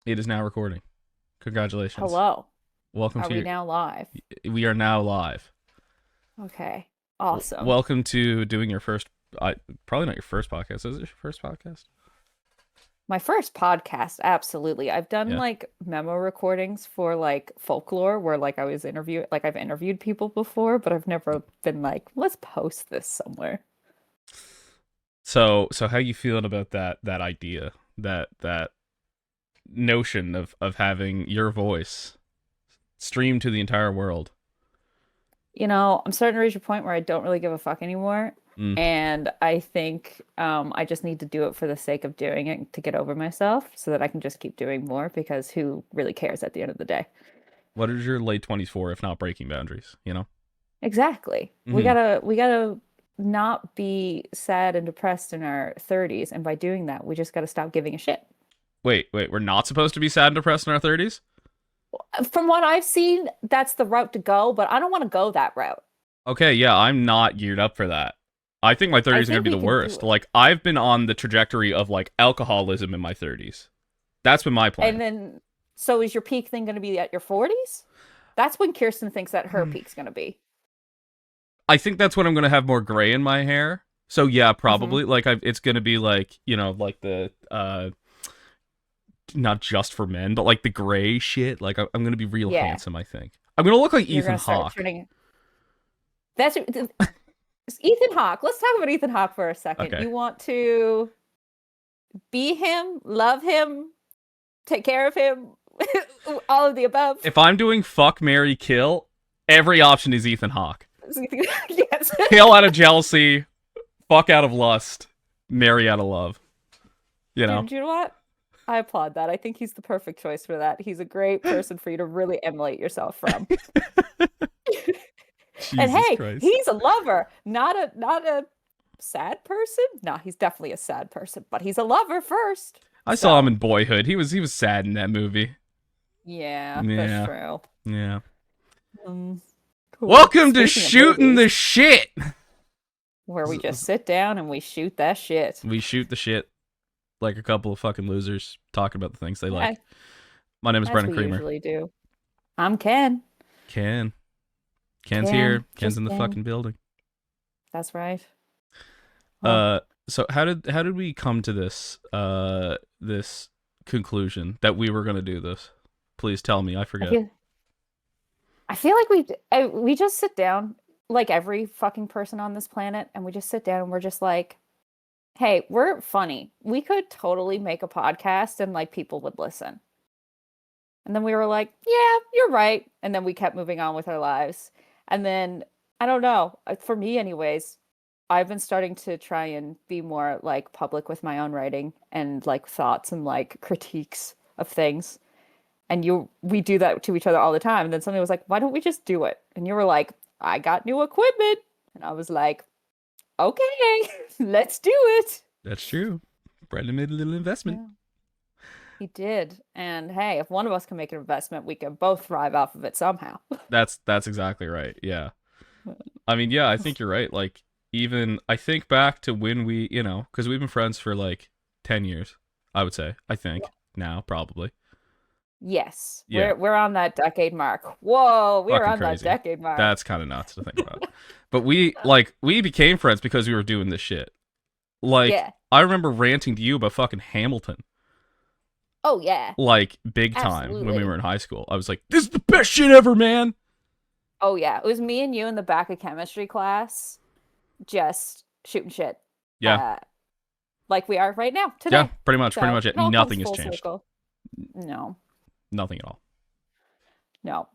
It is now recording. Congratulations. Hello. Welcome Are to we your. now live? We are now live. Okay. Awesome. Welcome to doing your first. Probably not your first podcast. Is it your first podcast? My first podcast, absolutely. I've done Yeah. like memo recordings for like folklore where I've interviewed people before, but I've never been like, let's post this somewhere. So how you feeling about that idea, that notion of having your voice streamed to the entire world? I'm starting to reach a point where I don't really give a fuck anymore. Mm. And I think I just need to do it for the sake of doing it to get over myself so that I can just keep doing more because who really cares at the end of the day? What is your late 20s for if not breaking boundaries? Exactly. We Hmm. gotta we gotta not be sad and depressed in our 30s, and by doing that, we just gotta stop giving a shit. Wait. We're not supposed to be sad and depressed in our 30s? From what I've seen, that's the route to go, but I don't want to go that route. Okay, yeah, I'm not geared up for that. I think my I 30s are going think to be we the can do worst. it. Like, I've been on the trajectory of, like, alcoholism in my 30s. That's been my plan. And then, so is your peak thing going to be at your 40s? That's when Kirsten thinks that her Hmm. peak's going to be. I think that's when I'm going to have more gray in my hair. So, yeah, Hmm. probably. Like, it's going to be, like, like the, not just for men, but, like, the gray shit. Like, I'm going to be real Yeah, handsome, I think. I'm going to look like you're Ethan going to start Hawke. turning. That's Ethan Hawke. Let's talk about Ethan Hawke for a second. Okay. You want to be him, love him, take care of him, all of the above. If I'm doing fuck, marry, kill, every option is Ethan Hawke. Yes. Kill out of jealousy, fuck out of lust, marry out of love. You know? Dude, you know what? I applaud that. I think he's the perfect choice for that. He's a great person for you to really emulate yourself from. And Jesus hey, Christ. he's a lover, not a sad person. No, he's definitely a sad person, but he's a lover first. I saw him So, in Boyhood. He was sad in that movie. yeah, that's Yeah. true. Yeah. Cool. Welcome to Speaking of shooting movies, the shit. where we just sit down and we shoot that shit. We shoot the shit like a couple of fucking losers talking about the things they Yeah, like. My name is as Brendyn we Creamer. usually do. I'm Ken. Ken. Ken's Ken, here. Ken's just in the Ken. fucking building. That's right. Well, Uh so how did we come to this conclusion that we were gonna do this? Please tell me. I I forget. feel I feel like we just sit down like every fucking person on this planet, and we just sit down and we're just like, "Hey, we're funny. We could totally make a podcast and like people would listen." And then we were like, "Yeah, you're right." And then we kept moving on with our lives. And then I don't know, for me anyways, I've been starting to try and be more like public with my own writing and like thoughts and like critiques of things. And we do that to each other all the time. And then somebody was like, why don't we just do it? And you were like, I got new equipment. And I was like, okay, let's do it. That's true. Brandon made a little investment. Yeah, he did. And hey, if one of us can make an investment, we can both thrive off of it somehow. That's exactly right. Yeah. I mean, yeah, I think you're right. Like, even I think back to when because we've been friends for like 10 years, I would say. I think now, probably. Yes, Yeah. we're on that decade mark. Whoa, we are Fucking on that crazy. decade mark. That's kind of nuts to think about. But we became friends because we were doing this shit. Like, Yeah. I remember ranting to you about fucking Hamilton, Oh yeah, like, big time when we absolutely. were in high school. I was like, this is the best shit ever, man. Oh yeah, it was me and you in the back of chemistry class, just shooting shit. Yeah. Uh, like we are right now Yeah, today. pretty much. Pretty So much it. it all comes Nothing has full changed. circle. No, Nothing at all. no.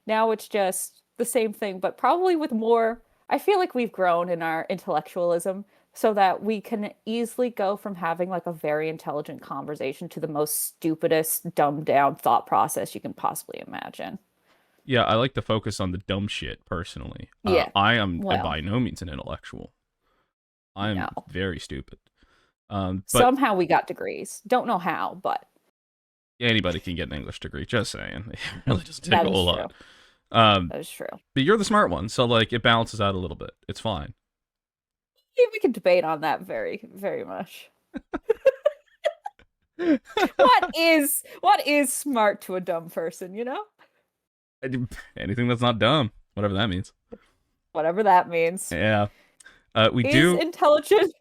Now it's just the same thing, but probably with more. I feel like we've grown in our intellectualism so that we can easily go from having like a very intelligent conversation to the most stupidest, dumbed down thought process you can possibly imagine. Yeah, I like to focus on the dumb shit personally. Yeah. I am Well, by no means an intellectual. I'm no. very stupid. But Somehow we got degrees. Don't know how, but anybody can get an English degree. Just saying, it really doesn't take that a is whole true. lot. Um, That is true. but you're the smart one, so like it balances out a little bit. It's fine. Yeah, we can debate on that very, very much. What is smart to a dumb person, you know? Anything that's not dumb, whatever that means. Whatever that means. Yeah. We Is do. intelligent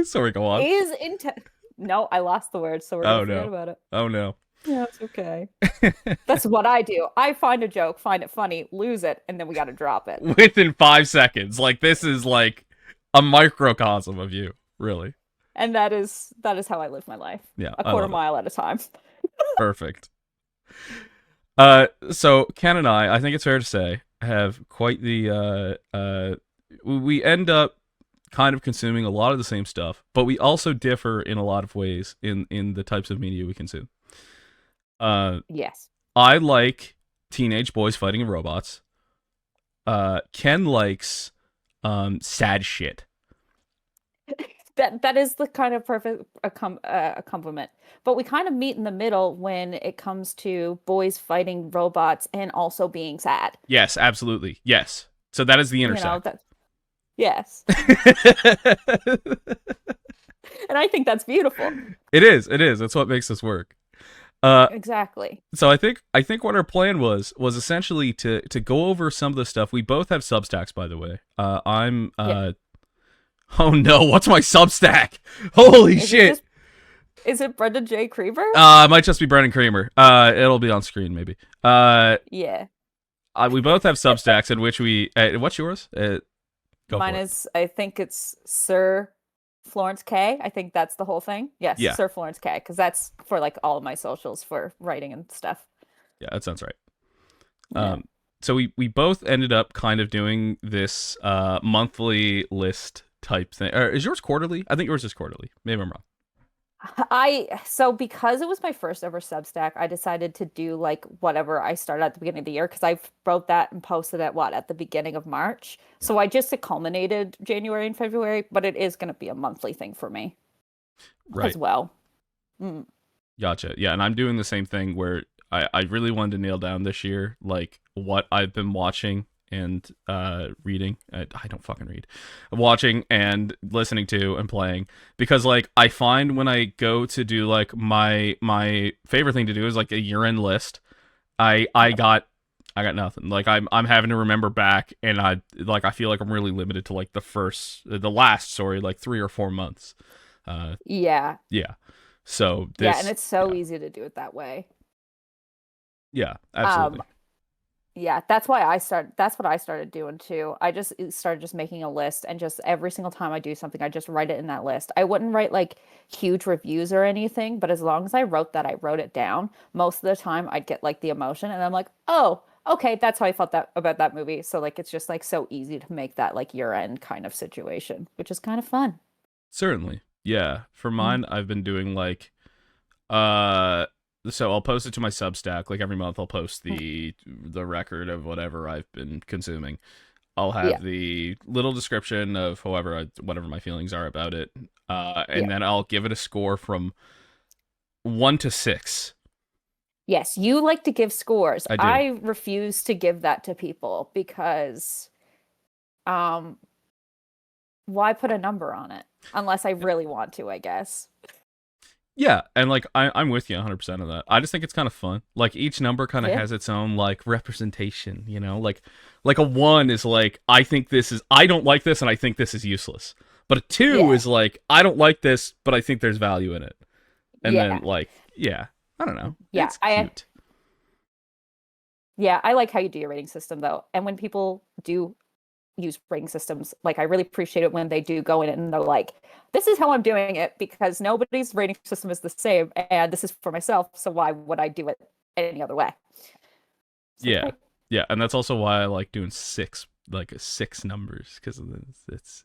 Sorry, go on. is inte No, I lost the word, so we're gonna Oh forget no. about it. Oh no. Yeah, it's okay. That's what I do. I find a joke, find it funny, lose it, and then we gotta drop it. Within 5 seconds. Like this is like a microcosm of you, really. And that is how I live my life. Yeah, A I quarter love it. mile at a time. Perfect. So Ken and I think it's fair to say, have quite the we end up kind of consuming a lot of the same stuff, but we also differ in a lot of ways in the types of media we consume. Yes. I like teenage boys fighting robots. Ken likes sad shit. That is the kind of perfect a compliment. But we kind of meet in the middle when it comes to boys fighting robots and also being sad. Yes, absolutely. Yes. So that is the You know, intersect. that yes. And I think that's beautiful. It is. It is. That's what makes this work. Uh, Exactly. so I think what our plan was essentially to go over some of the stuff. We both have Substacks, by the way. I'm Yeah. oh no, what's my Substack? Holy Is it shit! just is it Brendyn J. Creamer? It might just be Brendyn Creamer. It'll be on screen maybe. Yeah. We both have Substacks in which we. What's yours? Go Mine for it. is I think it's Sir Florence K. I think that's the whole thing. Yes, Yeah, Sir Florence K. Because that's for like all of my socials for writing and stuff. yeah, that sounds right. Yeah. So we both ended up kind of doing this monthly list type thing. Or is yours quarterly? I think yours is quarterly. Maybe I'm wrong. So because it was my first ever Substack, I decided to do like whatever I started at the beginning of the year because I wrote that and posted it at the beginning of March. So I just culminated January and February, but it is going to be a monthly thing for me Right. as well. Mm. Gotcha. Yeah, and I'm doing the same thing where I really wanted to nail down this year like what I've been watching and reading. I don't fucking read. Watching and listening to and playing because like I find when I go to do like my favorite thing to do is like a year-end list. I got nothing. Like I'm having to remember back and I feel like I'm really limited to like the last sorry like 3 or 4 months. Yeah. Yeah. So Yeah, and this it's so yeah. easy to do it that way. Yeah, Um, absolutely. yeah, that's what I started doing too. I just started just making a list and just every single time I do something, I just write it in that list. I wouldn't write like huge reviews or anything, but as long as I wrote that, I wrote it down. Most of the time I'd get like the emotion and I'm like, "Oh, okay, that's how I felt that about that movie." So like it's just like so easy to make that like year-end kind of situation, which is kind of fun. Certainly. Yeah. For Mm. mine, I've been doing like uh so I'll post it to my Substack. Like every month I'll post the record of whatever I've been consuming. I'll Yeah. have the little description of whatever my feelings are about it. And Yeah. then I'll give it a score from 1 to 6. Yes, you like to give scores. I do. I refuse to give that to people because um why put a number on it? Unless I really want to, I guess. Yeah, and like I'm with you 100% of that. I just think it's kind of fun. Like each number kind of Yeah. has its own like representation, you know? Like a 1 is like I don't like this and I think this is useless. But a 2 Yeah. is like I don't like this but I think there's value in it. And then Yeah. like yeah, I don't know. Yeah. It's I cute. yeah, I like how you do your rating system though. And when people do use rating systems, like I really appreciate it when they do go in and they're like, this is how I'm doing it because nobody's rating system is the same and this is for myself, so why would I do it any other way? So it's Yeah. great. Yeah, and that's also why I like doing 6 numbers cuz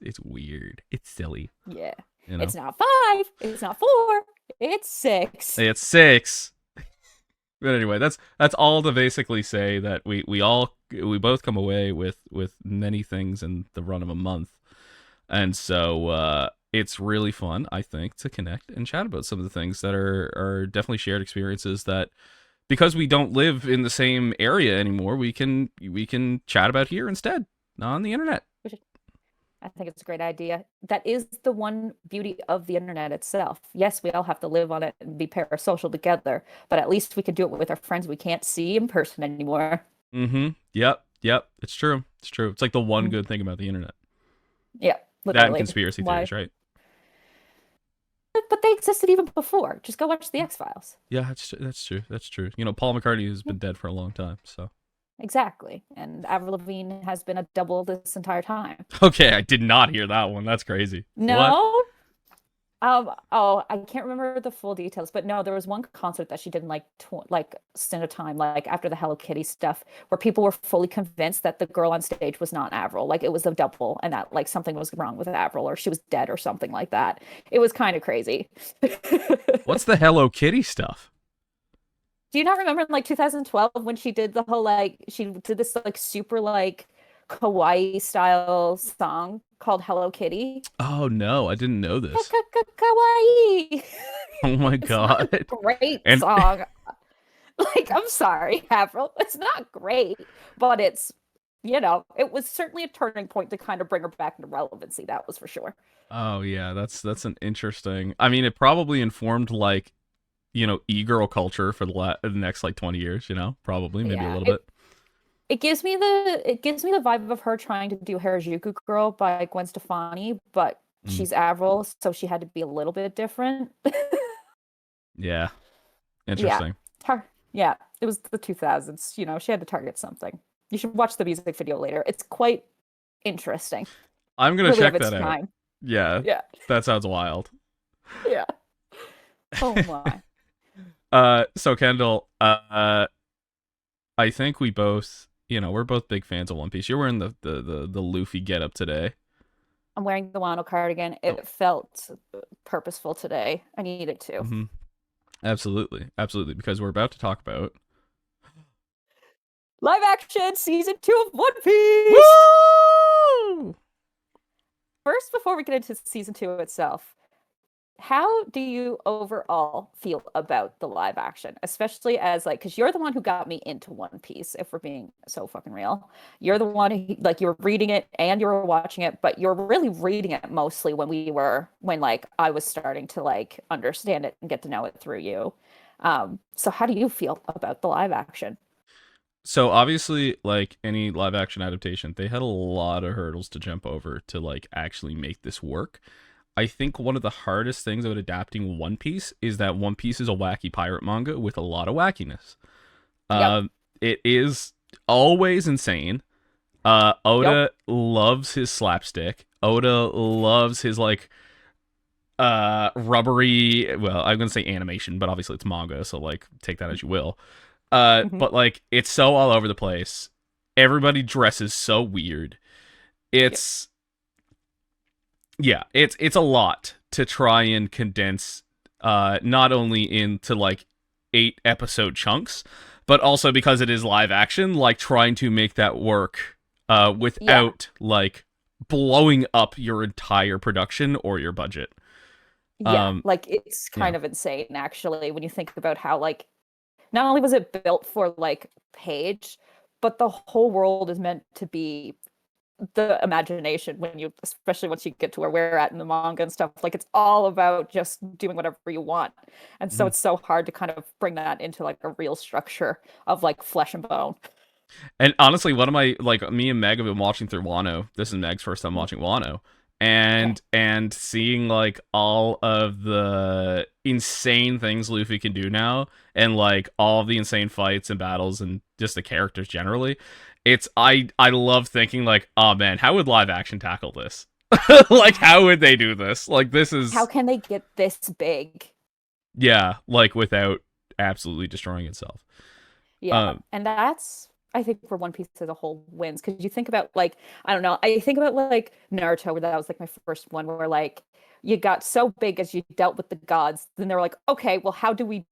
it's weird. It's silly, Yeah. you know. It's not 5, it's not 4, it's 6. It's 6. But anyway, that's all to basically say that we both come away with many things in the run of a month, and so it's really fun, I think, to connect and chat about some of the things that are definitely shared experiences that because we don't live in the same area anymore, we can chat about here instead on the internet. I think it's a great idea. That is the one beauty of the internet itself. Yes, we all have to live on it and be parasocial together, but at least we can do it with our friends we can't see in person anymore. Mm-hmm. Yep. Yep. It's true. It's true. It's like the one Mm. good thing about the internet. Yeah, That and literally. conspiracy Why? theories, right? But they existed even before. Just go watch the X-Files. Yeah, that's true. That's true. You know, Paul McCartney has been dead for a long time, so. Exactly. And Avril Lavigne has been a double this entire time. Okay, I did not hear that one. That's crazy. What? No? Oh, I can't remember the full details, but no, there was one concert that she did in like like stint of time, like after the Hello Kitty stuff, where people were fully convinced that the girl on stage was not Avril, like it was a double, and that like something was wrong with Avril, or she was dead, or something like that. It was kind of crazy. What's the Hello Kitty stuff? Do you not remember in like 2012 when she did the whole like she did this like super like kawaii style song called Hello Kitty? Oh no, I didn't know this. Kawaii. Oh my It's not a god. great And song. Like, I'm sorry, Avril. It's not great, but it's, it was certainly a turning point to kind of bring her back into relevancy. That was for sure. oh yeah, that's an interesting. I mean, it probably informed like, you know, e-girl culture for the next like 20 years, you know? Probably maybe a Yeah, little it bit. it gives me the vibe of her trying to do Harajuku Girl by Gwen Stefani, but Mm, she's Avril, so she had to be a little bit different. yeah, Yeah. interesting. Yeah, it was the 2000s, she had to target something. You should watch the music video later. It's quite interesting. I'm going to Really of check its that out. time. Yeah, Yeah. that sounds wild. Yeah. Oh my. So Kendall, I think we both, you know, we're both big fans of One Piece. You're wearing the Luffy getup today. I'm wearing the Wano cardigan. Oh, It felt purposeful today. I needed to. hmm, absolutely, absolutely, because we're about to talk about. Live action season 2 of One Piece. Woo! First, before we get into season 2 itself, how do you overall feel about the live action? Especially as like, because you're the one who got me into One Piece, if we're being so fucking real. You're the one who like you were reading it and you were watching it, but you're really reading it mostly when like I was starting to like understand it and get to know it through you. So how do you feel about the live action? So obviously, like any live action adaptation, they had a lot of hurdles to jump over to like actually make this work. I think one of the hardest things about adapting One Piece is that One Piece is a wacky pirate manga with a lot of wackiness. Yep. It is always insane. Yep. Oda loves his slapstick. Oda loves his like rubbery, well, I'm gonna say animation, but obviously it's manga, so like take that as you will. Mhm. But like it's so all over the place. Everybody dresses so weird. Yep. It's yeah, it's a lot to try and condense not only into like 8 episode chunks, but also because it is live action, like trying to make that work Yeah. without like blowing up your entire production or your budget. Yeah. Um Like it's yeah. kind of insane actually when you think about how like not only was it built for like page, but the whole world is meant to be the imagination when you, especially once you get to where we're at in the manga and stuff, like it's all about just doing whatever you want. And so Mhm. it's so hard to kind of bring that into like a real structure of like flesh and bone. And honestly, one of my like me and Meg have been watching through Wano. This is Meg's first time Mhm. watching Wano. Okay. And seeing like all of the insane things Luffy can do now and like all of the insane fights and battles and just the characters generally. It's I love thinking like, oh man, how would live action tackle this? Like how would they do this? Like this How is can they get this big? yeah, like without absolutely destroying itself. Yeah, Um and that's I think where One Piece as a whole wins because you think about like I don't know, I think about like Naruto where that was like my first one where like you got so big as you dealt with the gods, then they were like, okay, well, how do we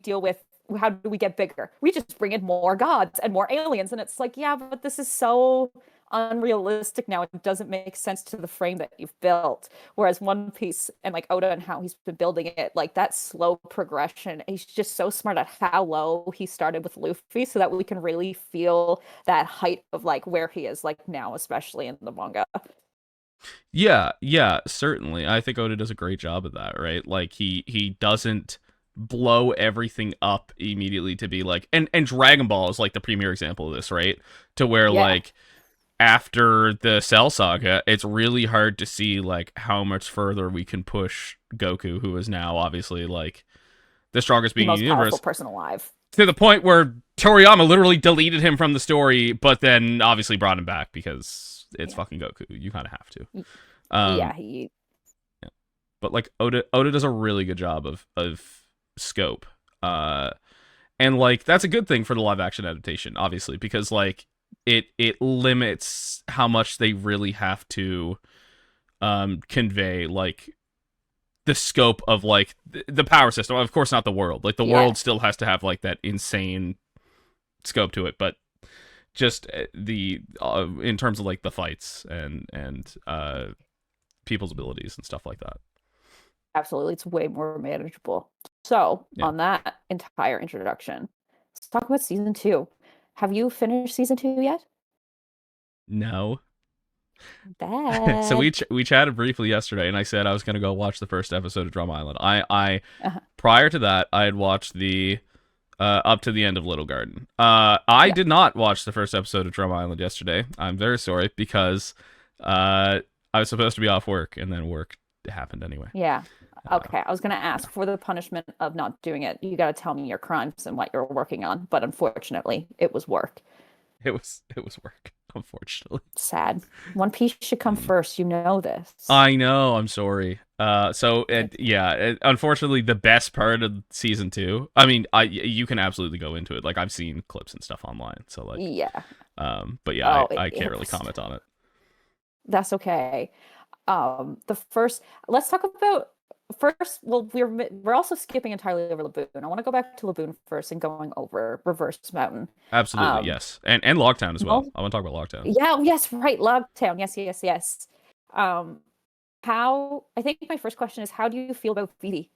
get bigger? We just bring in more gods and more aliens, and it's like, yeah, but this is so unrealistic now. It doesn't make sense to the frame that you've built. Whereas One Piece and like Oda and how he's been building it, like that slow progression, he's just so smart at how low he started with Luffy so that we can really feel that height of like where he is like now, especially in the manga. Yeah, certainly. I think Oda does a great job of that, right? Like he doesn't blow everything up immediately to be like, and Dragon Ball is like the premier example of this, right? To where Yeah, like after the Cell Saga, it's really hard to see like how much further we can push Goku, who is now obviously like the strongest the being in the most powerful universe, person alive. to the point where Toriyama literally deleted him from the story, but then obviously brought him back because it's Yeah, fucking Goku. You kind of have to. yeah, Um, he. yeah. But like Oda does a really good job of scope. And like that's a good thing for the live action adaptation, obviously, because like it limits how much they really have to convey like the scope of like the power system. Of course, not the world. Like the Yeah, world still has to have like that insane scope to it, but just the in terms of like the fights and people's abilities and stuff like that. absolutely. It's way more manageable. So, Yeah. on that entire introduction, let's talk about season two. Have you finished season two yet? No. So Bad. we chatted briefly yesterday, and I said I was gonna go watch the first episode of Drum Island. I Uh-huh. prior to that I had watched the up to the end of Little Garden. I Yeah, did not watch the first episode of Drum Island yesterday. I'm very sorry because I was supposed to be off work, and then work happened anyway. yeah. Uh, Okay, I was gonna ask for the punishment of not doing it. You gotta tell me your crimes and what you're working on, but unfortunately, it was work. it was work, unfortunately. Sad. One Piece should come first. You know this. I know. I'm sorry. Unfortunately, the best part of season two. I mean, you can absolutely go into it. Like I've seen clips and stuff online. So like, Yeah. but yeah, Oh, I it can't really was. comment on it. That's okay. The first. Let's talk about first. Well, we're also skipping entirely over Laboon. I want to go back to Laboon first and going over Reverse Mountain. Absolutely, Um, yes, and Logtown as well. well, I want to talk about Logtown. yeah, oh, yes, right, Logtown. Yes, yes, yes. Um, how? I think my first question is, how do you feel about Vivi?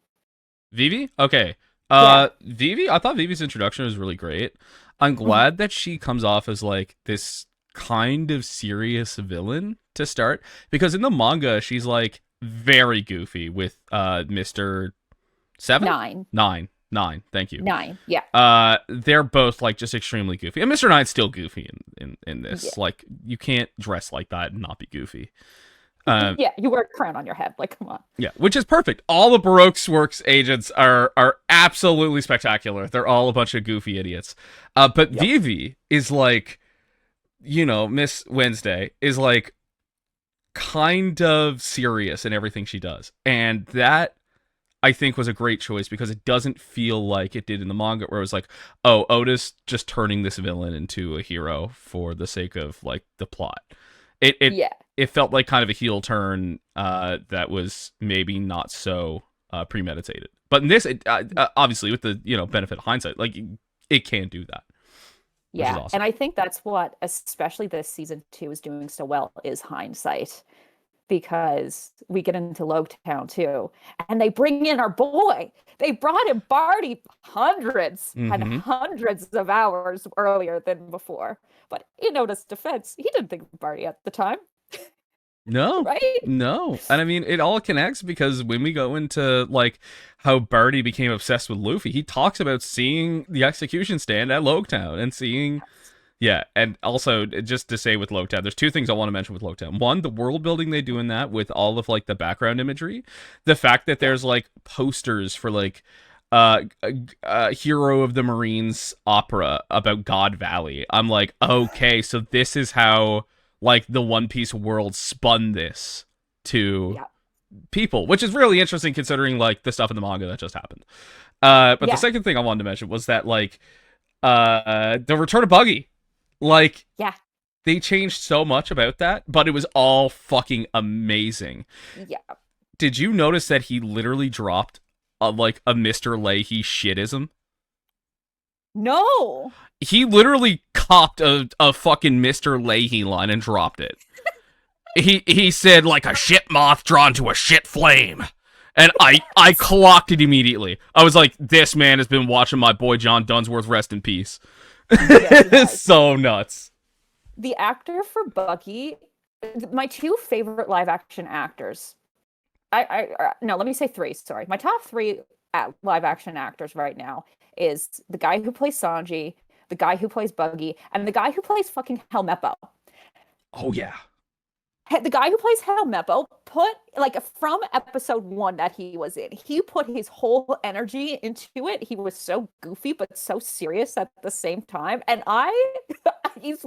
Vivi, okay. Yeah. Vivi. I thought Vivi's introduction was really great. I'm Mhm. glad that she comes off as like this kind of serious villain to start because in the manga she's like very goofy with Mr. Seven? Nine. Nine. Thank you. Nine. Yeah. They're both like just extremely goofy, and Mr. Nine's still goofy in Yeah. this. Like, you can't dress like that and not be goofy. Um, Yeah. You wear a crown on your head. Like, come on. yeah, which is perfect. All the Baroque Works agents are absolutely spectacular. They're all a bunch of goofy idiots. But Yep. Vivi is like, Miss Wednesday is like kind of serious in everything she does, and that I think was a great choice because it doesn't feel like it did in the manga where it was like, oh, Otis just turning this villain into a hero for the sake of like the plot. It it Yeah. it felt like kind of a heel turn that was maybe not so premeditated. But in this, obviously with the benefit of hindsight, like it can do that, which is Yeah. awesome. And I think that's what, especially this season two, is doing so well is hindsight. Because we get into Logtown too, and they bring in our boy. They brought in Barty hundreds and Mm-hmm. hundreds of hours earlier than before. But in Oda's defense, he didn't think of Barty at the time, No, right? no. And I mean, it all connects because when we go into like how Barty became obsessed with Luffy, he talks about seeing the execution stand at Logtown and seeing, yeah. And also, just to say with Logtown, there's two things I want to mention with Logtown. One, the world building they do in that with all of like the background imagery, the fact that Yeah. there's like posters for like Hero of the Marines opera about God Valley. I'm like, okay, so this is how like the One Piece world spun this to Yeah. people, which is really interesting considering like the stuff in the manga that just happened. But the Yeah. second thing I wanted to mention was that like the return of Buggy, like Yeah. they changed so much about that, but it was all fucking amazing. Yeah. Did you notice that he literally dropped like a Mr. Leahy shitism? No. He literally copped a fucking Mr. Leahy line and dropped it. He said like a shit moth drawn to a shit flame. And I clocked it immediately. I was like, this man has been watching my boy John Dunsworth rest in peace. Yes, he It's has. so nuts. The actor for Bucky, my two favorite live action actors. No, let me say three. Sorry, my top three live action actors right now is the guy who plays Sanji, the guy who plays Buggy, and the guy who plays fucking Helmeppo. Oh yeah. The guy who plays Helmeppo put like from episode one that he was in, he put his whole energy into it. He was so goofy but so serious at the same time, and I he's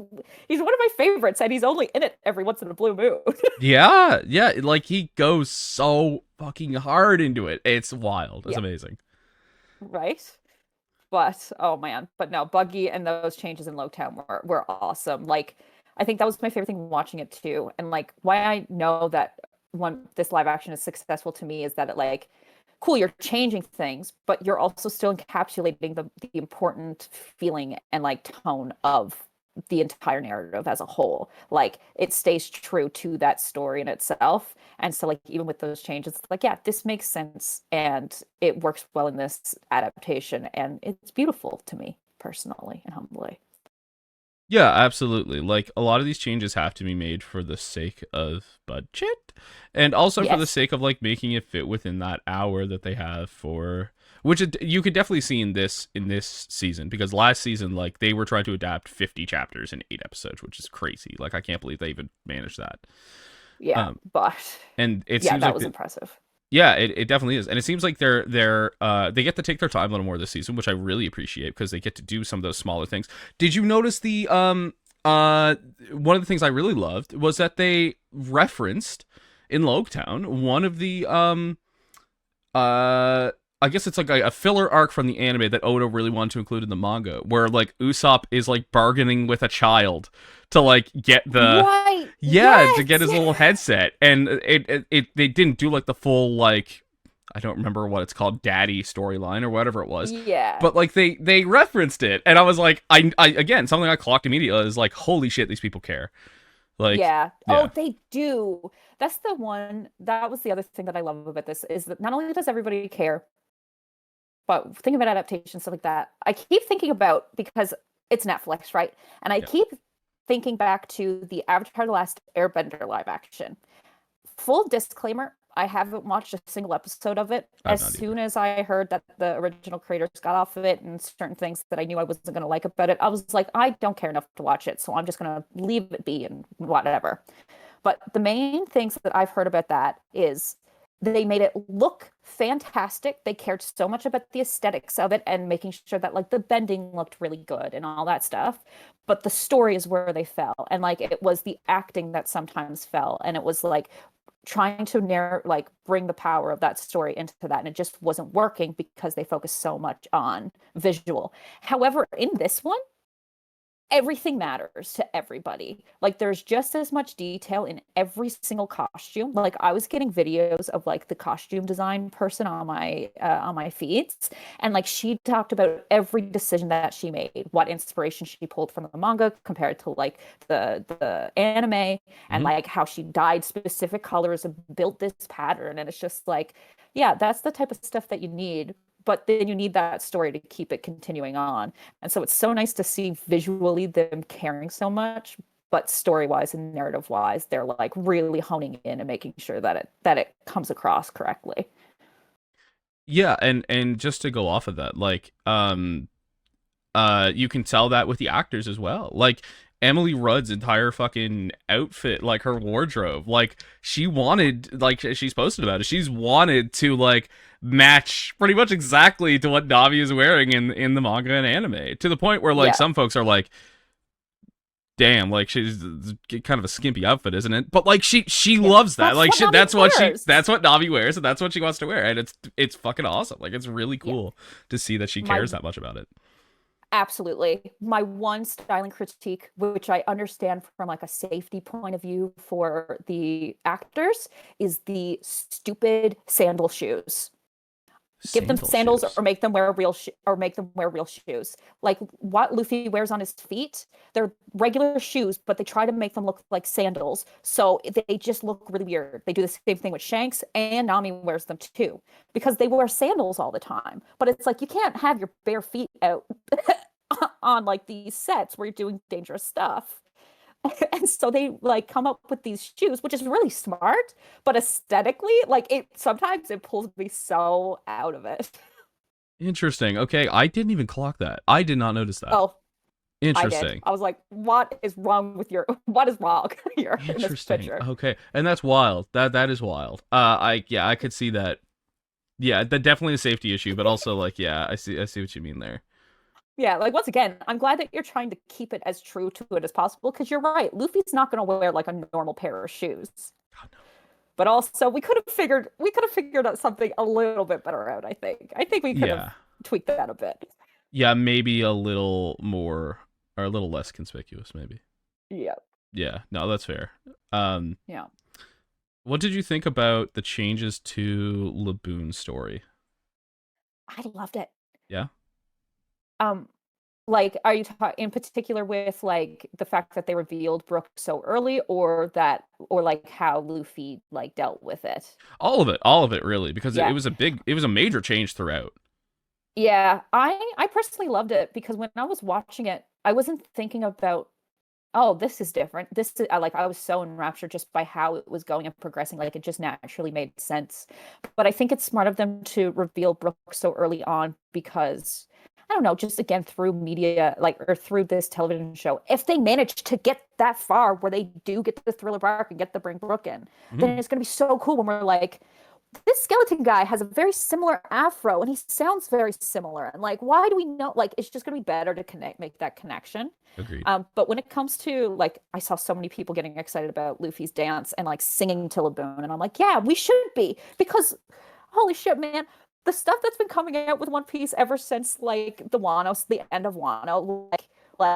he's one of my favorites, and he's only in it every once in a blue moon. Yeah, yeah, like he goes so fucking hard into it. It's wild. It's Yeah, amazing. right. But oh man, but no, Buggy and those changes in Lowtown were awesome. Like I think that was my favorite thing watching it too. And like why I know that when this live action is successful to me is that it like cool, you're changing things, but you're also still encapsulating the important feeling and like tone of the entire narrative as a whole. Like it stays true to that story in itself. And so like even with those changes, it's like, yeah, this makes sense and it works well in this adaptation. And it's beautiful to me personally and humbly. Yeah, absolutely. Like a lot of these changes have to be made for the sake of budget and also for the Yes. sake of like making it fit within that hour that they have for which you could definitely see in this season because last season like they were trying to adapt 50 chapters in 8 episodes, which is crazy. Like I can't believe they even managed that. Yeah. Um But and it yeah, seems that like was impressive. yeah, it definitely is. And it seems like they get to take their time a little more this season, which I really appreciate because they get to do some of those smaller things. Did you notice the one of the things I really loved was that they referenced in Logtown one of the uh I guess it's like a filler arc from the anime that Oda really wanted to include in the manga, where like Usopp is like bargaining with a child to like get the Right. yeah, to get Yes. his little headset, and it they didn't do like the full like I don't remember what it's called, daddy storyline or whatever it was, Yeah. but like they referenced it, and I was like, I again something I clocked immediately is like, holy shit, these people care. Like, Yeah. yeah, Oh, they do. That's the one. That was the other thing that I love about this is that not only does everybody care, but think about adaptation, stuff like that. I keep thinking about because it's Netflix, right? And I yeah, keep thinking back to the Avatar: The Last Airbender live action. Full disclaimer, I haven't watched a single episode of it. I've As not either. soon as I heard that the original creators got off of it and certain things that I knew I wasn't going to like about it, I was like, I don't care enough to watch it, so I'm just going to leave it be and whatever. But the main things that I've heard about that is they made it look fantastic. They cared so much about the aesthetics of it and making sure that like the bending looked really good and all that stuff. But the story is where they fell. And like it was the acting that sometimes fell. And it was like trying to narrow like bring the power of that story into that. And it just wasn't working because they focused so much on visual. However, in this one, everything matters to everybody. Like there's just as much detail in every single costume. Like I was getting videos of like the costume design person on my feeds, and like she talked about every decision that she made, what inspiration she pulled from the manga compared to like the anime, and Hmm. like how she dyed specific colors and built this pattern. And it's just like, yeah, that's the type of stuff that you need. But then you need that story to keep it continuing on. And so it's so nice to see visually them caring so much, but story-wise and narrative-wise, they're like really honing in and making sure that it comes across correctly. Yeah, and just to go off of that, like, you can tell that with the actors as well. Like Emily Rudd's entire fucking outfit, like her wardrobe, like she wanted, like she's posted about it, she's wanted to like match pretty much exactly to what Navi is wearing in the manga and anime, to the point where like Yeah. some folks are like, damn, like she's kind of a skimpy outfit, isn't it? But like she Yeah. loves that. That's Like what Nami wears. that's what Navi wears, and that's what she wants to wear, and it's fucking awesome. Like it's really Yeah. cool to see that she My cares that much about it. Absolutely. My one styling critique, which I understand from like a safety point of view for the actors, is the stupid sandal shoes. Give them Sandal sandals shoes. or make them wear or make them wear real shoes. Like what Luffy wears on his feet, they're regular shoes, but they try to make them look like sandals. So they just look really weird. They do the same thing with Shanks, and Nami wears them too because they wear sandals all the time. But it's like you can't have your bare feet out on like these sets where you're doing dangerous stuff. And so they like come up with these shoes, which is really smart, but aesthetically, like it sometimes it pulls me so out of it. Interesting. Okay, I didn't even clock that. I did not notice that. Oh, I did. Interesting. I was like, what is wrong with your what is wrong here in this Interesting. picture? Okay, and that's wild. That is wild. I could see that. Yeah, that definitely a safety issue, but also like yeah, I see what you mean there. Yeah, like once again, I'm glad that you're trying to keep it as true to it as possible because you're right. Luffy's not going to wear like a normal pair of shoes. God no. But also, we could have figured out something a little bit better out, I think. I think we could have Yeah. tweaked that a bit. Yeah, maybe a little more or a little less conspicuous maybe. Yeah. Yeah, no, that's fair. Um Yeah. what did you think about the changes to Laboon's story? I loved it. Yeah. Um, like, are you talking in particular with like the fact that they revealed Brooke so early, or that, or like how Luffy like dealt with it? All of it really, because Yeah, it was a major change throughout. yeah. I personally loved it because when I was watching it, I wasn't thinking about, oh, this is different. This is like I was so enraptured just by how it was going and progressing. Like it just naturally made sense. But I think it's smart of them to reveal Brooke so early on because I don't know, just again through media, like or through this television show, if they manage to get that far where they do get the thriller arc and get the bring Brooke in, then Mhm. it's gonna be so cool when we're like, this skeleton guy has a very similar afro and he sounds very similar. And like, why do we know? Like, it's just gonna be better to make that connection. Agreed. But when it comes to like, I saw so many people getting excited about Luffy's dance and like singing to Laboon, and I'm like, yeah, we should be because holy shit, man, the stuff that's been coming out with One Piece ever since like the end of Wano, like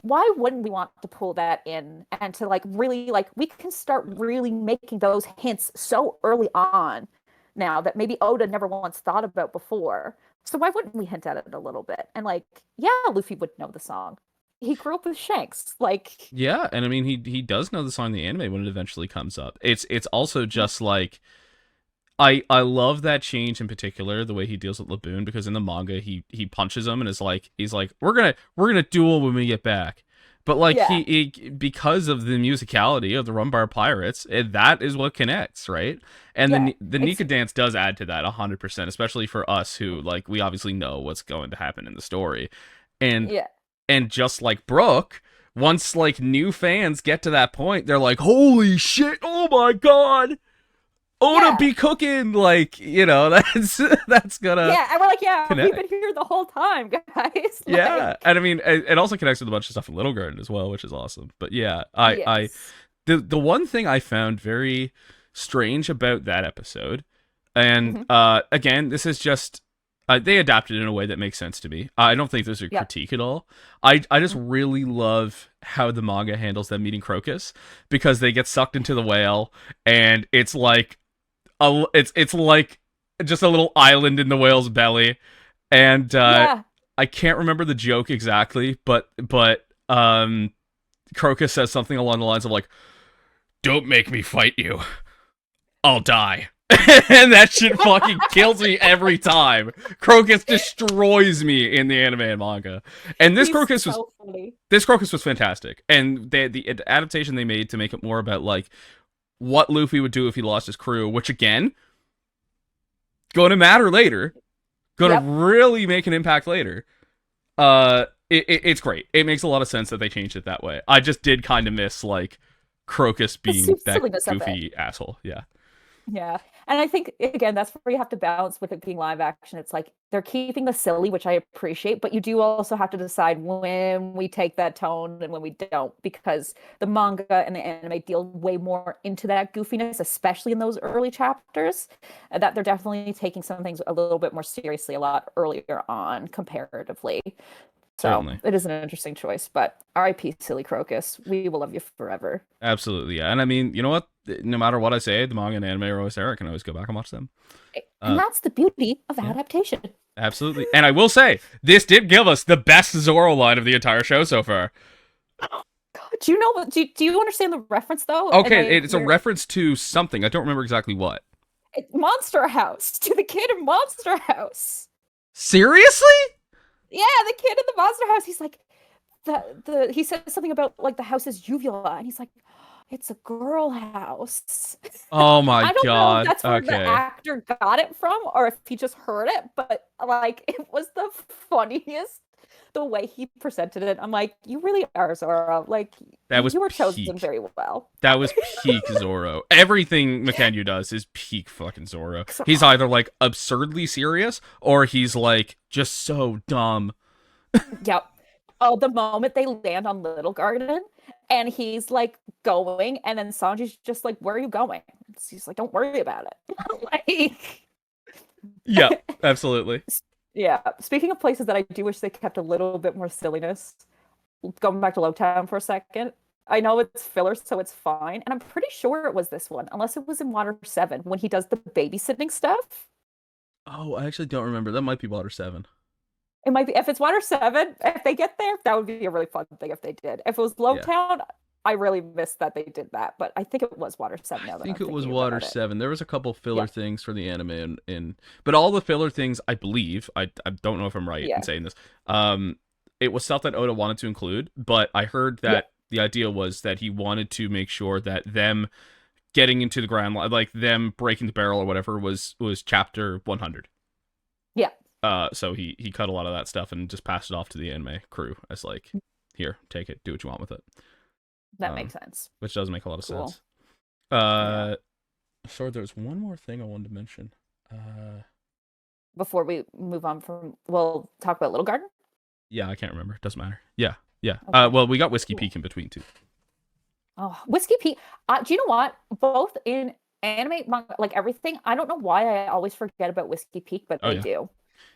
why wouldn't we want to pull that in and to like really like we can start really making those hints so early on now that maybe Oda never once thought about before. So why wouldn't we hint at it a little bit? And like, yeah, Luffy would know the song. He grew up with Shanks. Like, Yeah, and I mean he does know the song in the anime when it eventually comes up. It's also just like I love that change in particular, the way he deals with Laboon, because in the manga he punches him and is like he's like we're gonna duel when we get back, but like yeah, he because of the musicality of the Rumbar Pirates, that is what connects, right? And yeah, the Nika dance does add to that 100%, especially for us who like we obviously know what's going to happen in the story, and yeah, just like Brooke. Once like new fans get to that point, they're like, "Holy shit! Oh my god! Oda yeah. be cooking!" Like, you know, that's gonna Yeah, and we're like, yeah, we've connect. been here the whole time, guys. Yeah, and I Like, mean, it also connects with a bunch of stuff in Little Garden as well, which is awesome. But yeah, yes. the one thing I found very strange about that episode, and Hmm. again, this is just they adapted it in a way that makes sense to me. I don't think there's a Yep. critique at all. I just Mhm. really love how the manga handles them meeting Crocus because they get sucked into the whale, and it's like it's like just a little island in the whale's belly, and Yeah. I can't remember the joke exactly, but Crocus says something along the lines of like, "Don't make me fight you, I'll die." And that shit fucking kills me every time. Crocus destroys me in the anime and manga, and He's so funny. this Crocus was fantastic, and the adaptation they made to make it more about like what Luffy would do if he lost his crew, which again going to matter later, going to Yep. really make an impact later. It's great. It makes a lot of sense that they changed it that way. I just did kind of miss like Crocus The being that silliness of it. goofy asshole. Yeah, Yeah. And I think again, that's where you have to balance with it being live action. It's like they're keeping the silly, which I appreciate, but you do also have to decide when we take that tone and when we don't, because the manga and the anime deal way more into that goofiness, especially in those early chapters, that they're definitely taking some things a little bit more seriously a lot earlier on comparatively. So certainly. it is an interesting choice, but RIP Silly Crocus. We will love you forever. Absolutely, yeah. And I mean, you know what? No matter what I say, the manga and anime are always there. I can always go back and watch them. And Uh, that's the beauty of yeah, adaptation. absolutely. And I will say, this did give us the best Zoro line of the entire show so far. Do you know what? Do you understand the reference though? And Okay, I, it's a you're reference to something. I don't remember exactly what. Monster House to the kid in Monster House. Seriously? Yeah, the kid in the Monster House. He's like, he said something about like the house is uvula, and he's like, it's a girl house. Oh my I don't know if god. that's where the Okay. actor got it from or if he just heard it, but like it was the funniest the way he presented it. I'm like, you really are Zora. Like That was you were chosen peak. very well. That was peak Zorro. Everything McKenna does is peak fucking Zorro. So, He's either like absurdly serious or he's like just so dumb. yep. Oh, the moment they land on Little Garden and he's like going, and then Sanji's just like, where are you going? He's like, don't worry about it. Like, Yeah, absolutely. yeah. Speaking of places that I do wish they kept a little bit more silliness, going back to Lowtown for a second. I know it's filler, so it's fine. And I'm pretty sure it was this one, unless it was in Water 7 when he does the babysitting stuff. Oh, I actually don't remember. That might be Water 7. It might be, if it's Water 7, if they get there, that would be a really fun thing if they did. If it was Yeah. Lowtown, I really missed that they did that, but I think it was Water 7 now I that think I'm it was thinking Water about it. 7. There was a couple filler Yeah. things for the anime but all the filler things, I believe, I don't know if I'm right in Yeah. saying this. It was stuff that Oda wanted to include, but I heard Yeah. that the idea was that he wanted to make sure that them getting into the ground, like them breaking the barrel or whatever, was chapter 100. Yeah. So he cut a lot of that stuff and just passed it off to the anime crew as like, here, take it, do what you want with it. That makes sense. Which does make a lot of Cool. sense. Yeah. Sorry, there's one more thing I wanted to mention. Before we move on from, we'll talk about Little Garden. Yeah, I can't remember. Doesn't matter. Yeah. Okay. Well, we got Whiskey Cool. Peak in between too. Oh, Whiskey Pete. Do you know what? Both in anime, manga, like everything, I don't know why I always forget about Whiskey Peak, but Oh, they yeah. do.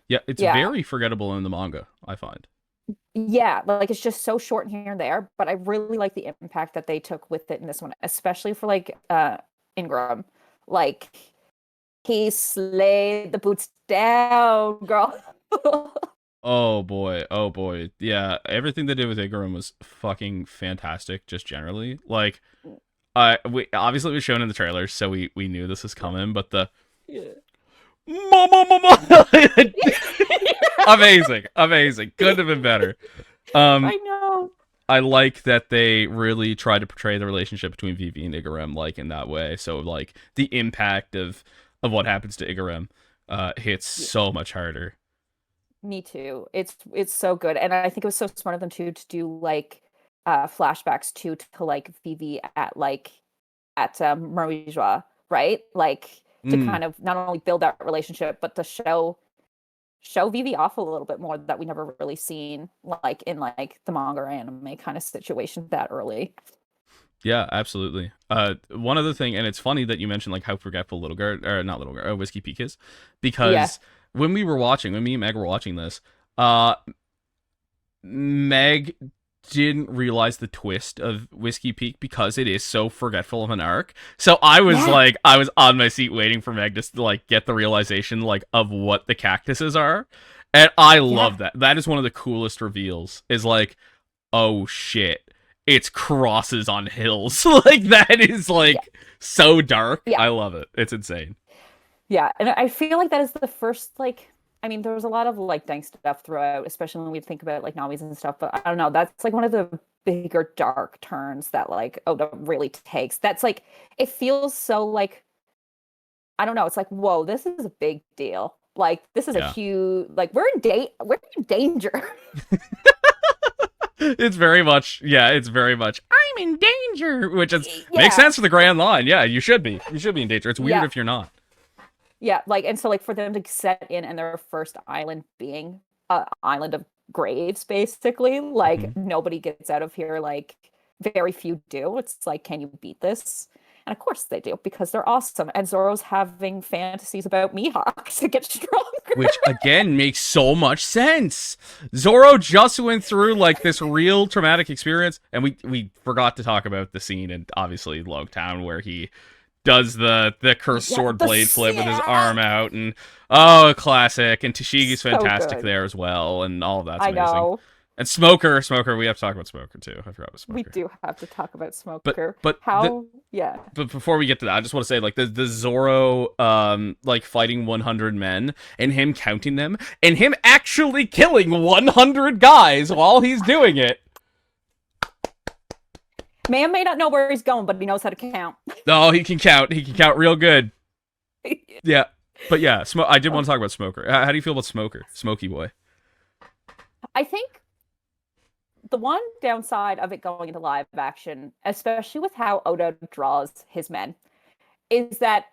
Yeah, it's Yeah. very forgettable in the manga, I find. Yeah, like it's just so short here and there, but I really like the impact that they took with it in this one, especially for like Ingram. Like he slayed the boots down, girl. Oh boy. Yeah, everything they did with Igaram was fucking fantastic, just generally. Like, we obviously it was shown in the trailers, so we knew this was coming, but the Yeah. amazing. Couldn't have been better. I know. I like that they really tried to portray the relationship between Vivi and Igaram like in that way. So like the impact of what happens to Igaram hits so much harder. Me too. It's so good, and I think it was so smart of them too to do like flashbacks too to like Vivi at Marie-Joie, right? Like to Mm, kind of not only build that relationship, but to show Vivi off a little bit more that we never really seen like in like the manga or anime kind of situation that early. yeah, absolutely. One other thing, and it's funny that you mentioned like how forgetful Little Guard or not Little Guard, Whiskey Peak is, Yeah. because when me and Meg were watching this, Meg didn't realize the twist of Whiskey Peak because it is so forgetful of an arc. So I was Yeah. like, I was on my seat waiting for Meg to like get the realization like of what the cactuses are, and I love that. That is one of the coolest reveals. Is like, oh shit, it's crosses on hills. Like that is like so dark. Yeah. I love it. It's insane. Yeah, and I feel like that is the first like I mean, there was a lot of like dank stuff throughout, especially when we think about like Namis and stuff. But I don't know, that's like one of the bigger dark turns that like Oda really takes. That's like it feels so like I don't know. It's like whoa, this is a big deal. Like this is a Yeah. huge like we're in danger. It's very much, I'm in danger, which is Yeah. makes sense for the Grand Line. Yeah, you should be in danger. It's weird Yeah. if you're not. Yeah, like and so like for them to set in and their first island being island of graves, basically, like nobody gets out of here. Like very few do. It's like, can you beat this? And of course they do because they're awesome. And Zoro's having fantasies about Mihawk to get stronger. Which again makes so much sense. Zoro just went through like this real traumatic experience, and we forgot to talk about the scene in obviously Logtown where he does the cursed sword blade flip with his arm out, and classic. And Tashigi's So fantastic good. there as well, and all of that's I amazing. know. And Smoker, we have to talk about Smoker too. I forgot about Smoker. We do have to talk about Smoker. but how yeah. But before we get to that, I just want to say like the Zoro like fighting 100 men and him counting them and him actually killing 100 guys while he's doing it. Man may not know where he's going, but he knows how to count. No, he can count. He can count real good. Yeah. But yeah, I did want to talk about Smoker. How do you feel about Smoker? Smokey Boy. I think the one downside of it going into live action, especially with how Oda draws his men, is that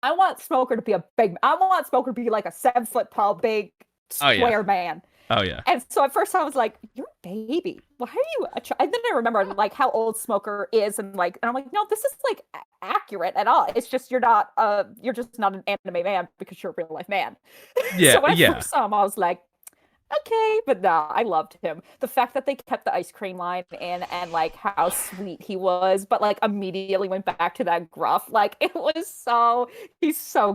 I want Smoker to be I want Smoker to be like a 7 foot tall, big, square man. Oh, yeah. And so at first I was like, you're a baby. Why are you and then I remember like how old Smoker is and I'm like, no, this is like accurate at all. It's just you're just not an anime man because you're a real life man. Yeah, so when I first saw him, I was like, okay, but no, I loved him. The fact that they kept the ice cream line in and like how sweet he was, but like immediately went back to that gruff. Like he's so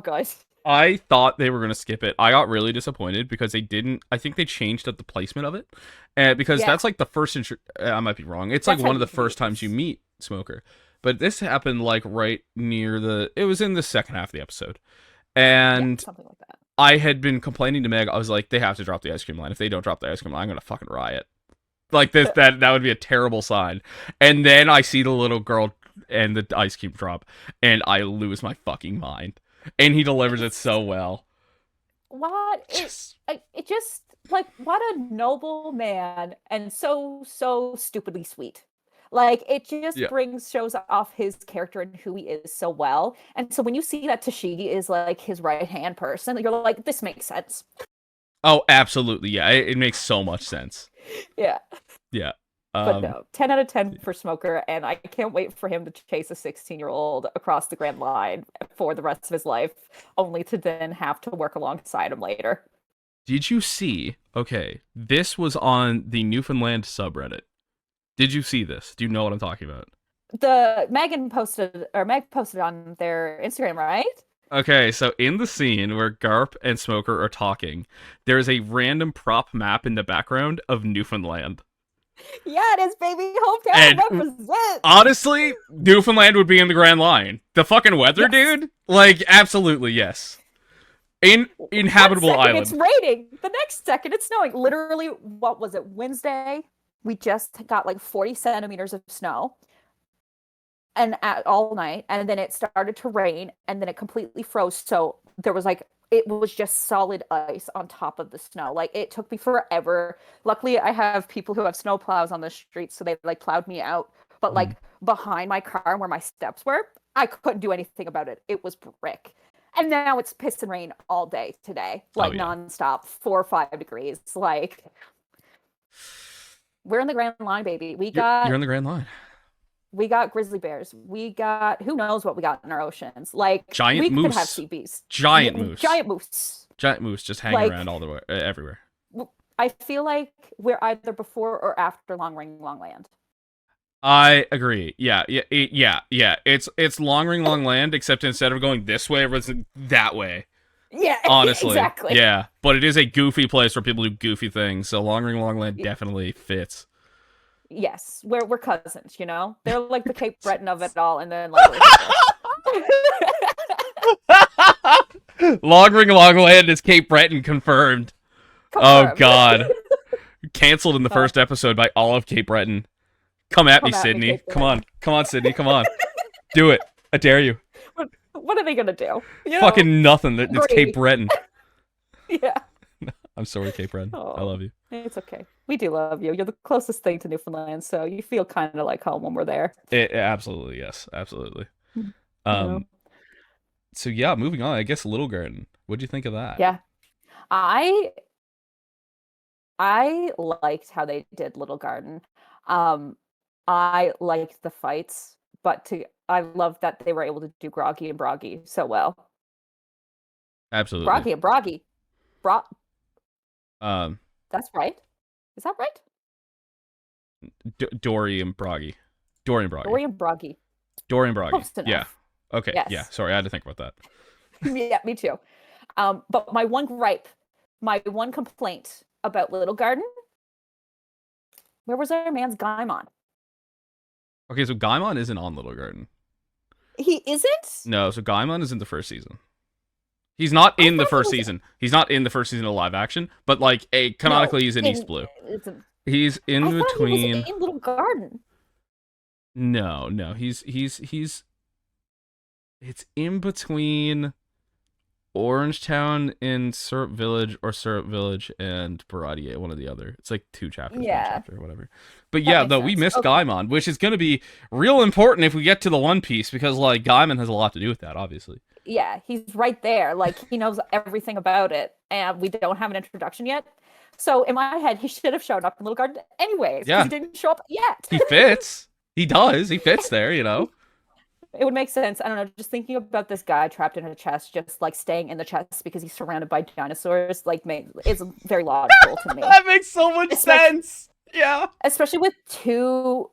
good. I thought they were going to skip it. I got really disappointed because they didn't. I think they changed up the placement of it. Because that's like the first I might be wrong. It's like one of the first times you meet Smoker. But this happened like right near it was in the second half of the episode. And something like that. I had been complaining to Meg. I was like, they have to drop the ice cream line. If they don't drop the ice cream line, I'm going to fucking riot. Like this, that would be a terrible sign. And then I see the little girl and the ice cream drop, and I lose my fucking mind. And he delivers it so well. What? It just like what a noble man and so stupidly sweet. Like it just shows off his character and who he is so well. And so when you see that Tashigi is like his right hand person, you're like, this makes sense. Oh, absolutely, yeah. It makes so much sense. Yeah. Yeah. But no, 10 out of 10 for Smoker, and I can't wait for him to chase a 16-year-old across the Grand Line for the rest of his life, only to then have to work alongside him later. Did you see? Okay, this was on the Newfoundland subreddit. Did you see this? Do you know what I'm talking about? Meg posted on their Instagram, right? Okay, so in the scene where Garp and Smoker are talking, there's a random prop map in the background of Newfoundland. Yeah, it is, baby. Hometown represent. Honestly, Newfoundland would be in the Grand Line. The fucking weather, dude? Like, absolutely, yes. Inhabitable island. It's raining. The next second, it's snowing. Literally, what was it? Wednesday, we just got like 40 centimeters of snow. And all night. And then it started to rain. And then it completely froze. So there was like, it was just solid ice on top of the snow. Like it took me forever. Luckily, I have people who have snow plows on the streets, so they like plowed me out. But like behind my car where my steps were, I couldn't do anything about it. It was brick. And now it's piss and rain all day today, like nonstop, 4 or 5 degrees. Like we're in the Grand Line, baby. You're in the Grand Line. We got grizzly bears. We got who knows what we got in our oceans. Like giant moose. We could have sea beasts. Giant moose. Giant moose just hanging around all the way, everywhere. I feel like we're either before or after Long Ring Long Land. I agree. Yeah. It's Long Ring Long Land, except instead of going this way, it was that way. Yeah, honestly, exactly. Yeah, but it is a goofy place where people do goofy things. So Long Ring Long Land definitely fits. Yes, we're cousins, you know? They're like the Cape Breton of it all, and then like Long Ring Long Land is Cape Breton confirmed. Oh god. Canceled in the first episode by all of Cape Breton. Come at me, Sydney. Come on, Sydney, come on. Do it. I dare you. What are they gonna do? Fucking nothing. It's Cape Breton. Yeah. I'm sorry, Cape Breton. I love you. It's okay. We do love you. You're the closest thing to Newfoundland, so you feel kind of like home when we're there. Absolutely, yes. Absolutely. So yeah, moving on. I guess Little Garden. What'd you think of that? Yeah. I liked how they did Little Garden. I liked the fights, but I love that they were able to do Groggy and Broggy so well. Absolutely. Groggy and Broggy. That's right. Is that right? Dory and Broggy. Dory and Broggy. Yeah. Okay. Yes. Yeah. Sorry, I had to think about that. Yeah, me too. But my one complaint about Little Garden, where was our man's Gaimon? Okay, so Gaimon isn't on Little Garden. He isn't? No, so Gaimon is in the first season. He's not in the first season. He's not in the first season of live action, but like canonically he's in East Blue. He's in between. He was in Little Garden. No. He's it's in between Orangetown and Syrup Village or Syrup Village and Baradier, one or the other. It's like 2 chapters, one Yeah, chapter, whatever. But that yeah, makes though we sense. missed Okay. Gaimon, which is going to be real important if we get to the One Piece because like Gaimon has a lot to do with that, obviously. Yeah, he's right there. Like he knows everything about it, and we don't have an introduction yet. So in my head, he should have shown up in Little Garden anyways, because Yeah, he didn't show up yet. he fits. He does. He fits there, you know. It would make sense. I don't know. Just thinking about this guy trapped in a chest, just like staying in the chest because he's surrounded by dinosaurs, like is very logical to me. That makes so much Especially, sense. Yeah. especially with two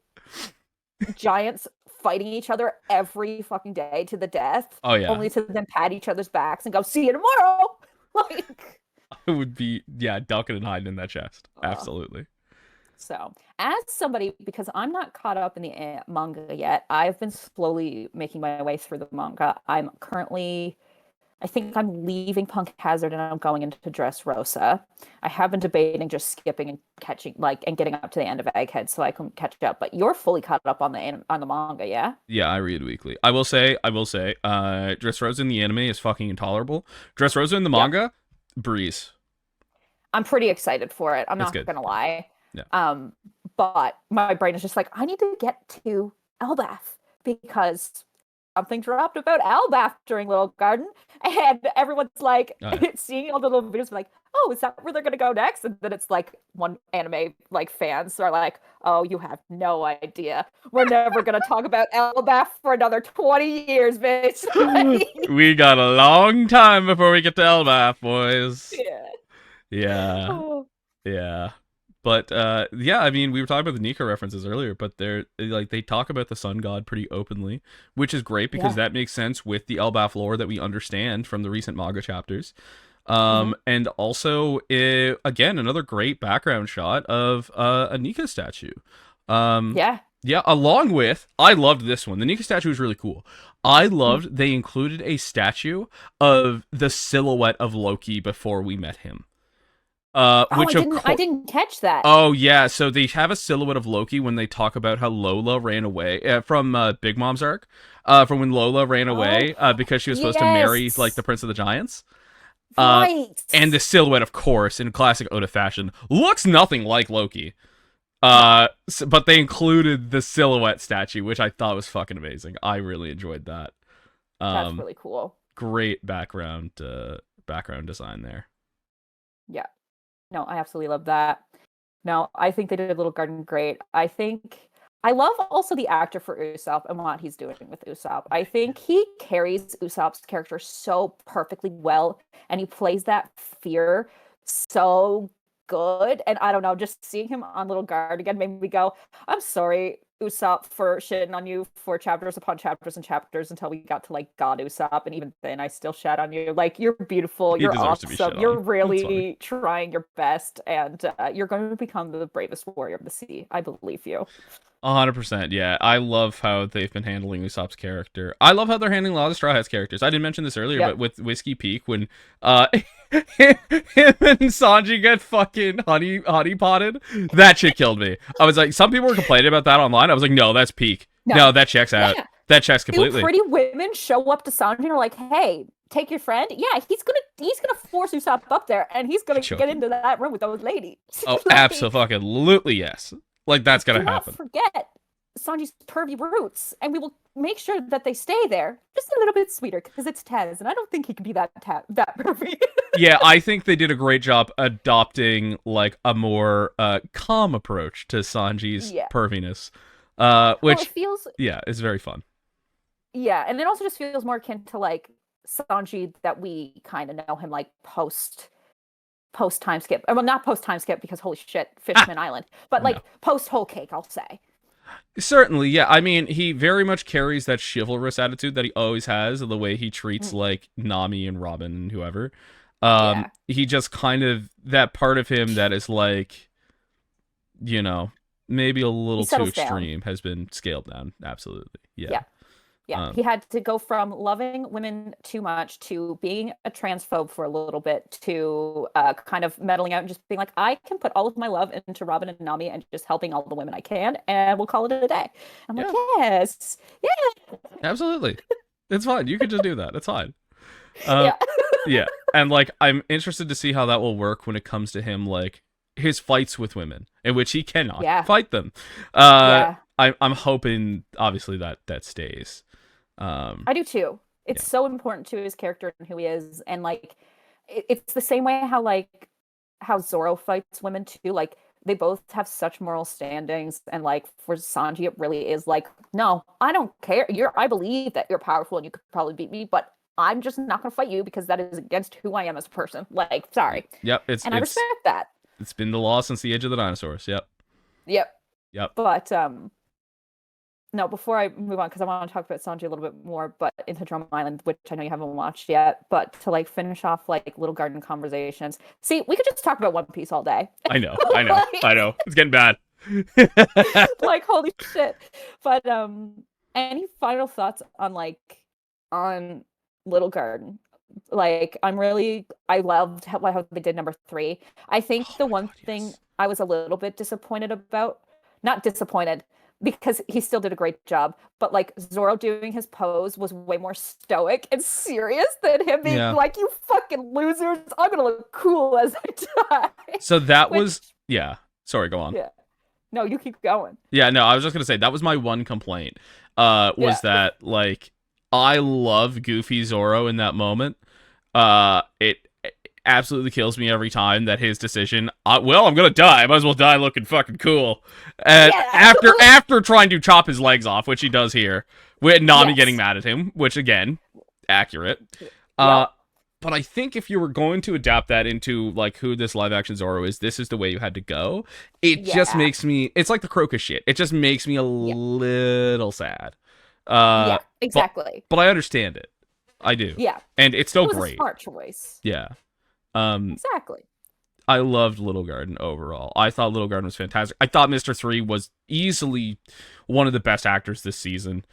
giants fighting each other every fucking day to the death, Oh yeah. only to then pat each other's backs and go, "See you tomorrow." Like, It would be ducking and hiding in that chest. Absolutely. so as somebody, because I'm not caught up in the manga yet, I've been slowly making my way through the manga. I'm currently, I think I'm leaving Punk Hazard and I'm going into Dressrosa. I have been debating just skipping and catching, like, and getting up to the end of Egghead so I can catch up. But you're fully caught up on the manga, yeah? Yeah, I read weekly. I will say, Dressrosa in the anime is fucking intolerable. Dressrosa in the Yeah. manga, breeze. I'm pretty excited for it. I'm It's not good. gonna lie. Yeah. But my brain is just like, I need to get to Elbath because something dropped about Elbath during Little Garden, and everyone's like Oh, yeah. seeing all the little videos, like, oh, is that where they're gonna go next? And then it's like one anime like fans are like, oh, you have no idea. We're never gonna talk about Elbath for another 20 years, bitch. Like, We got a long time before we get to Elbath, boys. yeah. Yeah. Oh, Yeah. But yeah, I mean, we were talking about the Nika references earlier, but they're like they talk about the sun god pretty openly, which is great because yeah. that makes sense with the Elbaf lore that we understand from the recent manga chapters. Mhm. And also, again, another great background shot of a Nika statue. Um, Yeah. yeah, along with, I loved this one. The Nika statue is really cool. I loved they included a statue of the silhouette of Loki before we met him. Oh, Which of I course, didn't catch that. oh yeah, so they have a silhouette of Loki when they talk about how Lola ran away from Big Mom's arc, from when Lola ran Oh, away because she was supposed to marry like yes. the Prince of the Giants. Uh, Right. and the silhouette, of course, in classic Oda fashion, looks nothing like Loki. But they included the silhouette statue, which I thought was fucking amazing. I really enjoyed that. That's Um, really cool. Great background design there. Yeah. No, I absolutely love that. No, I think they did Little Garden great. I love also the actor for Usopp and what he's doing with Usopp. I think he carries Usopp's character so perfectly well, and he plays that fear so good. And I don't know, just seeing him on Little Guard again made me go, I'm sorry, Usopp, for shitting on you for chapters upon chapters and chapters until we got to like God Usopp, and even then I still shat on you. Like, you're beautiful, He you're deserves to be awesome, shit you're on. It's funny. really trying your best, and you're going to become the bravest warrior of the sea. I believe you. 100%, yeah. I love how they've been handling Usopp's character. I love how they're handling a lot of Straw Hats characters. I didn't mention this earlier, but Yep. with Whiskey Peak, when him and Sanji get fucking honey potted, that shit killed me. I was like, some people were complaining about that online. I was like, no, that's peak. No. No, that checks out. Yeah. That checks Two completely. pretty women show up to Sanji and are like, "Hey, take your friend." Yeah, he's gonna force Usopp up there, and he's gonna Sure. get into that room with those ladies. Oh, Like, absolutely yes. Like that's do gonna not happen. forget Sanji's pervy roots, and we will make sure that they stay there, just a little bit sweeter, because it's Tez, and I don't think he can be that pervy. Yeah, I think they did a great job adopting like a more calm approach to Sanji's Yeah. perviness. Well, Which it feels, yeah, is very fun. yeah, and it also just feels more akin to like Sanji that we kind of know him like post time skip. Well, not post time skip because holy shit, Fishman Island, but like No. post whole cake, I'll say. Certainly, yeah. I mean, he very much carries that chivalrous attitude that he always has, the way he treats Mm, like Nami and Robin and whoever. yeah, He just kind of that part of him that is like, maybe a he little too settles down. extreme has been scaled down. Absolutely, yeah. Yeah. Yeah, Um, he had to go from loving women too much to being a transphobe for a little bit to kind of meddling out and just being like, I can put all of my love into Robin and Nami and just helping all the women I can, and we'll call it a day. I'm like, yeah, yes, yeah, absolutely. It's fine. You could just do that. It's fine. Um, yeah, yeah, and like I'm interested to see how that will work when it comes to him, like his fights with women, in which he cannot yeah, fight them. yeah. I'm hoping, obviously, that stays. Um, I do too. yeah, It's so important to his character and who he is, and like, it's the same way how like how Zoro fights women too. Like they both have such moral standings, and like for Sanji, it really is like, no, I don't care. I believe that you're powerful and you could probably beat me, but I'm just not gonna fight you because that is against who I am as a person. Like, sorry. yep. And I respect that. It's been the law since the age of the dinosaurs. Yep, Yep. yep. But no, before I move on, because I want to talk about Sanji a little bit more, but into Drum Island, which I know you haven't watched yet, but to like finish off like Little Garden conversations. See, we could just talk about One Piece all day. I know, I know, Like, I know. It's getting bad. like holy shit. But any final thoughts on on Little Garden? Like I loved how they did number 3. I think Oh the my one god, thing yes. I was a little bit disappointed about, not disappointed because he still did a great job, but like Zoro doing his pose was way more stoic and serious than him being Yeah. like, you fucking losers, I'm gonna look cool as I die. So that Which, was, yeah. Sorry, go on. yeah, no, you keep going. Yeah, no, I was just gonna say that was my one complaint. Yeah. Was that like I love Goofy Zoro in that moment. It absolutely kills me every time that his decision. Well, I'm gonna die. I might as well die looking fucking cool. And Yeah. after trying to chop his legs off, which he does here, with Nami getting Yes. mad at him, which again, accurate. Uh, Yep. but I think if you were going to adapt that into like who this live action Zoro is, this is the way you had to go. It just Yeah. makes me. It's like the Crocus shit. It just makes me a Yeah. little sad. Uh, Yeah. but Exactly. but I understand it. I do, Yeah. and it's It still was a great. smart choice. Yeah. Um, Exactly. I loved Little Garden overall. I thought Little Garden was fantastic. I thought Mr. 3 was easily one of the best actors this season.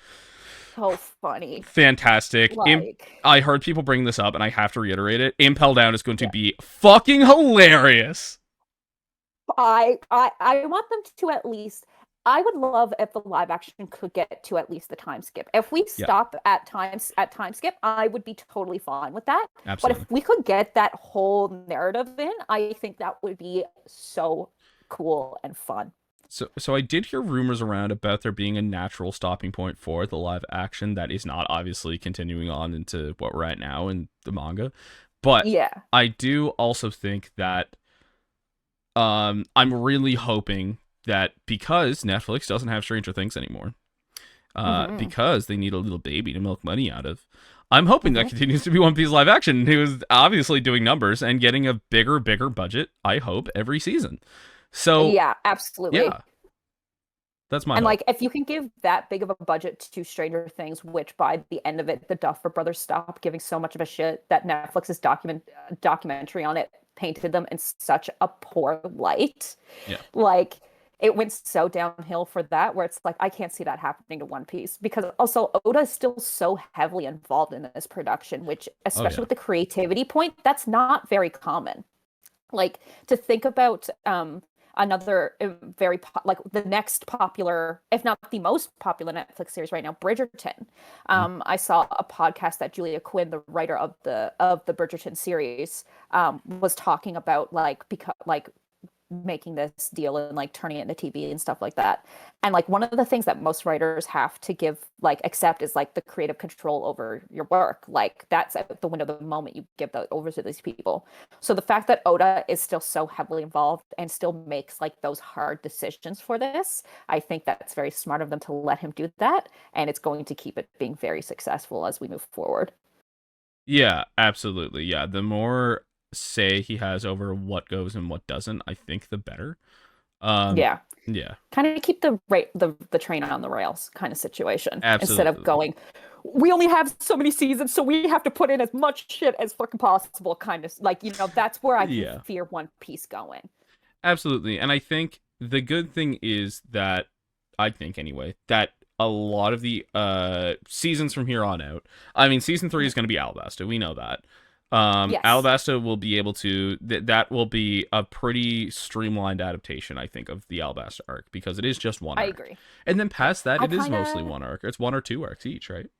So funny. Fantastic. Like, I heard people bring this up, and I have to reiterate it. Impel Down is going to yeah. be fucking hilarious. I want them to at least, I would love if the live action could get to at least the time skip. If we Yeah, stop at time skip, I would be totally fine with that. But if absolutely. we could get that whole narrative in, I think that would be so cool and fun. So I did hear rumors around about there being a natural stopping point for the live action that is not obviously continuing on into what we're at now in the manga. But Yeah. I do also think that I'm really hoping that because Netflix doesn't have Stranger Things anymore, Hmm. because they need a little baby to milk money out of. I'm hoping that Hmm. continues to be One Piece live action, who is obviously doing numbers and getting a bigger budget, I hope, every season. So, Yeah, absolutely. yeah, that's my And hope. like, if you can give that big of a budget to Stranger Things, which by the end of it, the Duffer Brothers stopped giving so much of a shit that Netflix's documentary on it painted them in such a poor light. Yeah. Like, it went so downhill for that, where it's like, I can't see that happening to One Piece because also Oda is still so heavily involved in this production, which, Oh, especially yeah. with the creativity point, that's not very common. Like to think about another like the next popular, if not the most popular Netflix series right now, Bridgerton. Mm. I saw a podcast that Julia Quinn, the writer of the Bridgerton series, was talking about like because like making this deal and like turning it into TV and stuff like that. And like one of the things that most writers have to give like accept is like the creative control over your work. Like that's at the window the moment you give that over to these people. So the fact that Oda is still so heavily involved and still makes like those hard decisions for this, I think that's very smart of them to let him do that. And it's going to keep it being very successful as we move forward. Yeah, absolutely. Yeah, the more say he has over what goes and what doesn't, I think the better. Um, Yeah. yeah, Kind of keep the train on the rails kind of situation instead of absolutely. going, we only have so many seasons, so we have to put in as much shit as fucking possible. Kind of like, that's where I can Yeah, fear One Piece going. absolutely. And I think the good thing is that I think anyway that a lot of the seasons from here on out. I mean, season 3 is going to be Alabasta. We know that. Yes, Alabasta will be able to that will be a pretty streamlined adaptation, I think, of the Alabasta arc because it is just one I arc, agree. and then past that, I it is kind mostly of, one arc. It's 1 or 2 arcs each, right?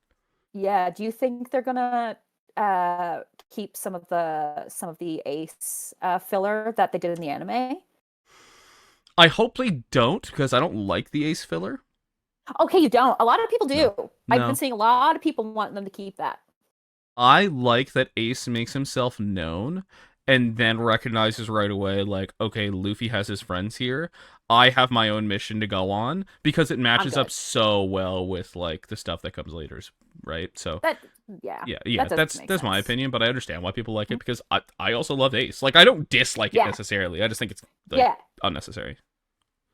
yeah. Do you think they're gonna uh keep some of the Ace filler that they did in the anime? I hope they don't because I don't like the Ace filler. Okay, you don't. A lot of people No, do. I've been no. seeing a lot of people wanting them to keep that. I like that Ace makes himself known and then recognizes right away, like, okay, Luffy has his friends here. I have my own mission to go on because it I'm matches up good. so well with like the stuff that comes later, right? So That yeah, yeah, that does make that's my sense. opinion, but I understand why people like it because I also love Ace. Like I don't dislike it Yeah, necessarily. I just think it's like yeah. unnecessary.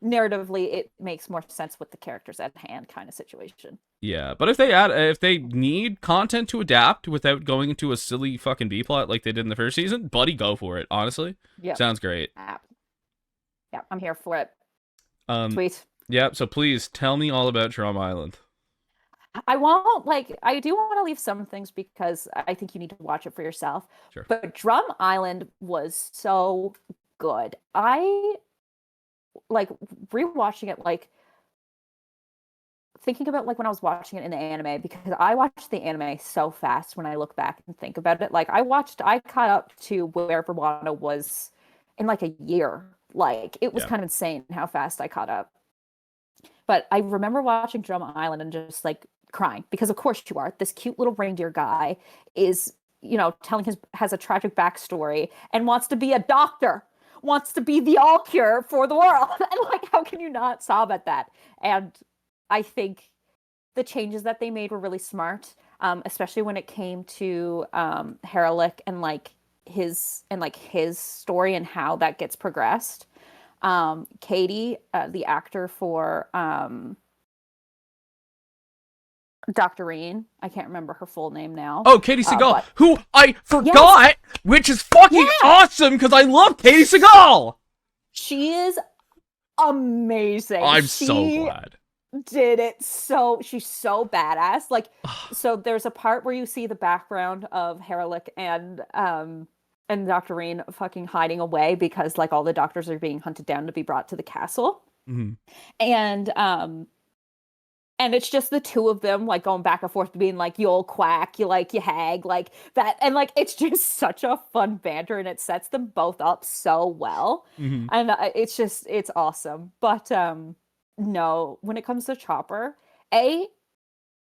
Narratively, it makes more sense with the characters at hand, kind of situation. Yeah, but if they need content to adapt without going into a silly fucking B plot like they did in the first season, buddy, go for it. Honestly, Yep. sounds great. App. Yep. I'm here for it. Um, Sweet. yeah. So please tell me all about Drum Island. I won't like. I do want to leave some things because I think you need to watch it for yourself. Sure. But Drum Island was so good. I like rewatching it, like thinking about like when I was watching it in the anime because I watched the anime so fast when I look back and think about it. Like I caught up to where Verwano was in like a year. Like it was Yeah. kind of insane how fast I caught up. But I remember watching Drum Island and just like crying because of course you are. This cute little reindeer guy is, telling his has a tragic backstory and wants to be a doctor, wants to be the all cure for the world. And like, how can you not sob at that? And I think the changes that they made were really smart, especially when it came to Heralick and his story and how that gets progressed. Katie, the actor for Dr. Reen, I can't remember her full name now, Oh, Katie Seagal, but who I yes, forgot, which is fucking yeah, awesome because I love Katie Seagal. she is amazing. I'm so She glad. did it so she's so badass. Like, so there's a part where you see the background of Heralick and Dr. Reen fucking hiding away because like all the doctors are being hunted down to be brought to the castle. Mhm. And it's just the two of them like going back and forth being like you old quack, you hag, like that. And like it's just such a fun banter and it sets them both up so well. Mhm. And it's awesome. But no, when it comes to Chopper, a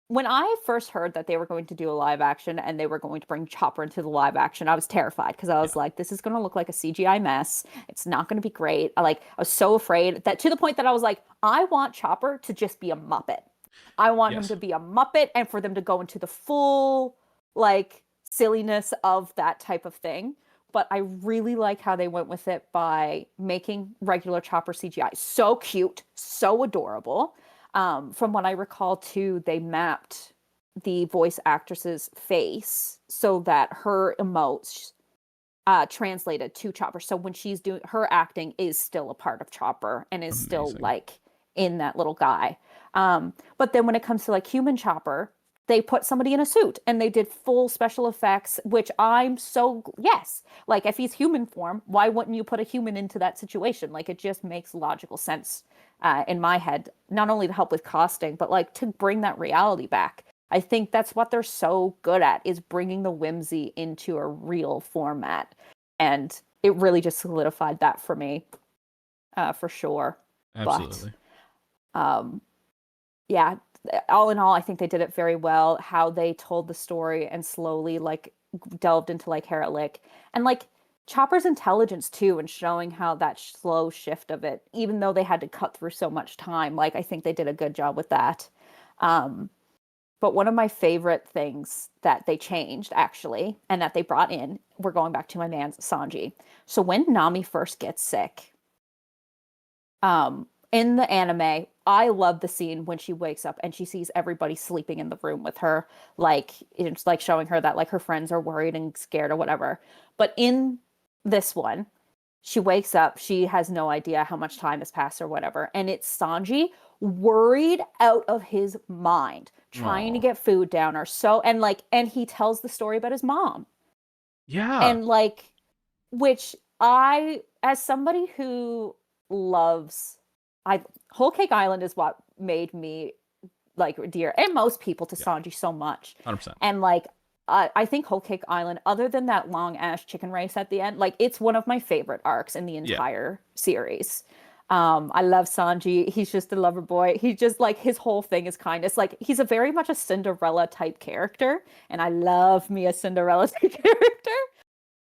when I first heard that they were going to do a live action and they were going to bring Chopper into the live action, I was terrified because I was Yeah. like, this is going to look like a CGI mess. It's not going to be great. I was so afraid that to the point that I was like, I want Chopper to just be a Muppet. I want him Yes. to be a Muppet and for them to go into the full like silliness of that type of thing. But I really like how they went with it by making regular Chopper CGI so cute, so adorable. From what I recall, too, they mapped the voice actress's face so that her emotes translated to Chopper. So when she's doing her acting is still a part of Chopper and is still Amazing. like in that little guy. But then when it comes to like human Chopper, they put somebody in a suit and they did full special effects, which I'm so yes. Like if he's human form, why wouldn't you put a human into that situation? Like it just makes logical sense in my head, not only to help with costing, but like to bring that reality back. I think that's what they're so good at is bringing the whimsy into a real format, and it really just solidified that for me, for sure. But Absolutely. um, yeah, all in all, I think they did it very well. How they told the story and slowly like delved into like Heralick and like Chopper's intelligence too, and showing how that slow shift of it, even though they had to cut through so much time, like I think they did a good job with that. Um, but one of my favorite things that they changed actually, and that they brought in, we're going back to my man Sanji. So when Nami first gets sick, in the anime, I love the scene when she wakes up and she sees everybody sleeping in the room with her, like it's like showing her that like her friends are worried and scared or whatever. But in this one, She wakes up, she has no idea how much time has passed or whatever, and it's Sanji worried out of his mind, trying to Oh, get food down or so, and he tells the story about his mom. yeah, And like, which I, as somebody who loves, I Whole Cake Island is what made me like dear, and most people, to yeah, Sanji so much. 100%. And like, I think Whole Cake Island, other than that long ass chicken race at the end, like it's one of my favorite arcs in the Yeah, entire series. I love Sanji. He's just a lover boy. He just like his whole thing is kindness. Like he's a very much a Cinderella type character, and I love me a Cinderella type character.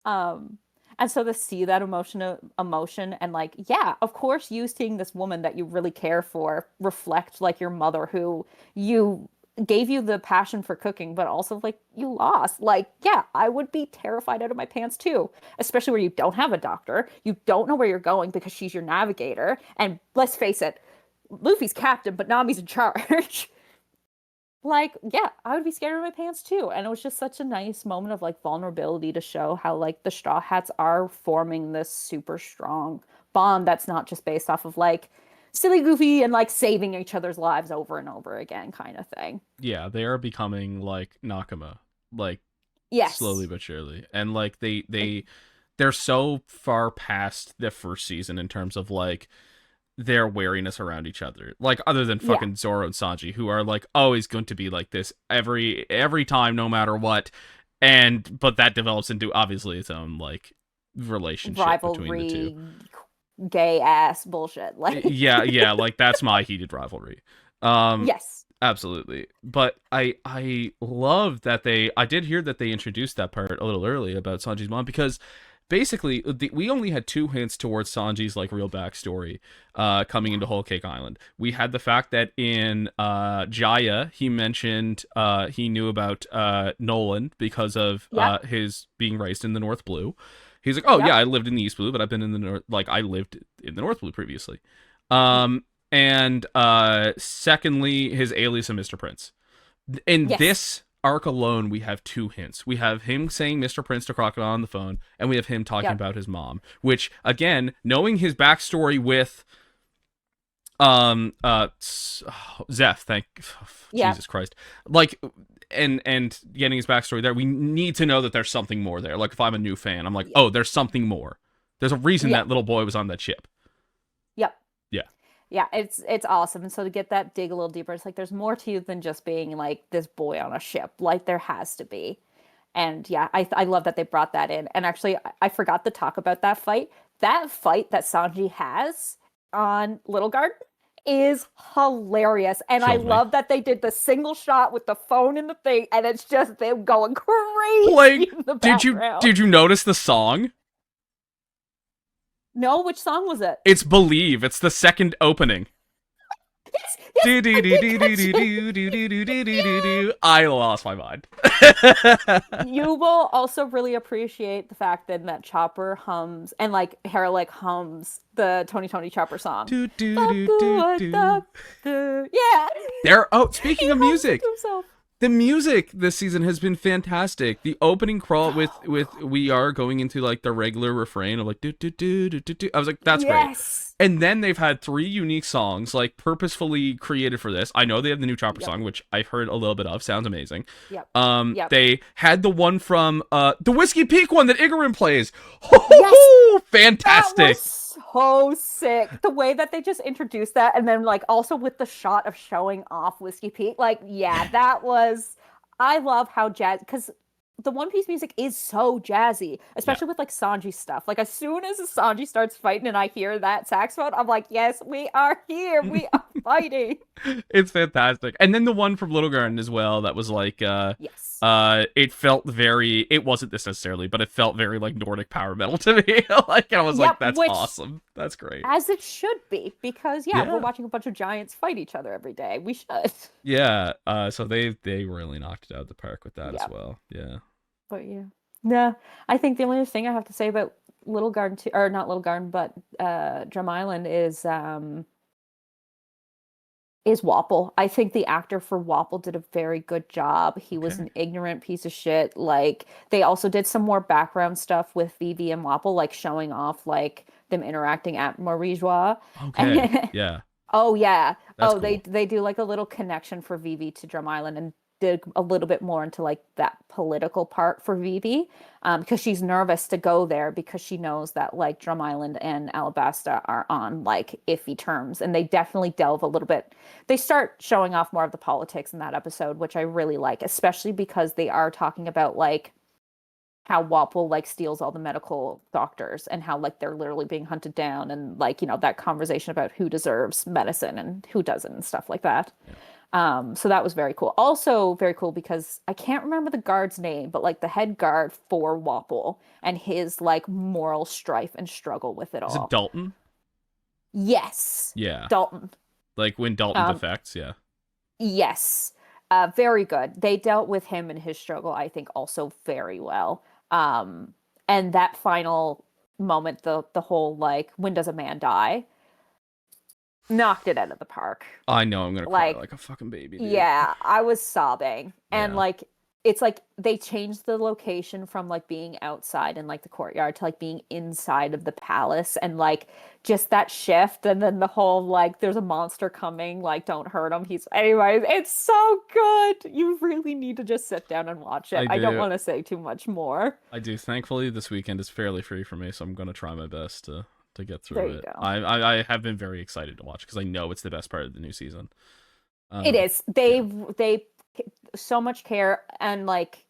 Um, and so to see that emotion and like, yeah, of course, you seeing this woman that you really care for reflect like your mother who you gave you the passion for cooking, but also like you lost. Like, yeah, I would be terrified out of my pants too, especially where you don't have a doctor, you don't know where you're going because she's your navigator, and let's face it, Luffy's captain, but Nami's in charge. Like, yeah, I would be scared of my pants too. And it was just such a nice moment of like vulnerability to show how like the Straw Hats are forming this super strong bond that's not just based off of like silly goofy and like saving each other's lives over and over again kind of thing. yeah, they are becoming like Nakama, like slowly Yes. but surely, and like they're so far past the first season in terms of like their wariness around each other. Like other than Yeah. fucking Zoro and Sanji, who are like always going to be like this every time, no matter what. And but that develops into obviously its own like relationship between the two. Rivalry, gay ass bullshit. Like, Yeah, yeah, like that's my heated rivalry. Um, yes. absolutely. But I love that I did hear that they introduced that part a little early about Sanji's mom because basically we only had two hints towards Sanji's like real backstory coming into Whole Cake Island. We had the fact that in Jaya he mentioned he knew about Nolan because of Yep. his being raised in the North Blue. He's like, "Oh yeah, Yep. I lived in the East Blue, but I've been in the North like I lived in the North Blue previously." And secondly, his alias of Mr. Prince. In Yes. this arc alone, we have two hints. We have him saying Mr. Prince to Crocodile on the phone, and we have him talking Yep. about his mom. Which, again, knowing his backstory with Zeph, Yep. Jesus Christ, like, and getting his backstory there, we need to know that there's something more there. Like, if I'm a new fan, I'm like, Yep. oh, there's something more. There's a reason Yep. that little boy was on that ship. Yep. Yeah. Yeah, it's awesome. And so to get that dig a little deeper, it's like there's more to you than just being like this boy on a ship. Like there has to be. And yeah, I love that they brought that in. And actually, I forgot to talk about that fight. That fight that Sanji has on Little Garden is hilarious. And I Killed me. love that they did the single shot with the phone in the thing, and it's just them going crazy Like, in the did you background. did you notice the song? No, which song was it? It's Believe. It's the second opening. Yes, yes, I did catch it. I lost my mind. You will also really appreciate the fact then that Chopper hums and like Haralik hums the Tony Chopper song. Do do do do Yeah. do. He Speaking of hums it music, to himself. the music this season has been fantastic. The opening crawl with we are going into like the regular refrain of like do do do do do do. I was like, that's great. Yes. And then they've had three unique songs like purposefully created for this. I know they have the new Chopper Yep. song, which I've heard a little bit of. Sounds amazing. Yep. Yep. They had the one from the Whiskey Peak one that Igarin plays. Yes. That Fantastic. was so sick. The way that they just introduced that, and then like also with the shot of showing off Whiskey Peak, like yeah, that was. I love how jazz because the One Piece music is so jazzy, Yeah. especially with like Sanji stuff. Like as soon as Sanji starts fighting and I hear that saxophone, I'm like, yes, we are here. We are fighting. It's fantastic. And then the one from Little Garden as well that was like Yes. it felt very it wasn't this necessarily, but it felt very like Nordic power metal to me. Like I was like, Yep, that's which awesome. That's great. as it should be, because yeah, Yeah. we're watching a bunch of giants fight each other every day. We should. Yeah. So they really knocked it out of the park with that as Yeah. well. Yeah. But yeah. No, I think the only other thing I have to say about Little Garden too, or not Little Garden, but Drum Island is is Wapple. I think the actor for Wapple did a very good job. He was Okay. an ignorant piece of shit. Like they also did some more background stuff with Vivi and Wapple, like showing off like them interacting at Marie Joie. Okay. Yeah. Oh yeah. That's Oh, cool. they do like a little connection for Vivi to Drum Island and dig a little bit more into like that political part for Vivi, because she's nervous to go there because she knows that like Drum Island and Alabasta are on like iffy terms, and they definitely delve a little bit. They start showing off more of the politics in that episode, which I really like, especially because they are talking about like how Wapple like steals all the medical doctors and how like they're literally being hunted down, and like that conversation about who deserves medicine and who doesn't and stuff like that. Yeah. So that was very cool. Also very cool because I can't remember the guard's name, but like the head guard for Wapple and his like moral strife and struggle with it Is it all. Dalton? Yes, Yeah. Dalton. Like when Dalton Um, defects, yeah. yes, very good. They dealt with him and his struggle, I think, also very well. Um, and that final moment, the whole like, when does a man die? Knocked it out of the park. I know I'm gonna cry Like, like a fucking baby, dude. yeah, I was sobbing. And Yeah. like it's like they changed the location from like being outside in like the courtyard to like being inside of the palace, and like just that shift, and then the whole like there's a monster coming, like don't hurt him. He's anyways, it's so good. You really need to just sit down and watch it. I I don't do. want to say too much more. I do. Thankfully, this weekend is fairly free for me, so I'm gonna try my best to get There through you it. go. I have been very excited to watch because I know it's the best part of the new season. It Um, is. yeah. They so much care, and like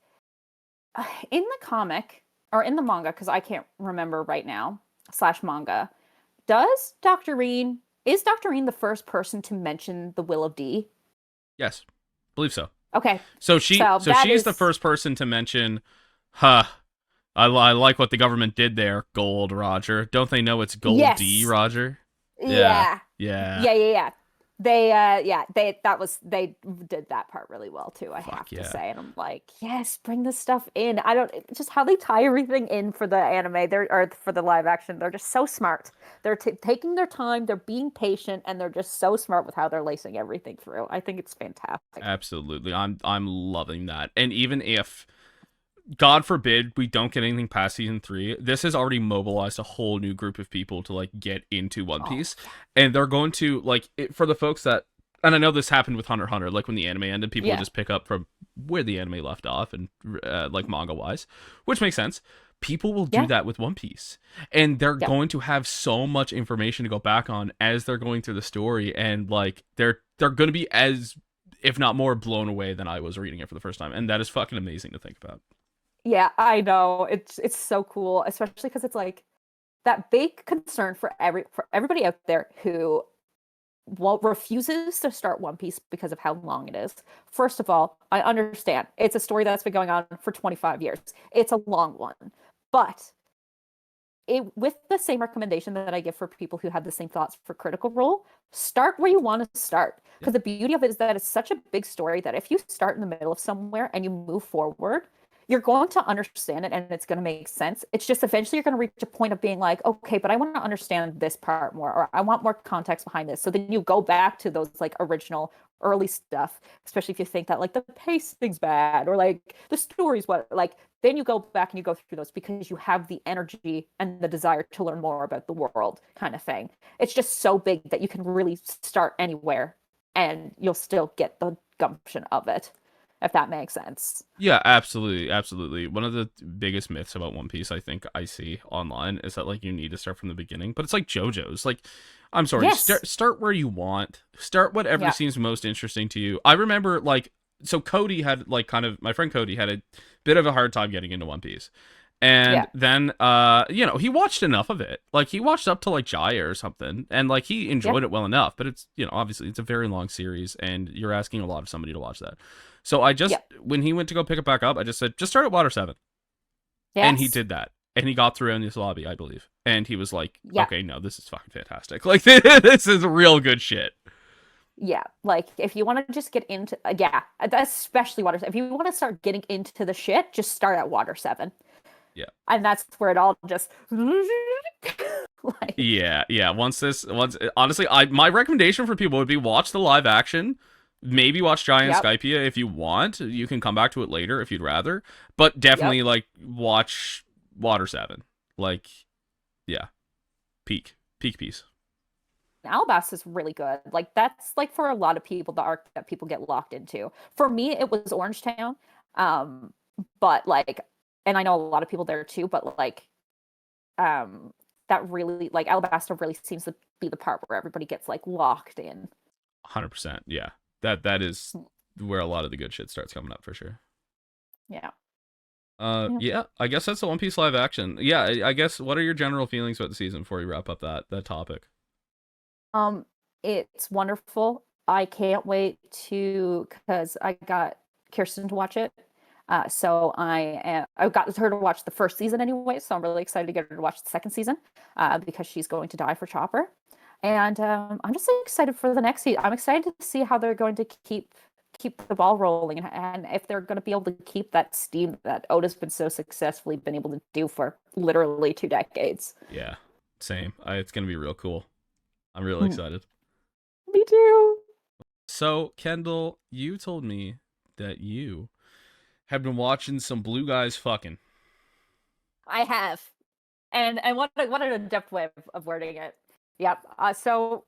in the comic or in the manga, because I can't remember right now, slash manga, does Dr. Reen, is Dr. Reen the first person to mention the Will of D? Yes, believe so. Okay, So she so so that she's the is, first person to mention, huh. I like what the government did there, Gold Roger. Don't they know it's Gold D yes, Roger? Yeah, yeah, yeah. yeah. They did that part really well too, I Fuck have to yeah. say. And I'm like, yes, bring this stuff in. I don't just how they tie everything in for the anime, they're or for the live action. They're just so smart. They're taking their time, they're being patient, and they're just so smart with how they're lacing everything through. I think it's fantastic. Absolutely. I'm loving that. And even if God forbid we don't get anything past season 3, this has already mobilized a whole new group of people to like get into One Oh, Piece, and they're going to like for the folks that, and I know this happened with Hunter x Hunter, like when the anime ended, people would yeah. just pick up from where the anime left off, and like manga wise, which makes sense. People will do Yeah. that with One Piece, and they're Yeah. going to have so much information to go back on as they're going through the story, and like they're going to be as, if not more, blown away than I was reading it for the first time, and that is fucking amazing to think about. Yeah, I know. It's so cool, especially because it's like that big concern for everybody out there who refuses to start One Piece because of how long it is. First of all, I understand. It's a story that's been going on for 25 years. It's a long one. But with the same recommendation that I give for people who have the same thoughts for Critical Role, start where you want to start. Yeah, Because the beauty of it is that it's such a big story that if you start in the middle of somewhere and you move forward, you're going to understand it and it's going to make sense. It's just eventually you're going to reach a point of being like, okay, but I want to understand this part more, or I want more context behind this. So then you go back to those like original early stuff, especially if you think that like the pacing's bad or like the story's what, like then you go back and you go through those because you have the energy and the desire to learn more about the world, kind of thing. It's just so big that you can really start anywhere and you'll still get the gumption of it, if that makes sense. yeah, absolutely, absolutely. One of the biggest myths about One Piece I think I see online is that like you need to start from the beginning, but it's like JoJo's. Like, I'm sorry, Yes. start where you want. Start whatever Yeah. seems most interesting to you. I remember like, so Cody had like kind of, my friend Cody had a bit of a hard time getting into One Piece. And Yeah. then he watched enough of it. Like he watched up to like Jaya or something, and like he Yeah. enjoyed it well enough, but it's, obviously it's a very long series and you're asking a lot of somebody to watch that. So I just, Yeah. when he went to go pick it back up, I just said, just start at Water 7. And he Yes. did that. And he got through in this lobby, I believe. And he was like, Yeah. okay, no, this is fucking fantastic. Like, this is real good shit. Yeah. Like if you want to just get into yeah, especially water. If you want to start getting into the shit, just start at Water 7. Yeah. And that's where it all just like Yeah. Once honestly, my recommendation for people would be watch the live action. Maybe watch Giant yep, Skypia if you want. You can come back to it later if you'd rather. But yep. definitely like watch Water 7. Like, yeah. Peak piece. Alabasta is really good. Like that's like for a lot of people the arc that people get locked into. For me, it was Orangetown. Um, but like, and I know a lot of people there too, but like, um, that really like Alabasta really seems to be the part where everybody gets like locked in. 100%. Yeah. That is where a lot of the good shit starts coming up for sure. Yeah. Yeah. Yeah, I guess that's the One Piece live action. Yeah, I guess what are your general feelings about the season before we wrap up that topic? Um, it's wonderful. I can't wait to because I got Kirsten to watch it. I got her to watch the first season anyway, so I'm really excited to get her to watch the second season because she's going to die for Chopper. And I'm just excited for the next season. I'm excited to see how they're going to keep the ball rolling and if they're going to be able to keep that steam that Oda's been so successfully been able to do for literally 2 decades. Yeah, same. It's gonna be real cool. I'm really Mm. excited. Me too. So, Kendall, you told me that you have been watching some blue guys fucking. I have. And what an adept way of wording it. Yep. So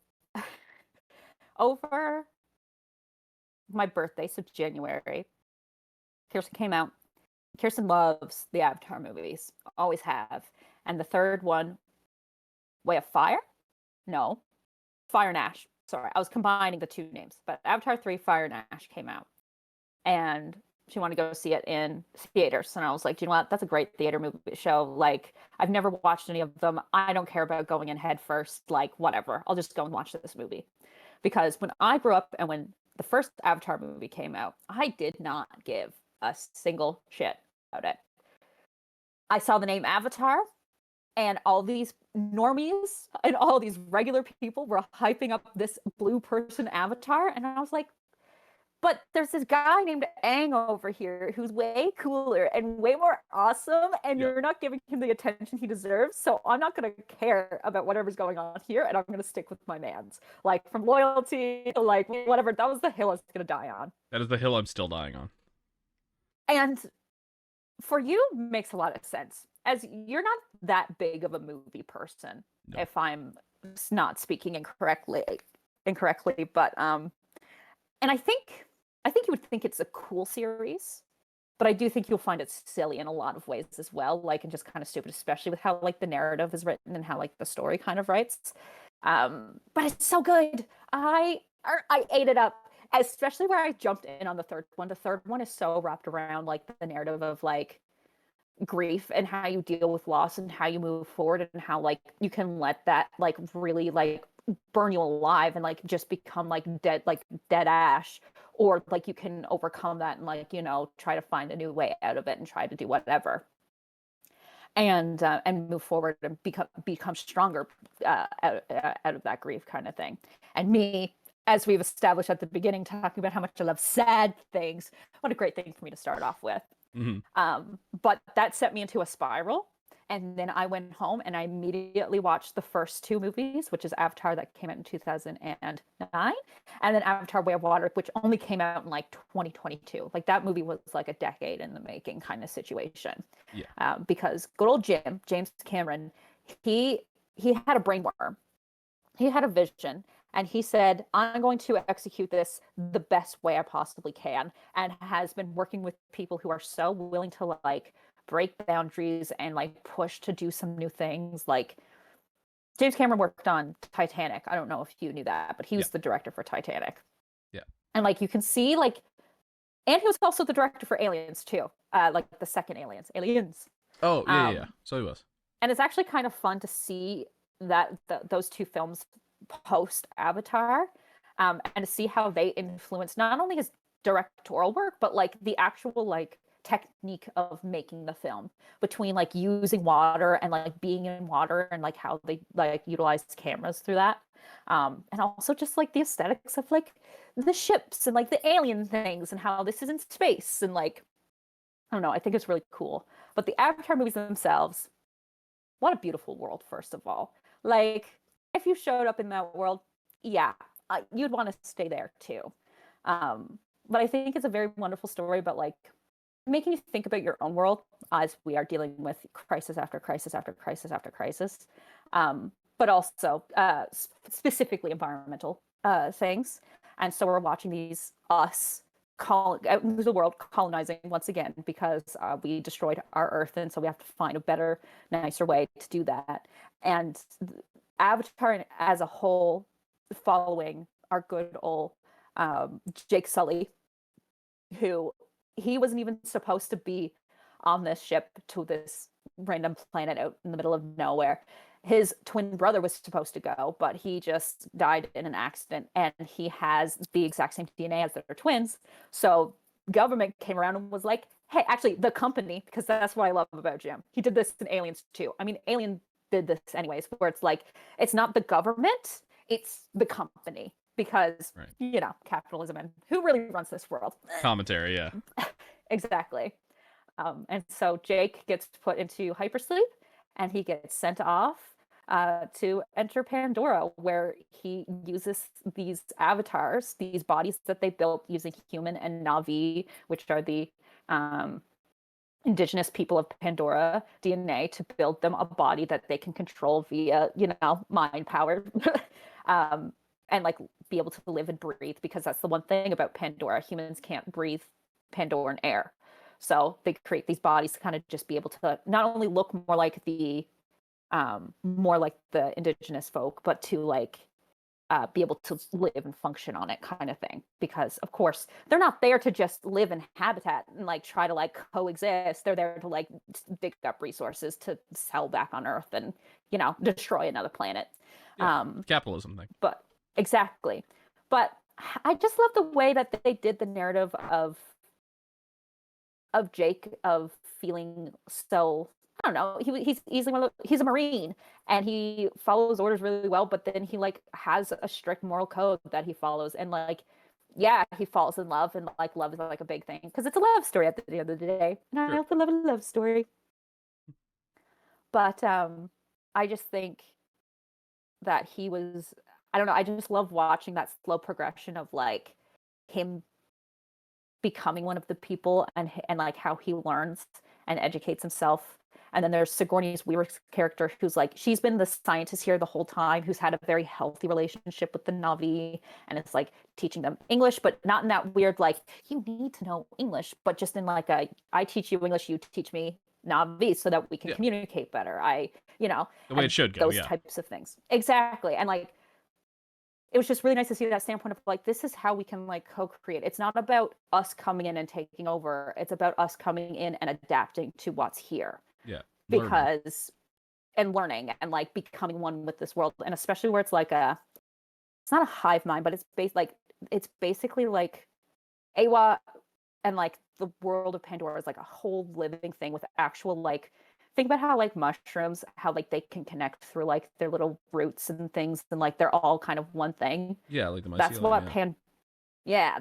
over my birthday, so January, Kirsten came out. Kirsten loves the Avatar movies, always have. And the third one, Way of Fire? No, Fire and Ash. Sorry, I was combining the two names, but Avatar 3, Fire and Ash came out. And she wanted to go see it in theaters. And I was like, you know what? That's a great theater movie show. Like, I've never watched any of them. I don't care about going in head first. Like, whatever. I'll just go and watch this movie. Because when I grew up and when the first Avatar movie came out, I did not give a single shit about it. I saw the name Avatar, and all these normies and all these regular people were hyping up this blue person Avatar. And I was like, but there's this guy named Aang over here who's way cooler and way more awesome, and Yeah. you're not giving him the attention he deserves. So I'm not going to care about whatever's going on here, and I'm going to stick with my mans. Like, from loyalty to, like, whatever. That was the hill I was going to die on. That is the hill I'm still dying on. And for you, makes a lot of sense, as you're not that big of a movie person, No. if I'm not speaking incorrectly, but and I think you would think it's a cool series, but I do think you'll find it silly in a lot of ways as well, like, and just kind of stupid, especially with how like the narrative is written and how like the story kind of writes. But it's so good. I ate it up, especially where I jumped in on the third one. The third one is so wrapped around like the narrative of like grief and how you deal with loss and how you move forward and how like you can let that like really like burn you alive and like just become like dead ash, or like you can overcome that and like try to find a new way out of it and try to do whatever and move forward and become stronger out of that grief kind of thing. And me, as we've established at the beginning, talking about how much I love sad things, what a great thing for me to start off with. Mm-hmm. But that set me into a spiral. And then I went home and I immediately watched the first two movies, which is Avatar that came out in 2009, and then Avatar Way of Water, which only came out in like 2022. Like that movie was like a decade in the making kind of situation. Yeah. Because good old James Cameron, he had a brainworm. He had a vision and he said, I'm going to execute this the best way I possibly can, and has been working with people who are so willing to like break boundaries and like push to do some new things. Like James Cameron worked on Titanic. I don't know if you knew that, but he Yeah. was the director for Titanic. Yeah. And like you can see like, and he was also the director for Aliens too, like the second Aliens. Oh, yeah. So he was. And it's actually kind of fun to see that those two films post Avatar, and to see how they influence not only his directorial work, but like the actual like technique of making the film, between like using water and like being in water and like how they like utilized cameras through that. And also just like the aesthetics of like the ships and like the alien things and how this is in space and like I don't know, I think it's really cool. But the Avatar movies themselves, what a beautiful world, first of all. Like, if you showed up in that world, yeah, you'd want to stay there too. But I think it's a very wonderful story about like making you think about your own world as we are dealing with crisis after crisis after crisis after crisis, but also specifically environmental things. And so we're watching these us out into the world colonizing once again because we destroyed our Earth, and so we have to find a better, nicer way to do that. And Avatar as a whole, following our good old Jake Sully, who he wasn't even supposed to be on this ship to this random planet out in the middle of nowhere. His twin brother was supposed to go, but he just died in an accident, and he has the exact same DNA as their twins. So government came around and was like, hey, actually the company, because that's what I love about Jim. He did this in Aliens too. I mean, Alien did this anyways, where it's like, it's not the government, it's the company. Because, Right. you know, capitalism and who really runs this world? Commentary, yeah. Exactly. And so Jake gets put into hypersleep and he gets sent off to enter Pandora, where he uses these avatars, these bodies that they built using human and Na'vi, which are the indigenous people of Pandora DNA, to build them a body that they can control via, you know, mind power. And like be able to live and breathe, because that's the one thing about Pandora. Humans can't breathe Pandoran air. So they create these bodies to kind of just be able to not only look more like the indigenous folk, but to like be able to live and function on it, kind of thing. Because of course they're not there to just live in habitat and like try to like coexist. They're there to like dig up resources to sell back on Earth and, you know, destroy another planet. Yeah. Capitalism thing. But exactly. But I just love the way that they did the narrative of Jake, of feeling so, I don't know, he's a Marine and he follows orders really well, but then he like has a strict moral code that he follows, and like, yeah, he falls in love, and like love is like a big thing because it's a love story at the end of the day, and I also love a love story. But I just think that he was, I don't know, I just love watching that slow progression of like him becoming one of the people, and like how he learns and educates himself. And then there's Sigourney Weaver's character, who's like, she's been the scientist here the whole time, who's had a very healthy relationship with the Na'vi, and it's like teaching them English, but not in that weird like you need to know English, but just in like a I teach you English, you teach me Na'vi, so that we can communicate better. You know, the way it should go, those types of things. Exactly. And like, it was just really nice to see that standpoint of like, this is how we can like co-create. It's not about us coming in and taking over. It's about us coming in and adapting to what's here. Yeah. Because learning and like becoming one with this world. And especially where it's like it's not a hive mind, but it's basically like Awa, and like the world of Pandora is like a whole living thing with actual like, think about how like mushrooms, how like they can connect through like their little roots and things, and like they're all kind of one thing. Yeah, like the mycelium.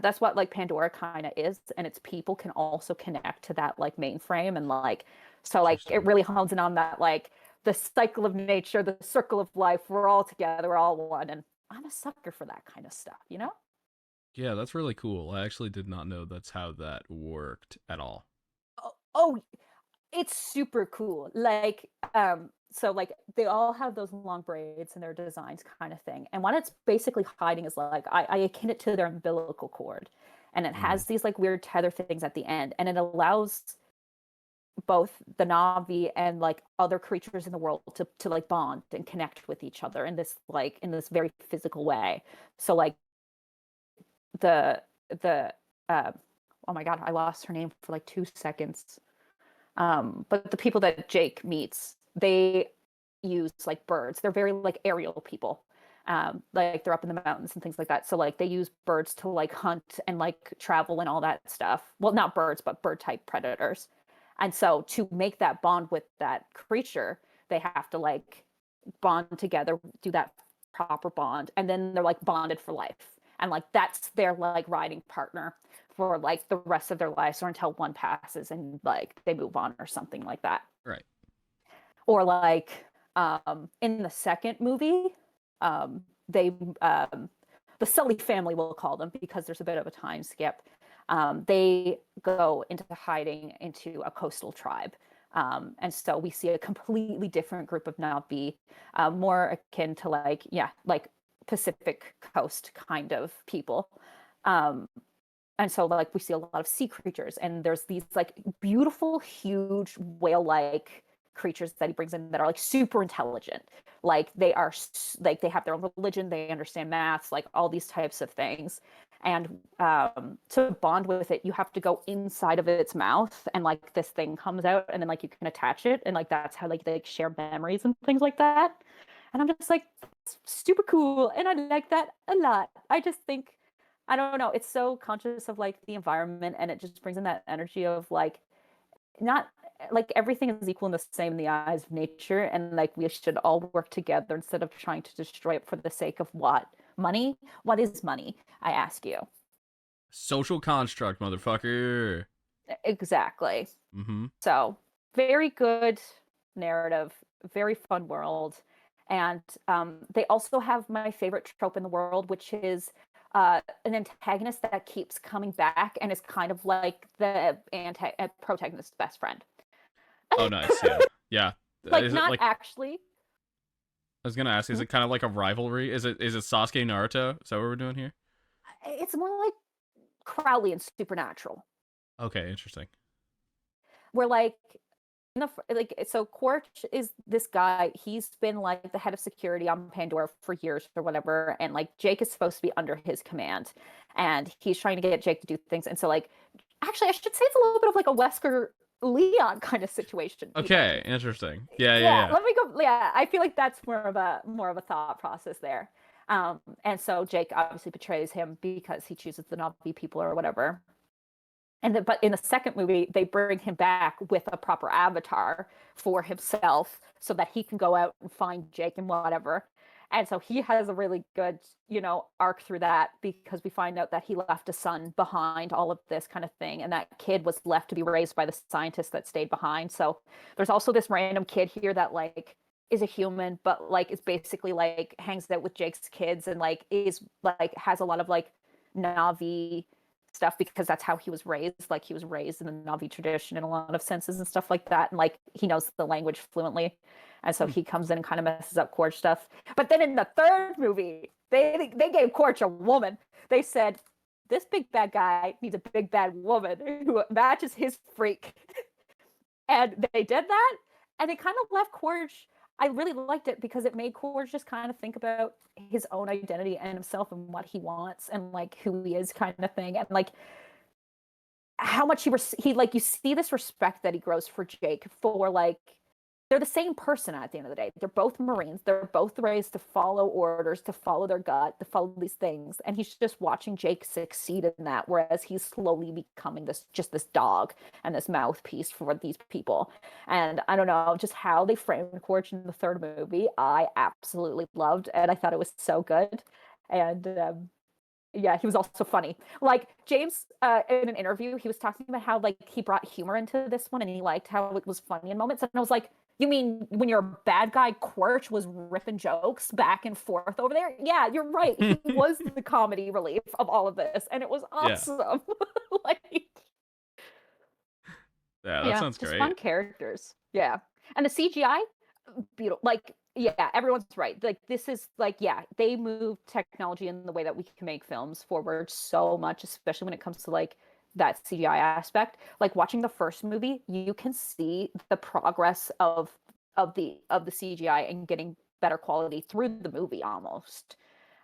That's what like Pandora kind of is, and its people can also connect to that like mainframe, and like, so like it really hones in on that like the cycle of nature, the circle of life. We're all together, we're all one, and I'm a sucker for that kind of stuff, you know? Yeah, that's really cool. I actually did not know that's how that worked at all. Oh, it's super cool. Like, so like they all have those long braids in their designs, kind of thing. And what it's basically hiding is like, I akin it to their umbilical cord, and it has these like weird tether things at the end, and it allows both the Navi and like other creatures in the world to like bond and connect with each other in this very physical way. So like the oh my god, I lost her name for like 2 seconds. But the people that Jake meets, they use like birds. They're very like aerial people. Like they're up in the mountains and things like that. So like they use birds to like hunt and like travel and all that stuff. Well, not birds, but bird type predators. And so to make that bond with that creature, they have to like bond together, do that proper bond, and then they're like bonded for life. and like that's their like riding partner for like the rest of their lives, or until one passes and like they move on or something like that. Right. Or like in the second movie, they the Sully family, we'll call them, because there's a bit of a time skip. They go into hiding into a coastal tribe. And so we see a completely different group of Na'vi, more akin to like, yeah, like Pacific Coast kind of people. Um, and so like we see a lot of sea creatures, and there's these like beautiful, huge whale-like creatures that he brings in that are like super intelligent. Like they are like they have their own religion, they understand maths, like all these types of things. And to bond with it, you have to go inside of its mouth, and like this thing comes out, and then like you can attach it, and like that's how like they like, share memories and things like that. And I'm just like, that's super cool, and I like that a lot. I just think, I don't know, it's so conscious of like the environment, and it just brings in that energy of like, not like everything is equal and the same in the eyes of nature, and like we should all work together instead of trying to destroy it for the sake of what? Money? What is money? I ask you. Social construct, motherfucker. Exactly. Mm-hmm. So, very good narrative, very fun world. And they also have my favorite trope in the world, which is an antagonist that keeps coming back and is kind of like the protagonist's best friend. Oh, nice. Yeah. Yeah. Like, Is it not like, actually. I was gonna ask, is it kind of like a rivalry? Is it Sasuke Naruto? Is that what we're doing here? It's more like Crowley and Supernatural, Okay, interesting. where like like so Quarch is this guy, he's been like the head of security on Pandora for years or whatever, and like Jake is supposed to be under his command, and he's trying to get Jake to do things. And so like, actually I should say it's a little bit of like a Wesker Leon kind of situation even. Okay, interesting. Yeah, yeah, Yeah, yeah. let me go. Yeah, I feel like that's more of a thought process there. And so Jake obviously betrays him because he chooses the Navi people or whatever. And then, but in the second movie, they bring him back with a proper avatar for himself so that he can go out and find Jake and whatever. And so he has a really good, arc through that, because we find out that he left a son behind, all of this kind of thing. And that kid was left to be raised by the scientists that stayed behind. So there's also this random kid here that like is a human, but like is basically like hangs out with Jake's kids, and like is like has a lot of like Navi stuff because that's how he was raised. Like he was raised in the Navi tradition in a lot of senses and stuff like that. And like he knows the language fluently. And so Hmm. he comes in and kind of messes up Quarch stuff. But then in the third movie, they gave Quarch a woman. They said, this big bad guy needs a big bad woman who matches his freak. And they did that. And it kind of left Quarch. I really liked it because it made Quarch just kind of think about his own identity and himself and what he wants and like who he is, kind of thing. And like how much he like, you see this respect that he grows for Jake, for like, they're the same person at the end of the day. They're both Marines. They're both raised to follow orders, to follow their gut, to follow these things. And he's just watching Jake succeed in that, whereas he's slowly becoming this dog and this mouthpiece for these people. And I don't know, just how they framed Quarch in the third movie, I absolutely loved, and I thought it was so good. And yeah, he was also funny. Like James, in an interview, he was talking about how like he brought humor into this one, and he liked how it was funny in moments. And I was like, you mean when your bad guy Quirch was ripping jokes back and forth over there? Yeah, you're right. He was the comedy relief of all of this, and it was Yeah. awesome. Like, Yeah, that yeah, sounds just great. fun characters. Yeah, and the CGI, beautiful. Like, yeah, everyone's right. Like, this is like, yeah, they move technology in the way that we can make films forward so much, especially when it comes to like that CGI aspect. Like watching the first movie, you can see the progress of the CGI and getting better quality through the movie almost.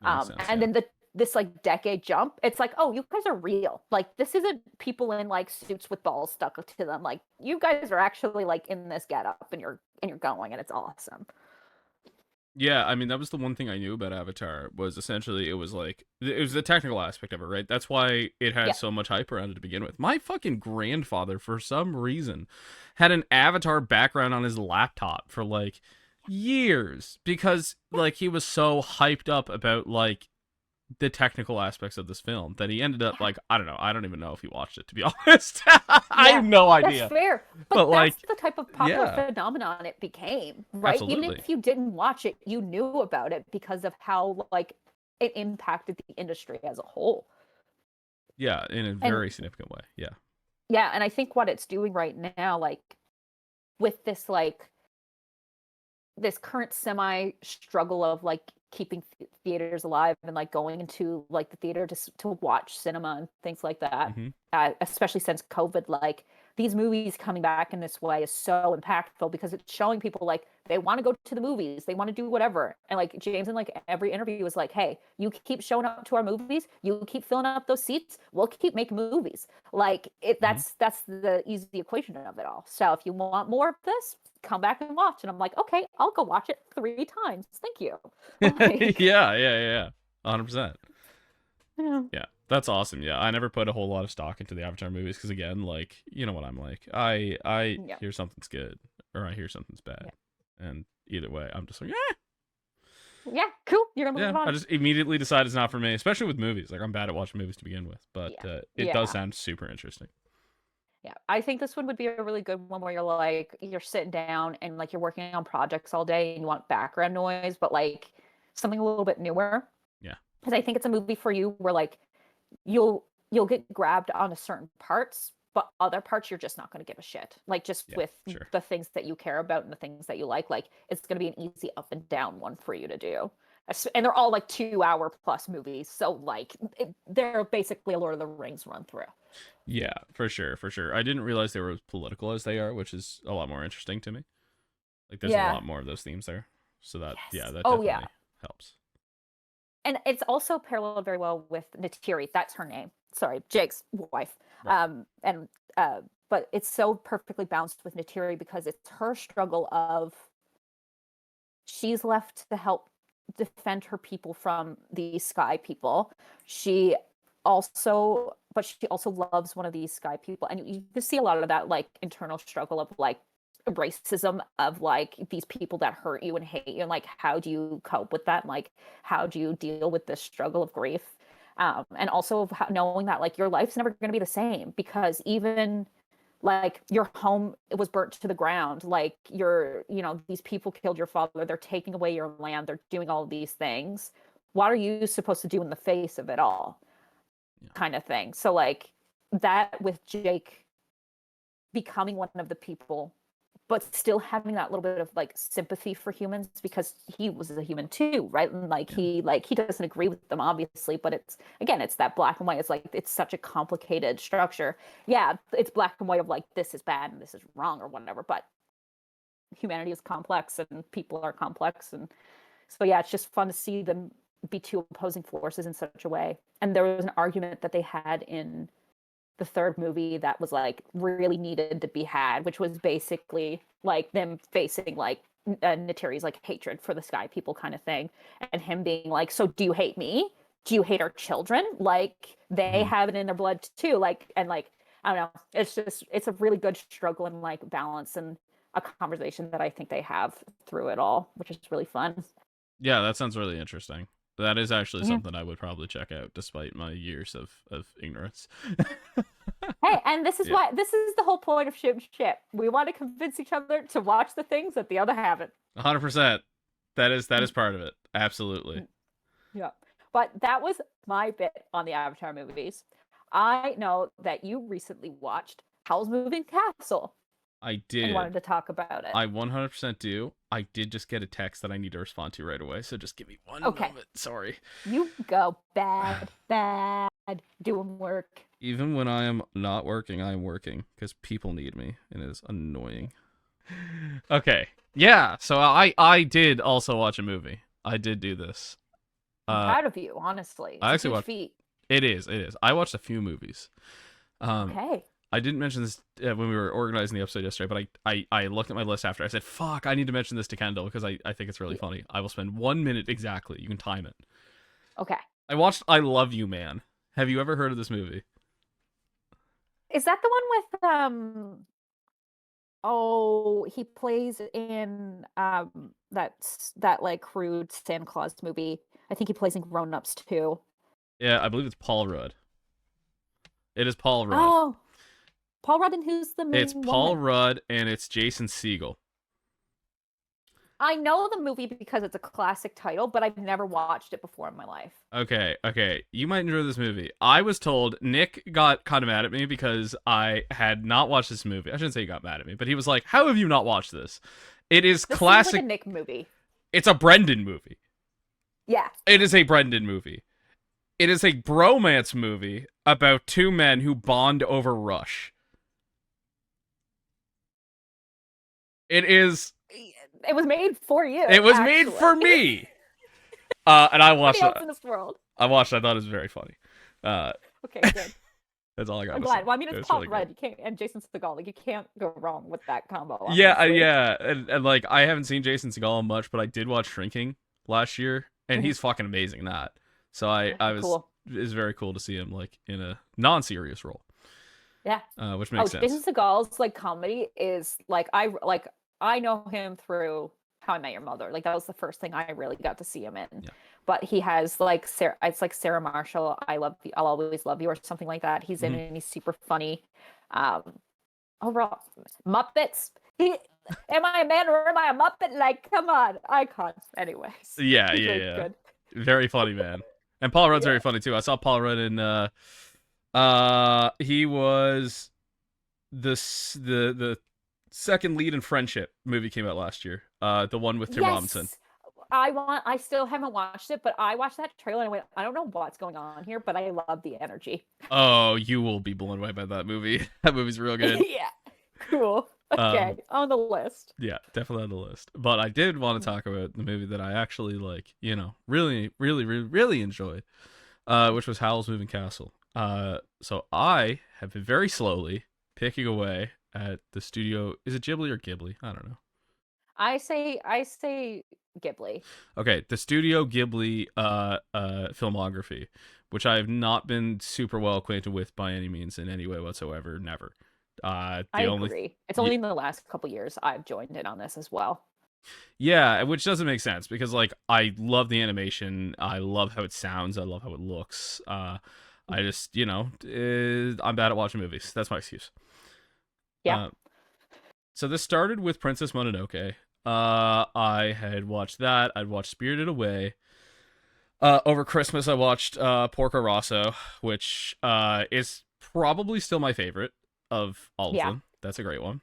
That makes sense. And Yeah. then this like decade jump, it's like, oh, you guys are real. Like this isn't people in like suits with balls stuck to them. Like you guys are actually like in this getup, and you're going, and it's awesome. Yeah, I mean that was the one thing I knew about Avatar, was essentially it was like it was the technical aspect of it, right? That's why it had Yeah. so much hype around it to begin with. My fucking grandfather, for some reason, had an Avatar background on his laptop for like years because like he was so hyped up about like the technical aspects of this film that he ended up like, I don't know, I don't even know if he watched it, to be honest. I have no That's idea. fair. But But that's like, the type of popular yeah, phenomenon it became, right? Even absolutely. if you didn't watch it, you knew about it because of how like it impacted the industry as a whole. Yeah, in a And very significant way. Yeah. yeah, and I think what it's doing right now, like with this like this current semi struggle of like keeping theaters alive and like going into like the theater to watch cinema and things like that, Hmm. especially since COVID, like these movies coming back in this way is so impactful because it's showing people like they want to go to the movies, they want to do whatever. And like James in like every interview was like, hey, you keep showing up to our movies, you keep filling up those seats, we'll keep making movies. Like Hmm. that's the easy equation of it all. So if you want more of this, come back and watch. And I'm like, okay, I'll go watch it 3 times. Thank you. Like, Yeah, yeah. 100%. yeah. Yeah, that's awesome. Yeah, I never put a whole lot of stock into the Avatar movies because again, like, you know what I'm like. I Yeah. hear something's good or I hear something's bad, Yeah. and either way, I'm just like, Yeah. Cool. You're gonna yeah. move I on. just immediately decide it's not for me, especially with movies. Like, I'm bad at watching movies to begin with, but Yeah. it does Yeah. sound super interesting. Yeah. I think this one would be a really good one where you're like, you're sitting down and like you're working on projects all day and you want background noise, but like something a little bit newer. Yeah, Because I think it's a movie for you where like you'll get grabbed onto certain parts, but other parts you're just not going to give a shit. Like just yeah, with sure. the things that you care about and the things that you like it's going to be an easy up and down one for you to do. And they're all like 2 hour plus movies, so like they're basically a Lord of the Rings run through. Yeah, for sure, for sure. I didn't realize they were as political as they are, which is a lot more interesting to me. Like, there's a Yeah. lot more of those themes there, so that yeah, Yes. that Oh yeah. definitely helps. And it's also paralleled very well with Natiri. That's her name. Sorry, Jake's wife. Right. And but it's so perfectly balanced with Natiri because it's her struggle of she's left to help defend her people from these sky people. She but she also loves one of these sky people, and you can see a lot of that like internal struggle of like racism of like these people that hurt you and hate you, and like how do you cope with that, and, like how do you deal with this struggle of grief, and also of knowing that like your life's never going to be the same because even like your home was burnt to the ground, like these people killed your father, they're taking away your land, they're doing all of these things, what are you supposed to do in the face of it all, Yeah. kind of thing. So like that with Jake becoming one of the people but still having that little bit of like sympathy for humans because he was a human too, right? And Yeah. like he doesn't agree with them obviously, but it's again it's that black and white. It's like it's such a complicated structure. Yeah, it's black and white of like this is bad and this is wrong or whatever, but humanity is complex and people are complex, and so yeah, it's just fun to see them be two opposing forces in such a way. And there was an argument that they had in the third movie that was like really needed to be had, which was basically like them facing like Natiri's like hatred for the sky people kind of thing, and him being like, "So do you hate me? Do you hate our children? Like they Mhm. have it in their blood too." Like and like I don't know. It's a really good struggle and like balance and a conversation that I think they have through it all, which is really fun. Yeah, that sounds really interesting. That is actually Yeah. something I would probably check out, despite my years of ignorance. Hey, and this is Yeah, why this is the whole point of ship ship. We want to convince each other to watch the things that the other haven't. 100%. That is Mm, part of it. Absolutely. mm, yeah. But that was my bit on the Avatar movies. I know that you recently watched Howl's Moving Castle I and you wanted did. to talk about it. I 100% do. I did just get a text that I need to respond to right away, so just give me one Okay. moment. Sorry. You go bad doing work. Even when I am not working, I am working because people need me, and it is annoying. Okay. Yeah, so I did also watch a movie. I did do this. I'm Uh proud of you, honestly. I It's a actually huge watched. feat. It is. I watched a few movies. Um Okay. I didn't mention this when we were organizing the episode yesterday, but I looked at my list after. I said, "Fuck, I need to mention this to Kendall because I think it's really Yeah. funny." I will spend 1 minute exactly. You can time it. Okay. I watched I Love You Man. Have you ever heard of this movie? Is that the one with oh, he plays in that like crude Santa Claus movie. I think he plays in Grown Ups too. Yeah, I believe it's Paul Rudd. It is Paul Rudd. Oh, Paul Rudd, and who's the It's main Paul woman? Rudd and it's Jason Segel. I know the movie because it's a classic title, but I've never watched it before in my life. Okay. You might enjoy this movie. I was told Nick got kind of mad at me because I had not watched this movie. I shouldn't say he got mad at me, but he was like, "How have you not watched this? It is This seems like a classic. Nick movie. It's a Brendyn movie. Yeah. It is a Brendyn movie. It is a bromance movie about two men who bond over Rush. It is. It was made for you. It was actually. made for me. And I watched Nobody it. else in this world. I watched it. I thought it was very funny. Okay, good. That's all I got. I'm to glad. say. Well, I mean, It it's was Paul really Rudd. good. You can't, and Jason Segel. Like, you can't go wrong with that combo. Yeah, Obviously. yeah, and like I haven't seen Jason Segel much, but I did watch Shrinking last year, and he's fucking amazing in that. So I was Cool. it's very cool to see him like in a non-serious role, Yeah. which Oh, makes sense. Jason Segel's like comedy is I know him through How I Met Your Mother. Like that was the first thing I really got to see him in. Yeah. But he has like it's like Sarah Marshall, I'll always love you, or something like that. He's in Mhm. it and he's super funny. Overall, Muppets. Am I a man or am I a Muppet? Like, come on, icon. Anyways, Yeah, he's yeah, really yeah. good. Very funny, man. And Paul Rudd's Yeah. very funny too. I saw Paul Rudd in he was the second lead in Friendship movie came out last year. The one with Tim Robinson. Yes. I still haven't watched it, but I watched that trailer and I went, I don't know what's going on here, but I love the energy. Oh, you will be blown away by that movie. That movie's real good. Yeah. Cool. Okay. On the list. Yeah, definitely on the list. But I did want to talk about the movie that I actually like, really enjoyed, which was Howl's Moving Castle. So I have been very slowly picking away at the studio. Is it Ghibli or Ghibli? I don't know. I say Ghibli. Okay, the Studio Ghibli filmography, which I have not been super well acquainted with by any means in any way whatsoever. Never. I The only agree. It's only in the last couple years I've joined in on this as well. Yeah, which doesn't make sense because like I love the animation, I love how it sounds, I love how it looks. I just I'm bad at watching movies. That's my excuse. Yeah. So this started with Princess Mononoke. I had watched that. I'd watched Spirited Away. Over Christmas, I watched Porco Rosso, which is probably still my favorite of all of them. That's a great one.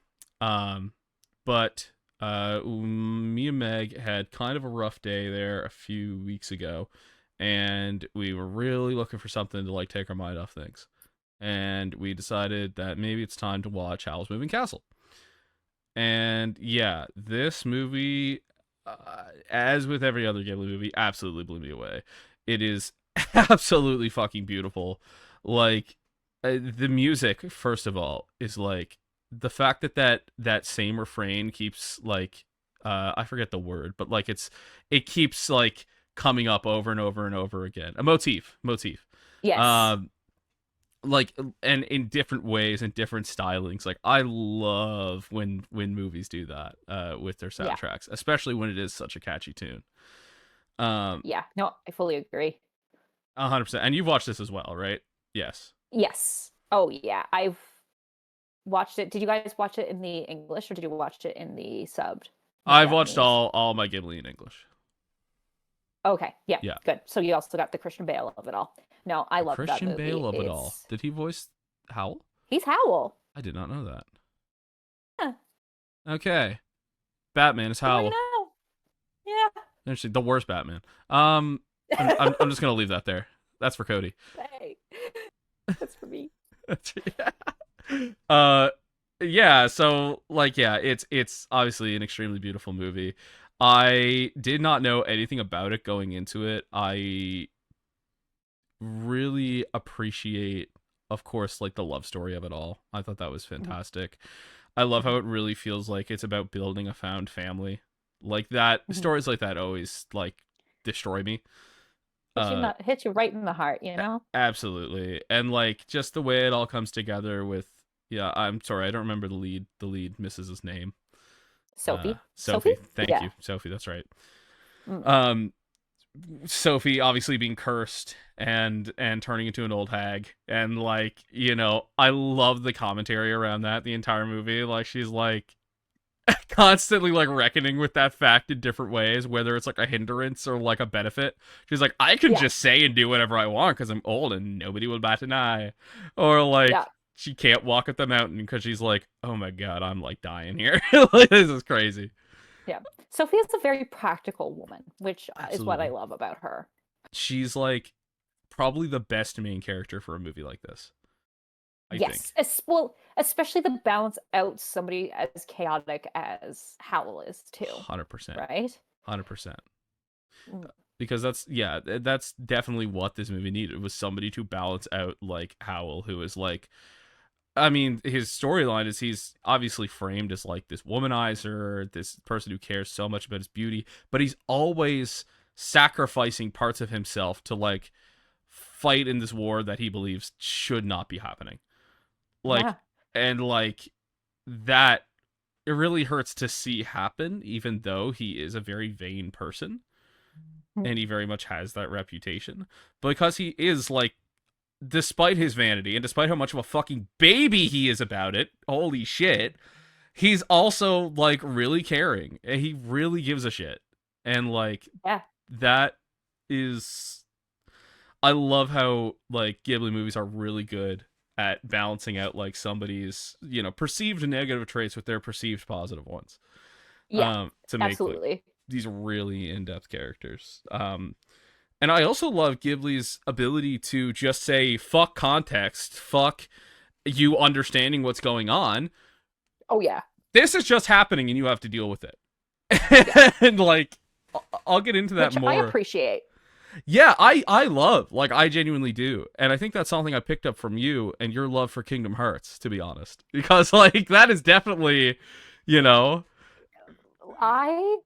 But me and Meg had kind of a rough day there a few weeks ago, and we were really looking for something to like take our mind off things. And we decided that maybe it's time to watch Howl's Moving Castle. And yeah, this movie, as with every other Ghibli movie, absolutely blew me away. It is absolutely fucking beautiful. Like the music, first of all, is like the fact that same refrain keeps like I forget the word, but like it keeps like coming up over and over and over again. A motif. Yes. Like and in different ways and different stylings. Like I love when movies do that with their soundtracks, especially when it is such a catchy tune. Yeah. No, I fully agree. 100%. And you've watched this as well, right? Yes. Yes. Oh yeah. I've watched it. Did you guys watch it in the English or did you watch it in the subbed? I've watched all my Ghibli in English. Okay. Yeah. Yeah. Good. So you also got the Christian Bale of it all. No, I love that Christian movie. Bale of it all. Did he voice Howl? He's Howl. I did not know that. Yeah. Okay. Batman is Howl. Yeah. Interesting. The worst Batman. I'm just gonna leave that there. That's for Cody. Hey. That's for me. Yeah, so like it's obviously an extremely beautiful movie. I did not know anything about it going into it. I really appreciate, of course, like the love story of it all. I thought that was fantastic. I love how it really feels like it's about building a found family. Like that stories like that always like destroy me. Hits you right in the heart, you know? Absolutely. And like just the way it all comes together with I'm sorry, I don't remember the lead missus's name. Sophie. Sophie. Thank you. Sophie, that's right. Sophie obviously being cursed and turning into an old hag, and like, you know, I love the commentary around that the entire movie. Like, she's like constantly like reckoning with that fact in different ways, whether it's like a hindrance or like a benefit. She's like, I can Yeah. just say and do whatever I want because I'm old and nobody will bat an eye. Or like, Yeah. she can't walk up the mountain because she's like, oh my god, I'm like dying here. Like, this is crazy. Yeah. Sophia's a very practical woman, which is what I Absolutely. love about her. She's like probably the best main character for a movie like this, I Yes. think. Well, especially the balance out somebody as chaotic as Howl is too, 100%. right? 100%. Mm. Because that's definitely what this movie needed, was somebody to balance out like Howl, who is like, I mean, his storyline is he's obviously framed as like this womanizer, this person who cares so much about his beauty, but he's always sacrificing parts of himself to like fight in this war that he believes should not be happening. Like, Yeah. and like that, it really hurts to see happen, even though he is a very vain person Mm. and he very much has that reputation. Because he is like, despite his vanity and despite how much of a fucking baby he is about it, holy shit, he's also like really caring and he really gives a shit. And like, Yeah. that is, I love how like Ghibli movies are really good at balancing out like somebody's, you know, perceived negative traits with their perceived positive ones, Yeah. to make like Absolutely. these really in-depth characters. And I also love Ghibli's ability to just say fuck context, fuck you understanding what's going on. Oh yeah. This is just happening and you have to deal with it. Yeah. And like, I'll get into that Which I more. appreciate. Yeah, I love, like, I genuinely do. And I think that's something I picked up from you and your love for Kingdom Hearts, to be honest. Because like that is definitely, you know, I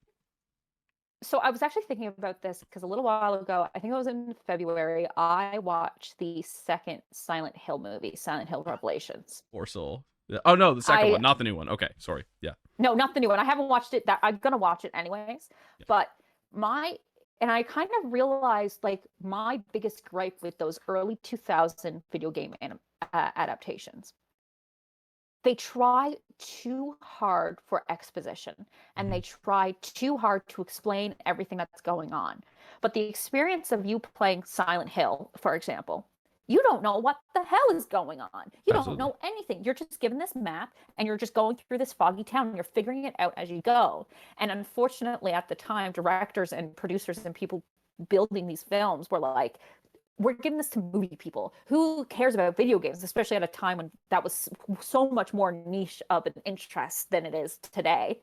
So I was actually thinking about this because a little while ago, I think it was in February, I watched the second Silent Hill movie, Silent Hill Revelations. poor soul. Oh no, the second I one, not the new one. Okay, sorry. Yeah. No, not the new one. I haven't watched it. That I'm gonna watch it anyways. Yeah. But my and I kind of realized like my biggest gripe with those early 2000 video game adaptations, they try too hard for exposition and they try too hard to explain everything that's going on. But the experience of you playing Silent Hill, for example, you don't know what the hell is going on. You don't Absolutely. know anything. You're just given this map and you're just going through this foggy town and you're figuring it out as you go. And unfortunately, at the time, directors and producers and people building these films were like, we're giving this to movie people. Who cares about video games, especially at a time when that was so much more niche of an interest than it is today?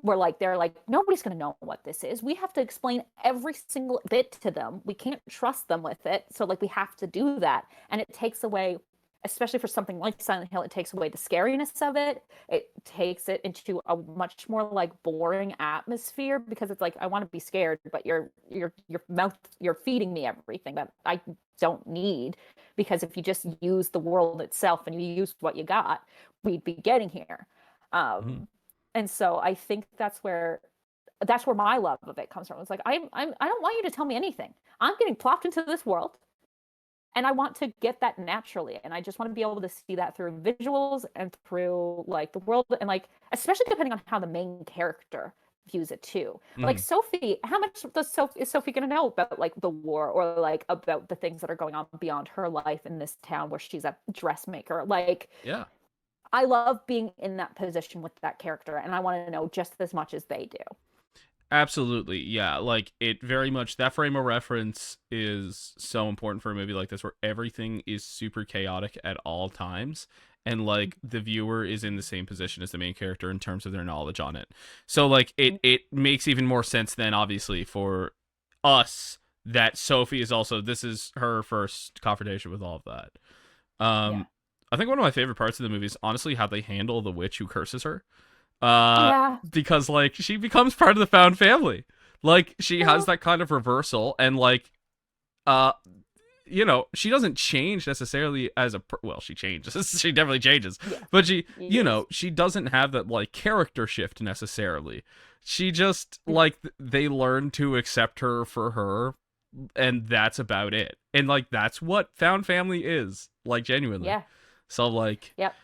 Where like they're like, nobody's going to know what this is. We have to explain every single bit to them. We can't trust them with it. So like we have to do that. And it takes away, especially for something like Silent Hill, it takes away the scariness of it. It takes it into a much more like boring atmosphere because it's like I want to be scared, but your mouth you're feeding me everything that I don't need. Because if you just use the world itself and you use what you got, we'd be getting here. Mm-hmm. And so I think that's where my love of it comes from. It's like I don't want you to tell me anything. I'm getting plopped into this world and I want to get that naturally. And I just want to be able to see that through visuals and through like the world and like especially depending on how the main character views it too. Like Mm-hmm. Sophie, how much is Sophie going to know about like the war or like about the things that are going on beyond her life in this town where she's a dressmaker? Like Yeah. I love being in that position with that character and I want to know just as much as they do. Absolutely. Yeah. Like, it very much, that frame of reference is so important for a movie like this where everything is super chaotic at all times. And like the viewer is in the same position as the main character in terms of their knowledge on it. So like it makes even more sense then obviously for us that Sophie is also, this is her first confrontation with all of that. Yeah. I think one of my favorite parts of the movie is honestly how they handle the witch who curses her. Yeah. Because like she becomes part of the found family. Like she Yeah. has that kind of reversal, and like, uh, you know, she doesn't change necessarily as well, she changes. She definitely changes, Yeah. but she, you Yes. know, she doesn't have that like character shift necessarily. She just like they learn to accept her for her, and that's about it. And like that's what found family is, like genuinely. Yeah. So like Yep.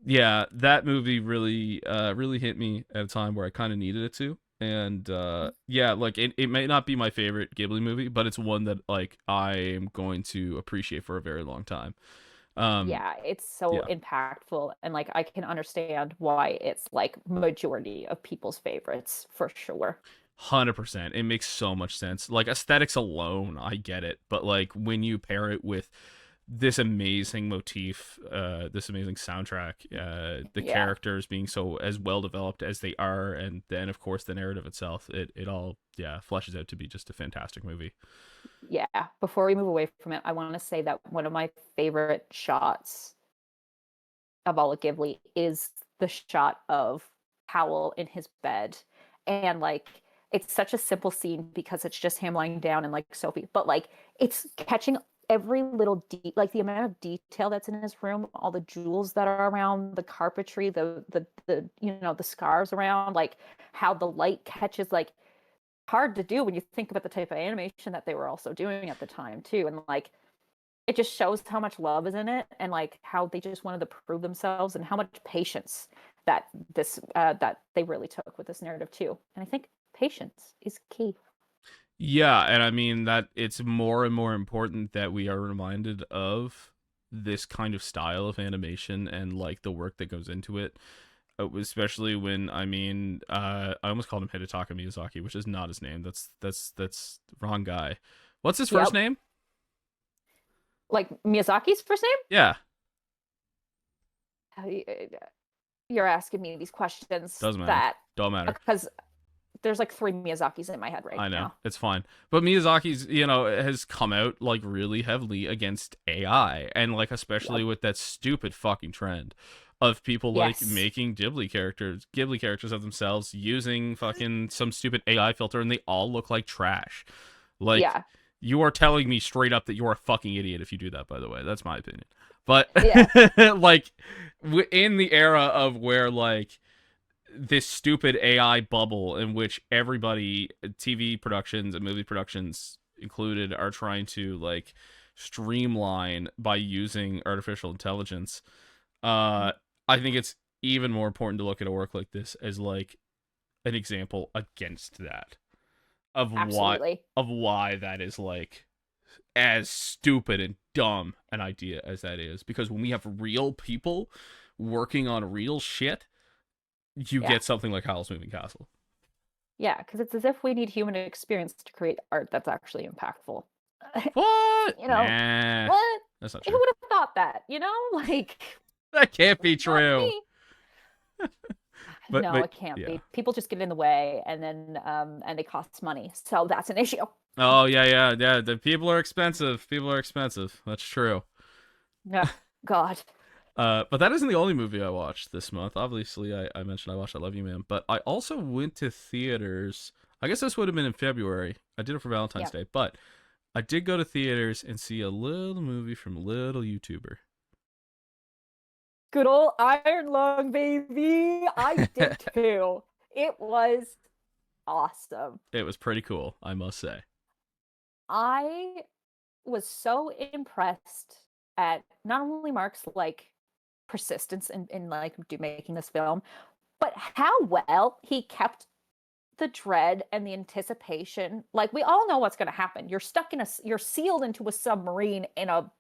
yeah, that movie really really hit me at a time where I kind of needed it to. And yeah, like it may not be my favorite Ghibli movie, but it's one that like I am going to appreciate for a very long time. Um Yeah, it's so yeah. impactful, and like I can understand why it's like majority of people's favorites for sure. 100%. It makes so much sense. Like aesthetics alone, I get it, but like when you pair it with this amazing motif, this amazing soundtrack, the Yeah. characters being so as well developed as they are, and then of course the narrative itself, it all yeah fleshes out to be just a fantastic movie. Yeah. Before we move away from it, I want to say that one of my favorite shots of all of Ghibli is the shot of Howl in his bed. And like it's such a simple scene because it's just him lying down and like Sophie, but like it's catching every little like the amount of detail that's in his room, all the jewels that are around, the carpentry, the the scars around, like how the light catches, like hard to do when you think about the type of animation that they were also doing at the time too. And like it just shows how much love is in it, and like how they just wanted to prove themselves, and how much patience that that they really took with this narrative too. And I think patience is key. Yeah, and I mean that it's more and more important that we are reminded of this kind of style of animation and like the work that goes into it. Especially when I mean, I almost called him Hidetaka Miyazaki, which is not his name. That's wrong guy. What's his first Yep. name? Like Miyazaki's first Yeah, name. You're asking me these questions doesn't matter. that Don't matter. because there's like three Miyazakis in my head right I know now. it's fine, but Miyazaki's has come out like really heavily against AI, and like especially Yep. with that stupid fucking trend of people like Yes. making Ghibli characters of themselves using fucking some stupid AI filter, and they all look like trash. Like Yeah. you are telling me straight up that you're a fucking idiot if you do that. By the way, that's my opinion. But Yeah. like in the era of where like this stupid AI bubble in which everybody, TV productions and movie productions included, are trying to like streamline by using artificial intelligence. Uh, I think it's even more important to look at a work like this as like an example against that of why Absolutely. that is like as stupid and dumb an idea as that is, because when we have real people working on real shit, you Yeah. get something like Howl's Moving Castle. Yeah, because it's as if we need human experience to create art that's actually impactful. What? you know, Nah, what? that's not Who true. would have thought that? Like, That can't be not true. me. No, But it can't yeah. be. People just get in the way, and then and they cost money, so that's an issue. Oh yeah. The people are expensive. People are expensive. That's true. Yeah, God. But that isn't the only movie I watched this month. Obviously, I mentioned I watched I Love You Man, but I also went to theaters. I guess this would have been in February. I did it for Valentine's Yeah. Day, but I did go to theaters and see a little movie from a little YouTuber. Good old Iron Lung, baby. I did too. It was awesome. It was pretty cool, I must say. I was so impressed at not only Mark's like persistence in like making this film, but how well he kept the dread and the anticipation. Like we all know what's going to happen. You're stuck in you're sealed into a submarine in a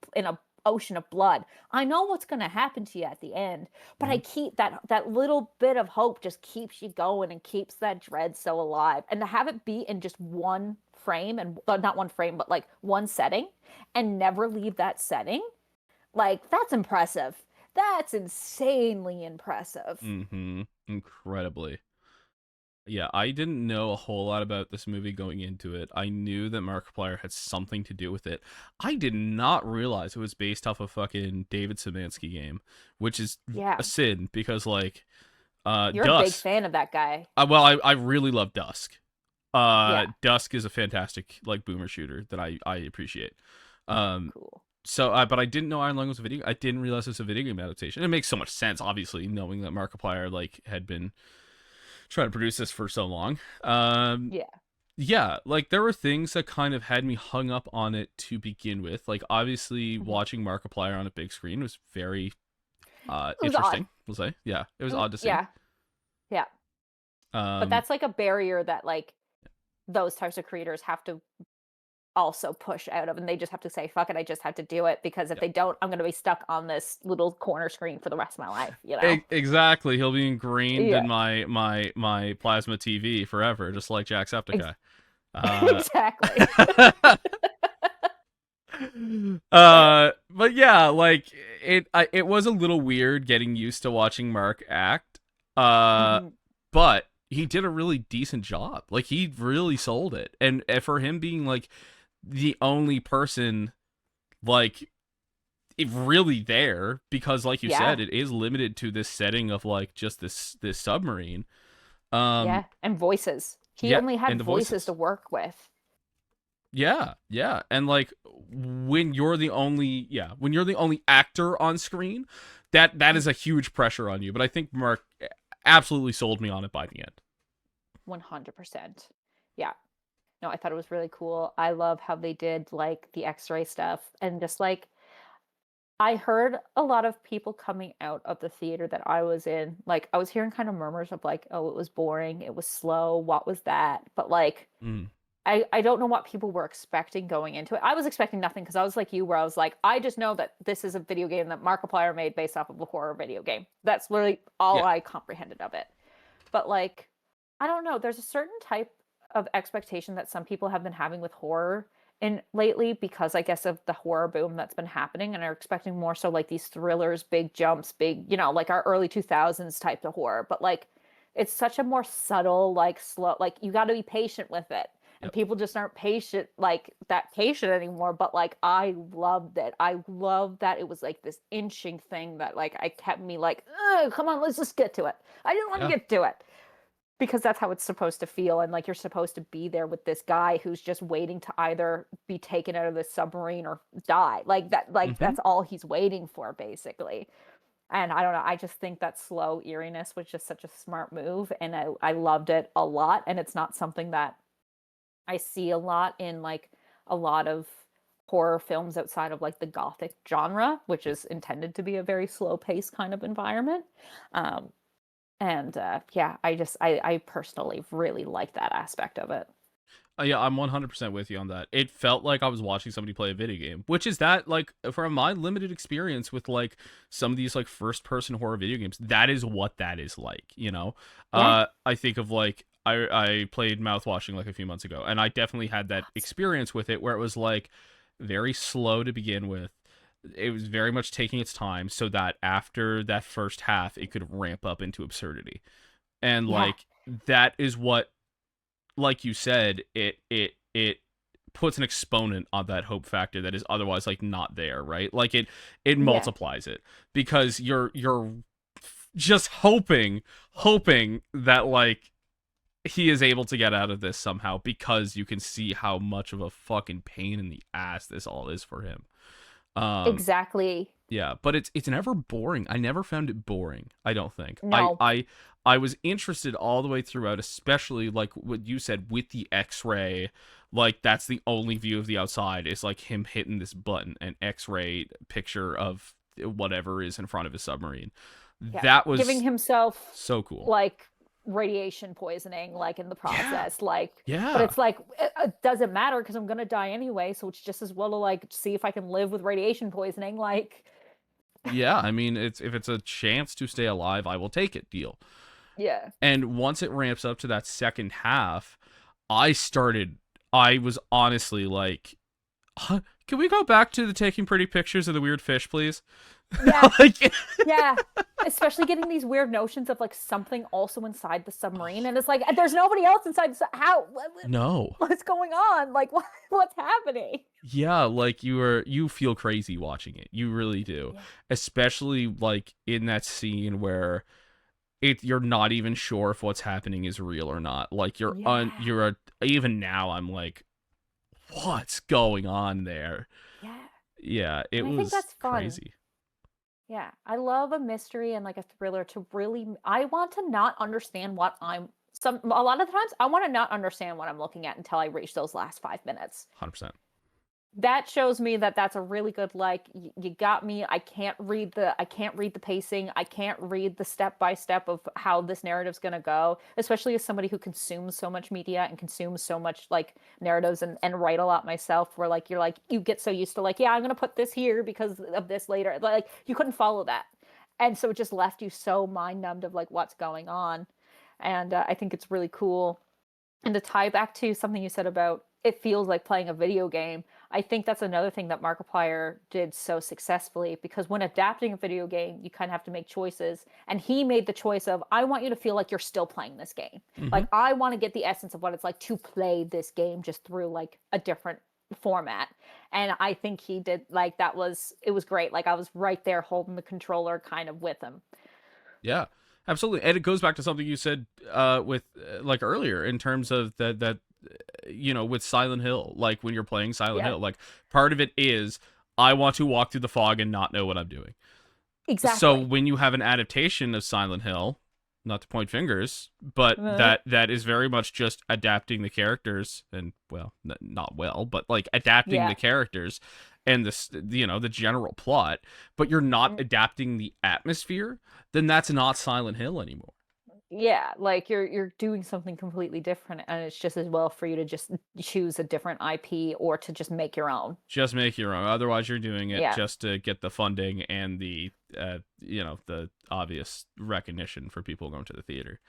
ocean of blood. I know what's going to happen to you at the end, but I Mm-hmm. keep that little bit of hope just keeps you going and keeps that dread so alive. And to have it be in just one frame, and not one frame, but like one setting, and never leave that setting, like that's impressive. That's insanely impressive. Mm-hmm. Incredibly. Yeah, I didn't know a whole lot about this movie going into it. I knew that Markiplier had something to do with it. I did not realize it was based off a fucking David Szymanski game, which is Yeah. a sin because like You're a big Dusk. fan of that guy. Well, I really love Dusk. Yeah. Dusk is a fantastic like boomer shooter that I appreciate. Um Cool. so but I didn't know Iron Lung was a video. I didn't realize it was a video game adaptation. It makes so much sense, obviously, knowing that Markiplier like had been trying to produce this for so long. Yeah. yeah, like there were things that kind of had me hung up on it to begin with. Like obviously Mhm. watching Markiplier on a big screen was very It was odd. interesting, we'll say. Yeah, it was odd to see. Yeah, yeah. But Um that's like a barrier that like those types of creators have to also push out of, and they just have to say, "Fuck it, I just have to do it," because if yeah. they don't, I'm gonna be stuck on this little corner screen for the rest of my life, you know? Exactly. He'll be ingrained Yeah. in my plasma TV forever, just like Ex Jacksepticeye. Uh exactly. but yeah, like it was a little weird getting used to watching Mark act. Uh Mhm. but he did a really decent job. Like he really sold it. And for him being like the only person like really there, because like you Yeah, said, it is limited to this setting of like just this submarine. yeah, Um and voices. He yeah, only had and the voices to voices. work with. Yeah, yeah. And like when you're the only when you're the only actor on screen, that is a huge pressure on you. But I think Mark absolutely sold me on it by the end. 100%. Yeah. No, I thought it was really cool. I love how they did like the X-ray stuff and just like I heard a lot of people coming out of the theater that I was in. Like I was hearing kind of murmurs of like, "Oh, it was boring. It was slow. What was that?" But like Mm. I don't know what people were expecting going into it. I was expecting nothing because I was like you, where I was like, I just know that this is a video game that Markiplier made based off of a horror video game. That's literally all Yeah. I comprehended of it. But like, I don't know. There's a certain type of expectation that some people have been having with horror in lately because I guess of the horror boom that's been happening and are expecting more so like these thrillers, big jumps, big, like our early 2000s type of horror. But like, it's such a more subtle, like slow, like you got to be patient with it and Yep. people just aren't patient like that patient anymore. But like I loved it. I love that it was like this inching thing that like I kept me like, come on, let's just get to it. I didn't want to Yeah. get to it because that's how it's supposed to feel, and like you're supposed to be there with this guy who's just waiting to either be taken out of the submarine or die, like that, like Mhm. that's all he's waiting for basically. And I don't know, I just think that slow eeriness was just such a smart move, and I loved it a lot, and it's not something that I see a lot in like a lot of horror films outside of like the gothic genre, which Yeah. is intended to be a very slow paced kind of environment. um, and yeah, I personally really like that aspect of it. Yeah, I'm 100% with you on that. It felt like I was watching somebody play a video game, which is that like from my limited experience with like some of these like first person horror video games, that is what that is like. Yeah, I think of like I played mouthwashing like a few months ago, and I definitely had that experience with it where it was like very slow to begin with. It was very much taking its time so that after that first half it could ramp up into absurdity. And yeah, like that is what, like you said, it puts an exponent on that hope factor that is otherwise like not there, right? Like it yeah, multiplies it because you're just hoping that like he is able to get out of this somehow, because you can see how much of a fucking pain in the ass this all is for him. Um exactly. yeah, but it's never boring. I never found it boring, I don't think. I No, I I was interested all the way throughout, especially like what you said with the X-ray. Like that's the only view of the outside is like him hitting this button, an X-ray picture of whatever is in front of his submarine. yeah, That giving was himself so cool. like radiation poisoning like in the Yeah. process, like, but Yeah. it's like it doesn't matter because I'm gonna die anyway, so it's just as well to like see if I can live with radiation poisoning, like. Yeah, I mean, it's if it's a chance to stay alive, I will take it, deal. Yeah, And once it ramps up to that second half, I was honestly like, huh, can we go back to the taking pretty pictures of the weird fish, please? yeah, Like, yeah, especially getting these weird notions of like something also inside the submarine, and it's like there's nobody else inside how no. what's going on, like what's happening. Yeah, like you feel crazy watching it. You really do. Yeah, Especially like in that scene where you're not even sure if what's happening is real or not. Like yeah, even now I'm like, what's going on there? yeah, Yeah, it and I think was that's fun. crazy. Yeah, I love a mystery and like a thriller to really I want to not understand what I'm A lot of the times I want to not understand what I'm looking at until I reach those last 5 minutes. 100%. That shows me that that's a really good, like, you got me. I can't read the pacing. I can't read the step by step of how this narrative's going to go, especially as somebody who consumes so much media and consumes so much like narratives and write a lot myself, where like you're like you get so used to like, yeah, I'm going to put this here because of this later. Like you couldn't follow that. And so it just left you so mind numbed of like what's going on. And I think it's really cool. And to tie back to something you said about it feels like playing a video game, I think that's another thing that Markiplier did so successfully, because when adapting a video game, you kind of have to make choices. And he made the choice of, I want you to feel like you're still playing this game. Mm-hmm. Like, I want to get the essence of what it's like to play this game just through like a different format. And I think he did, like, it was great. Like, I was right there holding the controller kind of with him. Yeah, absolutely. And it goes back to something you said with like earlier in terms of that with Silent Hill, like when you're playing Silent Yeah, Hill, like part of it is I want to walk through the fog and not know what I'm doing. So exactly. when you have an adaptation of Silent Hill, not to point fingers, but Uh, that is very much just adapting the characters and well, not well, but like adapting yeah. the characters and the general plot, but you're not Mm, adapting the atmosphere, then that's not Silent Hill anymore. yeah, like you're doing something completely different, and it's just as well for you to just choose a different IP or to just make your own. Just make your own. Otherwise, you're doing it Yeah. just to get the funding and the obvious recognition for people going to the theater.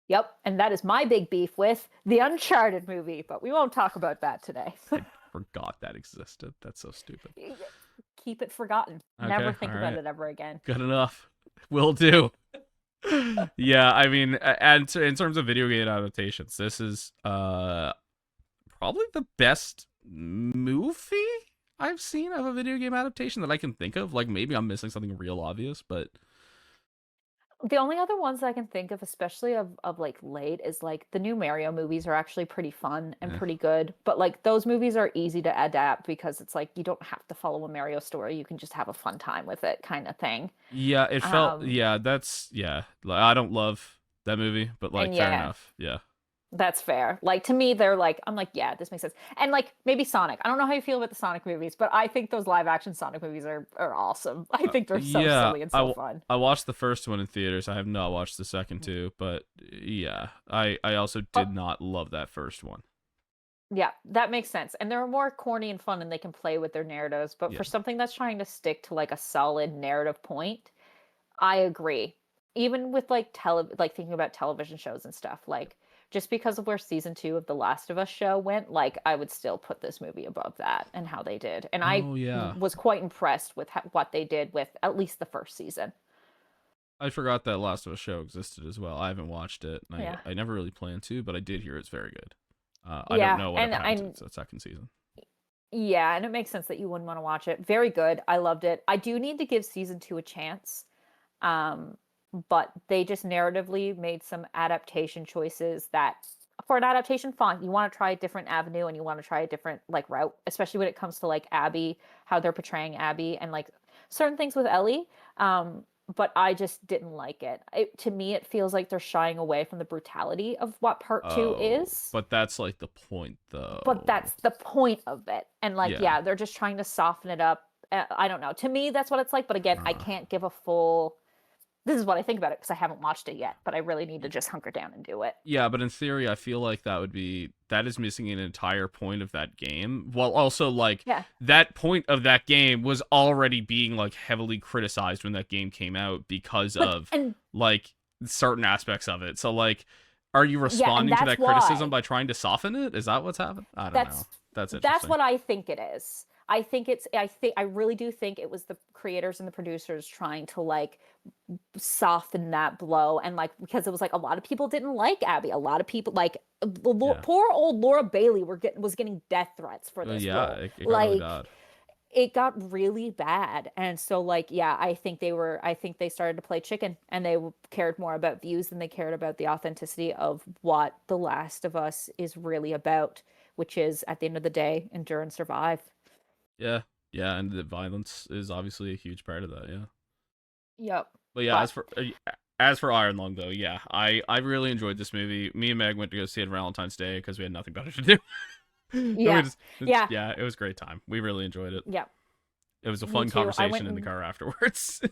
Yep, and that is my big beef with the Uncharted movie, but we won't talk about that today. I forgot that existed. That's so stupid. Keep it forgotten. Never Okay, all think about right. it ever again. Good enough. Will do. Yeah, I mean, and in terms of video game adaptations, this is probably the best movie I've seen of a video game adaptation that I can think of. Like maybe I'm missing something real obvious, but The only other ones I can think of, especially of like late, is like the new Mario movies are actually pretty fun and eh. pretty good. But like those movies are easy to adapt because it's like you don't have to follow a Mario story. You can just have a fun time with it, kind of thing. Yeah, it felt Um, yeah, that's yeah. Like, I don't love that movie, but like and fair yeah, enough. Yeah. that's fair. Like to me, they're like, I'm like, yeah, this makes sense. And like maybe Sonic. I don't know how you feel about the Sonic movies, but I think those live action Sonic movies are awesome. I think they're so Yeah, silly and so fun. I watched the first one in theaters. I have not watched the second two, but yeah, I also did But not love that first one. yeah, that makes sense. And they're more corny and fun and they can play with their narratives. But Yeah. for something that's trying to stick to like a solid narrative point, I agree. Even with like like thinking about television shows and stuff, like just because of where season 2 of The Last of Us show went, like I would still put this movie above that and how they did. And I Oh yeah. was quite impressed with what they did with at least the first season. I forgot that Last of Us show existed as well. I haven't watched it. And Yeah. I never really planned to, but I did hear it's very good. I don't Yeah, know and whatever happened I to the second season. yeah, and it makes sense that you wouldn't want to watch it. Very good. I loved it. I do need to give season 2 a chance. Um, but they just narratively made some adaptation choices that for an adaptation, fine. You want to try a different avenue and you want to try a different like route, especially when it comes to like Abby, how they're portraying Abby and like certain things with Ellie. But I just didn't like it. To me, it feels like they're shying away from the brutality of what part two Oh, is. but that's like the point But though. that's the point of it. And like, Yeah. yeah, they're just trying to soften it up. I don't know. To me, that's what it's like. But again, I Uh, can't give a full this is what I think about it because I haven't watched it yet, but I really need to just hunker down and do it. Yeah, but in theory, I feel like that is missing an entire point of that game. While also like Yeah. that point of that game was already being like heavily criticized when that game came out because Like, of and like certain aspects of it. So like, are you yeah, and responding to that's that criticism why. by trying to soften it? Is that what's happened? I don't know. That's That's that's interesting. what I think it is. I really do think it was the creators and the producers trying to like soften that blow and like because it was like a lot of people didn't like Abby. A lot of people like Yeah. poor old Laura Bailey was getting death threats for this Yeah, role. it got really Like bad. it got really bad. And so like yeah, I think they started to play chicken and they cared more about views than they cared about the authenticity of what The Last of Us is really about, which is at the end of the day endure and survive. Yeah. Yeah, and the violence is obviously a huge part of that, yeah. Yep. But yeah, But as for As for Iron Lung, though, yeah, I really enjoyed this movie. Me and Meg went to go see it on Valentine's Day because we had nothing better to do. And we Yeah. just, Yeah. yeah, it was a great time. We really enjoyed it. Yeah. It was a Me fun too. I conversation went in the and car afterwards.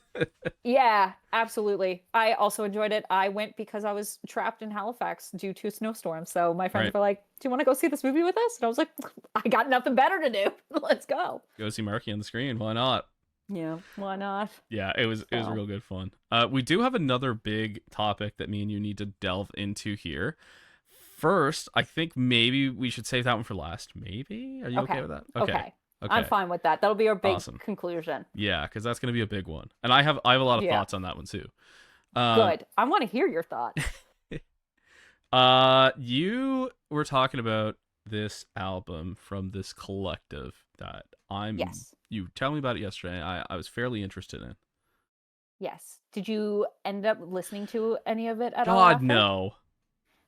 yeah, absolutely. I also enjoyed it. I went because I was trapped in Halifax due to a snowstorm. So my friends Right. were like, "Do you want to go see this movie with us?" And I was like, "I got nothing better to do. Let's go." Go see Marky on the screen. Why not? Yeah, why not? Yeah, it was So, real good fun. We do have another big topic that me and you need to delve into here. First, I think maybe we should save that one for last. Maybe? Are you okay okay. with that? Okay. Okay. I'm Okay. fine with that. That'll be our big Awesome. conclusion. Yeah, because that's gonna be a big one, and I have a lot of Yeah. thoughts on that one too. Um, Good. I want to hear your thoughts. you were talking about this album from this collective that I'm. Yes. You tell me about it yesterday. I was fairly interested in. Yes. Did you end up listening to any of it at all God after? no.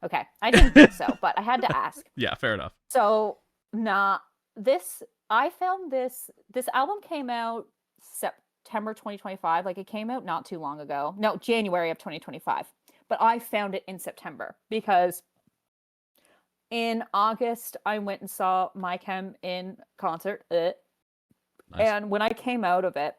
Okay. I didn't think so, but I had to ask. Yeah, fair enough. So, nah, this I found this album came out September 2025. Like it came out not too long ago. No, January of 2025. But I found it in September because in August I went and saw My Chem in concert. Nice. And when I came out of it,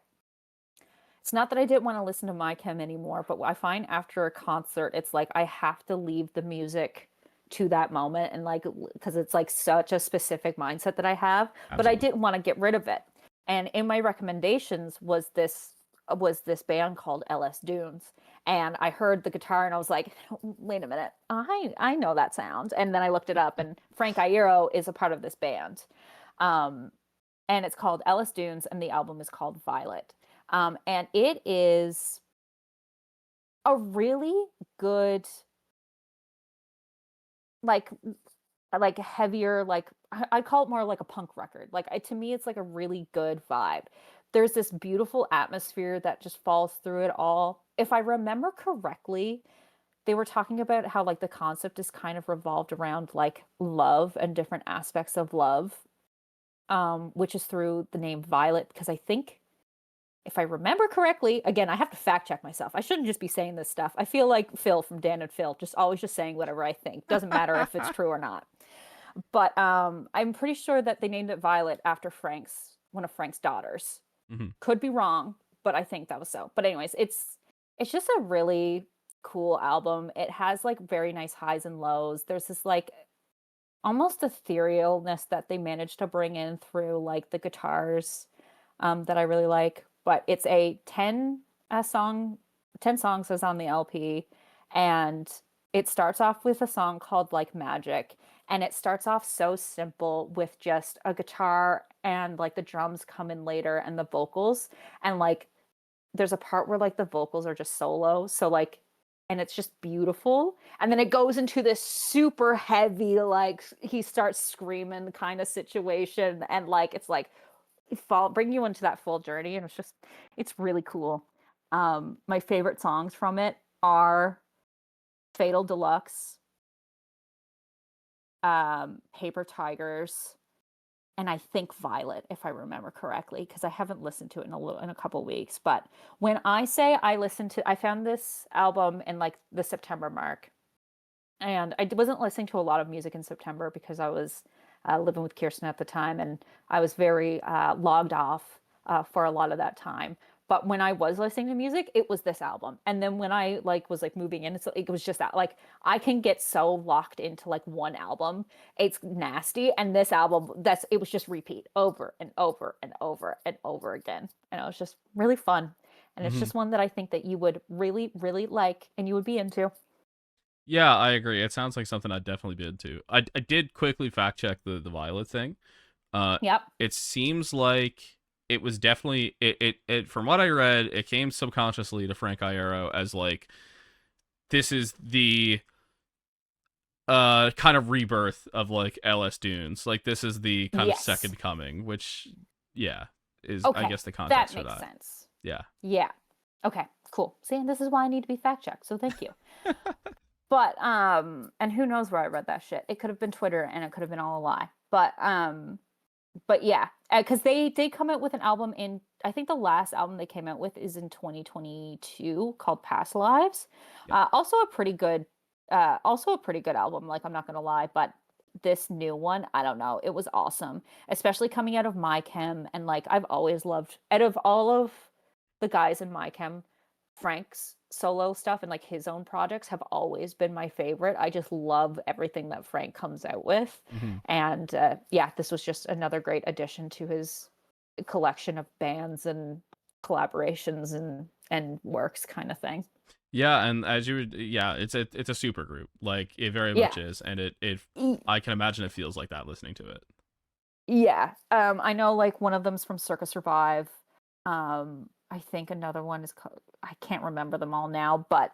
it's not that I didn't want to listen to My Chem anymore, but I find after a concert, it's like I have to leave the music to that moment and like because it's like such a specific mindset that I have, but I Absolutely. didn't want to get rid of it. And in my recommendations was this band called LS Dunes. And I heard the guitar and I was like, wait a minute, I know that sound. And then I looked it up and Frank Iero is a part of this band. Um, and it's called Ellis Dunes, and the album is called Violet. And it is a really good, like, like heavier, like I'd call it more like a punk record. Like to me, it's like a really good vibe. There's this beautiful atmosphere that just falls through it all. If I remember correctly, they were talking about how like the concept is kind of revolved around like love and different aspects of love, which is through the name Violet. Because I think if I remember correctly, again, I have to fact check myself. I shouldn't just be saying this stuff. I feel like Phil from Dan and Phil, just always just saying whatever I think. Doesn't matter if it's true or not. But I'm pretty sure that they named it Violet after Frank's one of Frank's daughters. Hmm. Could be wrong, but I think that was so. But anyways, it's just a really cool album. It has like very nice highs and lows. There's this like almost etherealness that they managed to bring in through like the guitars that I really like. But it's a 10 songs is on the LP, and it starts off with a song called like Magic, and it starts off so simple with just a guitar and like the drums come in later and the vocals, and like there's a part where like the vocals are just solo, so like and it's just beautiful, and then it goes into this super heavy like he starts screaming kind of situation, and like it's like bring you into that full journey, and it's really cool. My favorite songs from it are Fatal Deluxe, Paper Tigers, and I think Violet, if I remember correctly, because I haven't listened to it in a couple weeks. But when I say I found this album in like the September mark, and I wasn't listening to a lot of music in September because I was living with Kirsten at the time, and I was very logged off for a lot of that time. But when I was listening to music, it was this album. And then when I like was like moving in, it was just that. Like I can get so locked into like one album, it's nasty. And this album, it was just repeat over and over and over and over again, and it was just really fun. And it's Hmm. just one that I think that you would really, really like, and you would be into. Yeah, I agree. It sounds like something I'd definitely be into. I did quickly fact check the Violet thing. Uh, Yep. it seems like it was definitely it from what I read, it came subconsciously to Frank Iero as like this is the kind of rebirth of like LS Dunes. Like this is the kind of Yes. second coming, which yeah, is I Okay, guess the that context for makes that. sense. Yeah. Yeah. Okay, cool. See, and this is why I need to be fact checked. So thank you. But and who knows where I read that shit? It could have been Twitter and it could have been all a lie. But but yeah, because they did come out with an album in, I think the last album they came out with is in 2022 called Past Lives. Yep. Also a pretty good album, like I'm not gonna lie, but this new one, I don't know, it was awesome, especially coming out of My Chem. And like I've always loved, out of all of the guys in My Chem, Frank's solo stuff and like his own projects have always been my favorite. I just love everything that Frank comes out with. Hmm. And yeah, this was just another great addition to his collection of bands and collaborations and works kind of thing. Yeah, and as you yeah, it's a super group. Like it very Yeah. much is, and it E- I can imagine it feels like that listening to it. Yeah. I know like one of them's from Circa Survive. I think another one is called, I can't remember them all now, but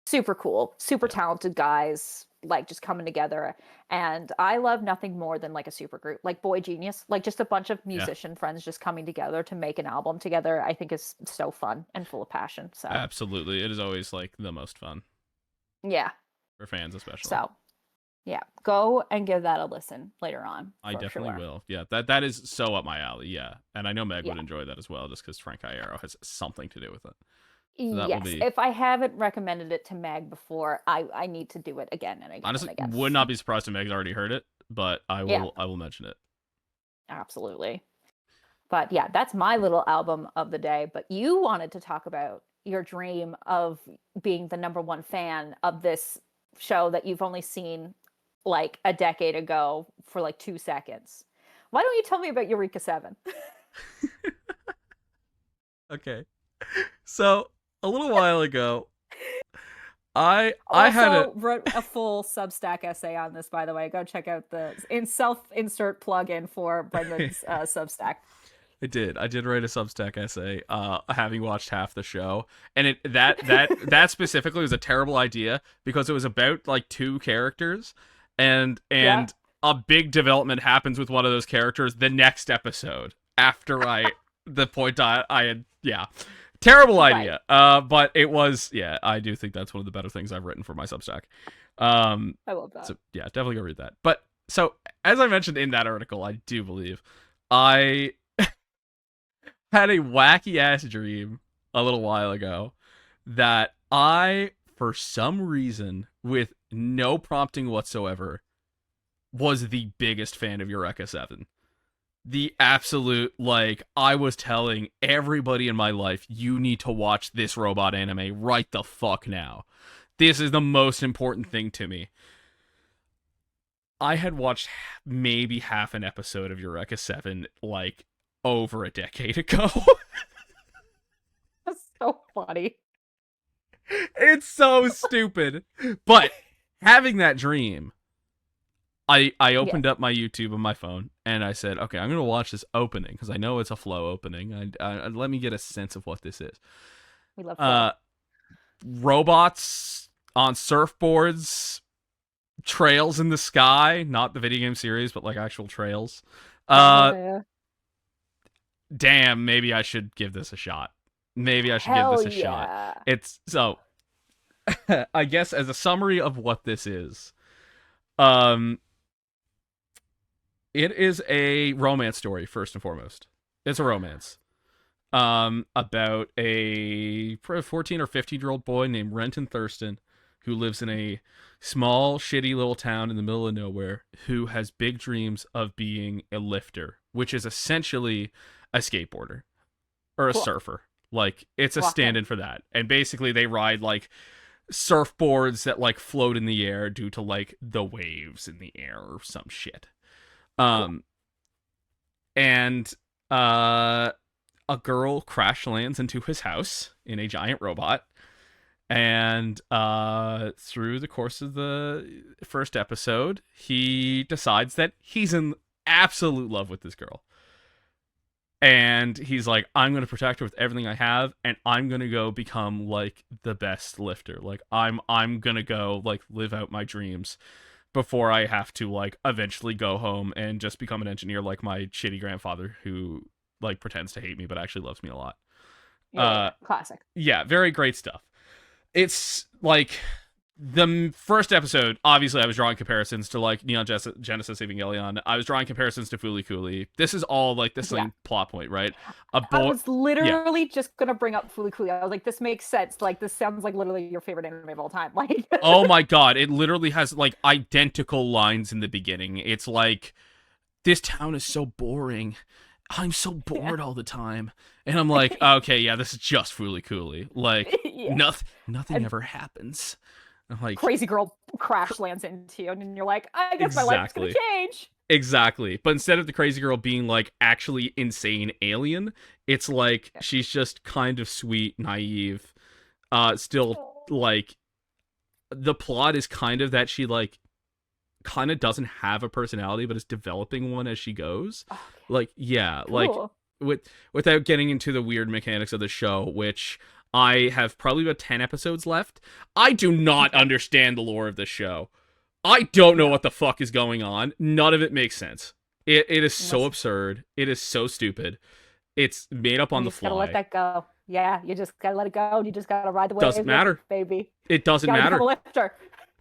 super cool, super Yeah. talented guys, like just coming together. And I love nothing more than like a super group, like Boy Genius, like just a bunch of Yeah. musician friends just coming together to make an album together. I think is so fun and full of passion. So Absolutely. It is always like the most fun yeah. for fans especially. So yeah, go and give that a listen later on I for definitely sure. will. Yeah, that is so up my alley. Yeah, and I know Meg would Yeah. enjoy that as well, just because Frank Iero has something to do with it. So that will Yes. be If I haven't recommended it to Meg before, I need to do it again and again and honestly again. would not be surprised if Meg's already heard it, but Yeah, I will mention it. absolutely. But yeah, that's my little album of the day. But you wanted to talk about your dream of being the number one fan of this show that you've only seen like a decade ago for like 2 seconds. Why don't you tell me about Eureka Seven? Okay, so a little while ago, I had a Also wrote a full Substack essay on this, by the way. Go check out the in self insert plugin for Brendyn's Substack. I did write a Substack essay, having watched half the show, and that specifically was a terrible idea because it was about like two characters, Yeah, and a big development happens with one of those characters the next episode after the point I had terrible right. idea. But it was I do think that's one of the better things I've written for my Substack. I love that. So yeah, definitely go read that. But so as I mentioned in that article, I do believe I had a wacky ass dream a little while ago that I, for some reason, with no prompting whatsoever, was the biggest fan of Eureka Seven. The absolute, like, I was telling everybody in my life, you need to watch this robot anime right the fuck now. This is the most important thing to me. I had watched maybe half an episode of Eureka 7, like, over a decade ago. That's so funny. It's so stupid. But having that dream, I Yeah, opened up my YouTube on my phone and I said, okay, I'm gonna watch this opening because I know it's a flow opening. Let me get a sense of what this is. we love Flow. Uh, robots on surfboards, trails in the sky, not the video game series, but like actual trails. Hell Uh, yeah. damn, maybe I should give this a shot. Maybe I should give Hell this a shot. yeah. It's so. I guess as a summary of what this is, um, it is a romance story first and foremost. It's a romance. About a 14 or 15-year-old boy named Renton Thurston who lives in a small, shitty little town in the middle of nowhere who has big dreams of being a lifter, which is essentially a skateboarder or a Cool. surfer. Like, it's a Walking. stand in for that. And basically, they ride like surfboards that like float in the air due to like the waves in the air or some shit. Cool. Um, and uh, a girl crash lands into his house in a giant robot. And through the course of the first episode, he decides that he's in absolute love with this girl. And he's like, I'm going to protect her with everything I have, and I'm going to go become like the best lifter. Like I'm going to go like live out my dreams before I have to like eventually go home and just become an engineer like my shitty grandfather who like pretends to hate me but actually loves me a lot. Yeah, yeah, Uh yeah. Classic. yeah, very great stuff. It's like first episode, obviously, I was drawing comparisons to like Neon Genesis Evangelion. I was drawing comparisons to Fooly Cooly. This is all like the Yeah. same plot point, right? A I boy. was Yeah. literally just gonna bring up Fooly Cooly. I was like, this makes sense. Like, this sounds like literally your favorite anime of all time. Like, Oh my god! It literally has like identical lines in the beginning. It's like, this town is so boring. I'm so bored all the time, and I'm like, okay, yeah, this is just Fooly Cooly. Like, yeah. nothing And ever happens. I'm like, crazy girl crash lands into you, and then you're like, I guess my life's gonna exactly. change. Exactly. But instead of the crazy girl being like actually insane alien, it's like she's just kind of sweet, naive. Still like the plot is kind of that she like kind of doesn't have a personality but is developing one as she goes. Okay. Like yeah, Cool. like without getting into the weird mechanics of the show, which I have probably about 10 episodes left. I do not understand the lore of this show. I don't know what the fuck is going on. None of it makes sense. It is so absurd. It is so stupid. It's made up on the fly. You just gotta let that go. Yeah, you just gotta let it go, and you just gotta ride the wave. Doesn't matter, baby. It doesn't matter. Become a lifter.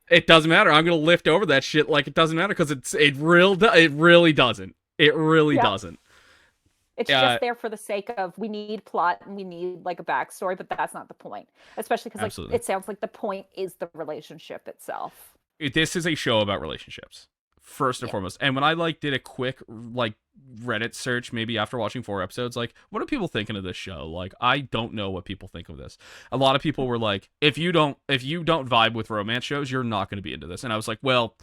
It doesn't matter. I'm gonna lift over that shit like it doesn't matter because it really doesn't. It really doesn't. It's just there for the sake of we need plot and we need like a backstory, but that's not the point. Especially because like it sounds like the point is the relationship itself. This is a show about relationships first and foremost. And when I like did a quick like Reddit search, maybe after watching 4 episodes, like what are people thinking of this show? Like I don't know what people think of this. A lot of people were like, if you don't vibe with romance shows, you're not going to be into this. And I was like, well,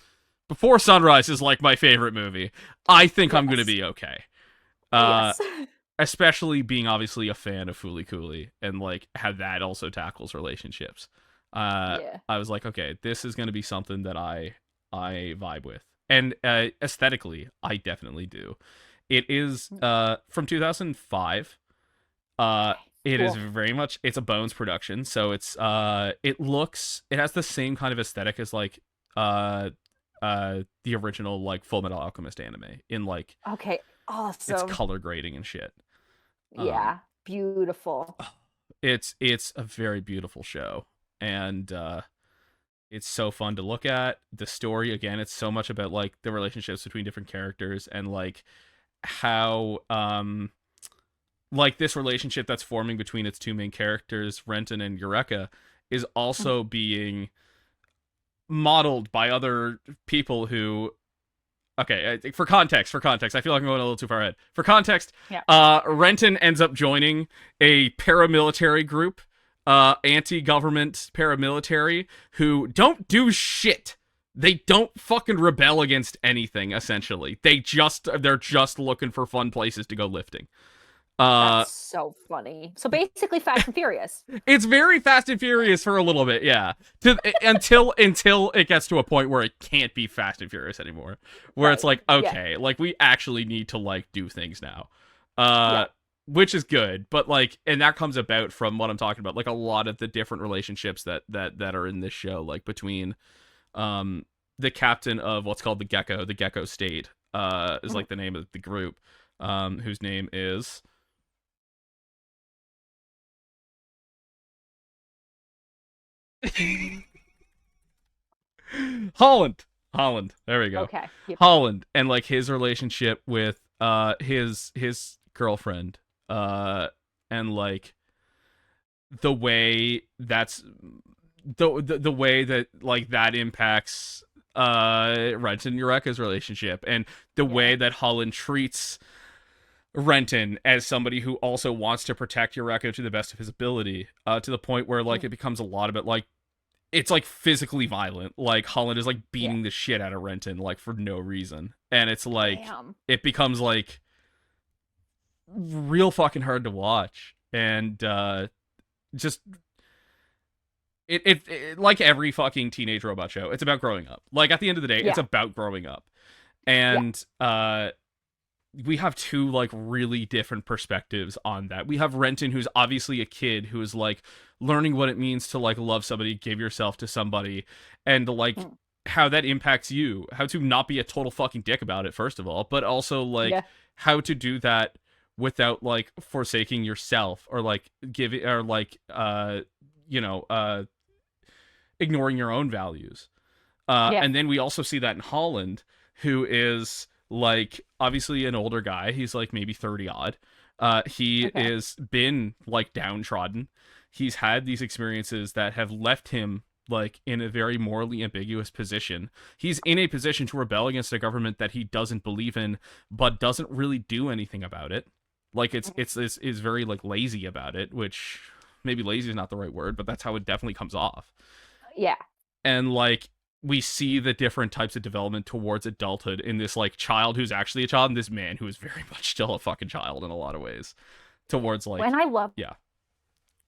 Before Sunrise is like my favorite movie. I think I'm going to be okay. Especially being obviously a fan of Fooly Cooly and like how that also tackles relationships. I was like, okay, this is going to be something that I vibe with. And aesthetically, I definitely do. It is from 2005. It is very much, it's a Bones production, so it's it has the same kind of aesthetic as like the original like Full Metal Alchemist anime in like awesome. It's color grading and shit. Yeah, beautiful. It's a very beautiful show, and it's so fun to look at. The story, again, it's so much about like the relationships between different characters and like how like this relationship that's forming between its two main characters, Renton and Eureka, is also being modeled by other people who for context, I feel like I'm going a little too far ahead. For context, Renton ends up joining a paramilitary group, anti-government paramilitary, who don't do shit. They don't fucking rebel against anything, essentially. They're just looking for fun places to go lifting. That's so funny. So basically Fast and Furious. It's very Fast and Furious for a little bit, yeah. Until it gets to a point where it can't be Fast and Furious anymore. Where it's like, okay, like we actually need to like do things now. Which is good, but like, and that comes about from what I'm talking about, like a lot of the different relationships that are in this show, like between the captain of what's called the Gecko State, is like the name of the group, whose name is Holland. There we go. Okay. Yep. Holland, and like his relationship with his girlfriend, and like the way that's the way that like that impacts Renton and Eureka's relationship, and the way that Holland treats Renton as somebody who also wants to protect Eureka to the best of his ability, to the point where like it becomes a lot of it like it's like physically violent. Like Holland is like beating the shit out of Renton like for no reason, and it's like it becomes like real fucking hard to watch, and just it like every fucking teenage robot show, it's about growing up. Like at the end of the day, it's about growing up, and we have two like really different perspectives on that. We have Renton, who's obviously a kid who is like learning what it means to like love somebody, give yourself to somebody, and like how that impacts you, how to not be a total fucking dick about it, first of all, but also like how to do that without like forsaking yourself, or like giving, or like ignoring your own values. Yeah. And then we also see that in Holland, who is like obviously an older guy. He's like maybe 30 odd. He Okay. is been like downtrodden. He's had these experiences that have left him like in a very morally ambiguous position. He's in a position to rebel against a government that he doesn't believe in, but doesn't really do anything about it. Like it's is very like lazy about it, which maybe lazy is not the right word, but that's how it definitely comes off. Yeah. And like we see the different types of development towards adulthood in this like child who's actually a child and this man who is very much still a fucking child in a lot of ways towards like When I love, yeah.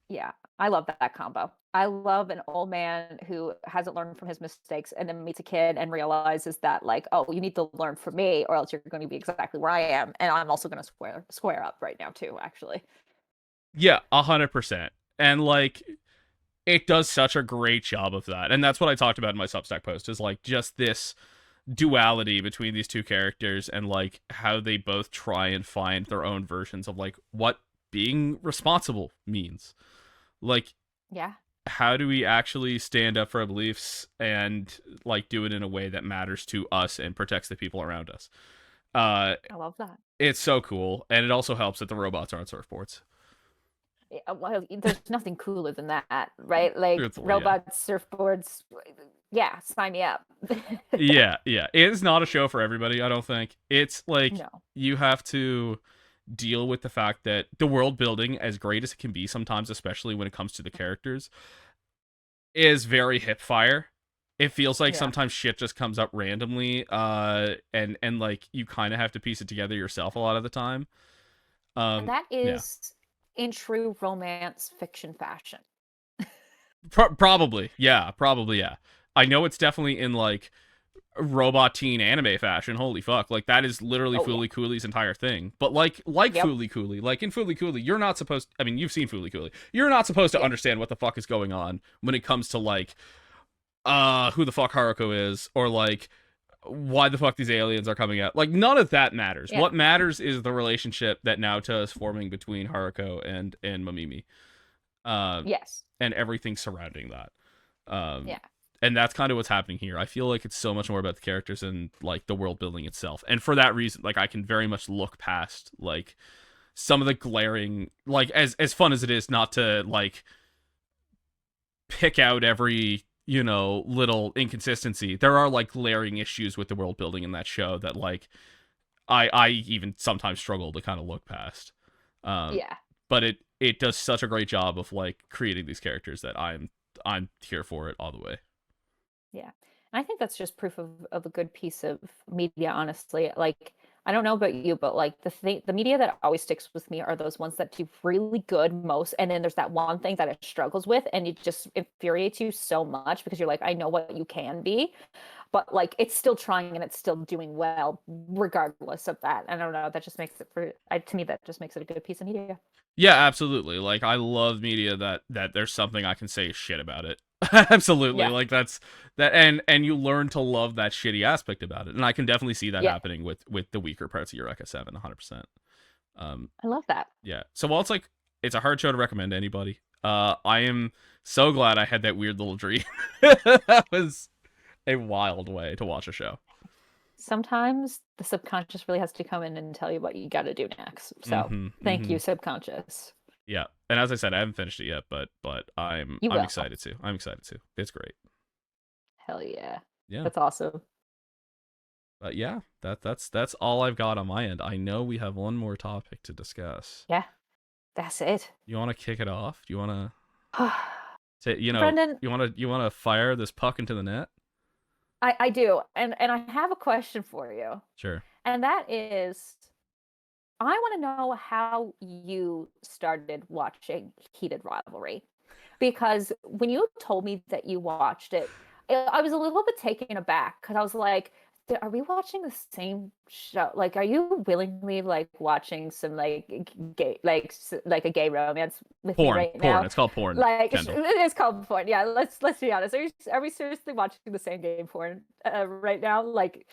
yeah, I love that combo. I love an old man who hasn't learned from his mistakes and then meets a kid and realizes that like, oh, you need to learn from me or else you're going to be exactly where I am. And I'm also going to square up right now too, actually. Yeah, 100%. And like it does such a great job of that. And that's what I talked about in my Substack post is like just this duality between these two characters and like how they both try and find their own versions of like what being responsible means. Like Yeah. how do we actually stand up for our beliefs and like do it in a way that matters to us and protects the people around us. Uh I love that. it's so cool and it also helps that the robots aren't surfboards. Yeah, well, there's nothing cooler than that, right? Like Truthfully, yeah. robots, surfboards. Yeah, sign me up. Yeah, yeah. It is not a show for everybody, I don't think. It's like No. you have to deal with the fact that the world building, as great as it can be sometimes, especially when it comes to the characters, is very hip fire. It feels like Yeah. sometimes shit just comes up randomly, and like you kind of have to piece it together yourself a lot of the time. And Um, that yeah, is in true romance fiction fashion. Probably, yeah, probably, yeah. I know it's definitely in like robot teen anime fashion. Holy fuck. Like that is literally Oh yeah. Fooly Cooley's entire thing. But like Yep. Fooly Cooley, like in Fooly Cooley, you're not supposed I mean, you've seen Fooly Cooley. You're not supposed to Yeah. understand what the fuck is going on when it comes to like who the fuck Haruko is or like why the fuck these aliens are coming out. Like none of that matters. Yeah. What matters is the relationship that Naota is forming between Haruko and Mamimi. Um Yes. and everything surrounding that. Um Yeah. and that's kind of what's happening here. I feel like it's so much more about the characters and like the world building itself. And for that reason, like I can very much look past like some of the glaring like as fun as it is not to like pick out every, you know, little inconsistency. There are like glaring issues with the world building in that show that like I even sometimes struggle to kind of look past. Um Yeah. but it does such a great job of like creating these characters that I'm here for it all the way. Yeah. And I think that's just proof of a good piece of media, honestly. Like, I don't know about you, but like the media that always sticks with me are those ones that do really good most, and then there's that one thing that it struggles with, and it just infuriates you so much because you're like, I know what you can be, but like it's still trying and it's still doing well regardless of that. I don't know. That just makes it to me that just makes it a good piece of media. Yeah, absolutely. Like I love media that there's something I can say shit about it. Absolutely. Yeah. Like that's that and you learn to love that shitty aspect about it. And I can definitely see that Yeah. happening with the weaker parts of Eureka 7 100%. Um I love that. yeah. So while it's like it's a hard show to recommend to anybody, I am so glad I had that weird little dream. That was a wild way to watch a show. Sometimes the subconscious really has to come in and tell you what you got to do next. So Mhm. thank Mhm. you, subconscious. Yeah. And as I said, I haven't finished it yet, but You I'm will. excited to. I'm excited to. It's great. Hell yeah. Yeah. That's awesome. But yeah, that's all I've got on my end. I know we have one more topic to discuss. Yeah, that's it. You want to kick it off? Do you want to Brendyn, say, you want to fire this puck into the net? I do. And I have a question for you. Sure. And that is I want to know how you started watching Heated Rivalry. Because when you told me that you watched it, I was a little bit taken aback because I was like, Are we watching the same show? Like, are you willingly like watching some like gay, like a gay romance with me right Porn. now? It's called porn, Like, Kendall. it is called porn. Yeah, let's be honest. Are we seriously watching the same game porn right now? Like,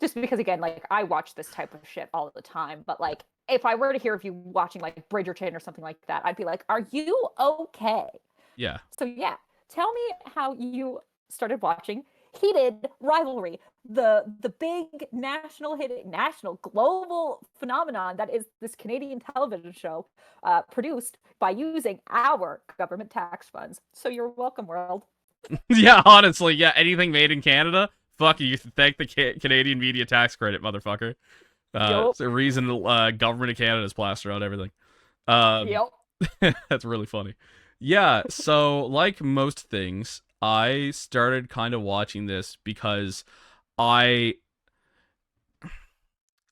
just because again, like I watch this type of shit all the time, but like if I were to hear of you watching like Bridgerton or something like that, I'd be like, are you okay? Yeah. So yeah, tell me how you started watching heated Rivalry, the big national global phenomenon that is this Canadian television show produced by using our government tax funds. So you're welcome, world. Yeah, honestly, yeah. Anything made in Canada, fuck you. Thank the Canadian media tax credit, motherfucker. Yep. It's a reason government of Canada is plastered on everything. Um, Yep. that's really funny. Yeah, so like most things, I started kind of watching this because I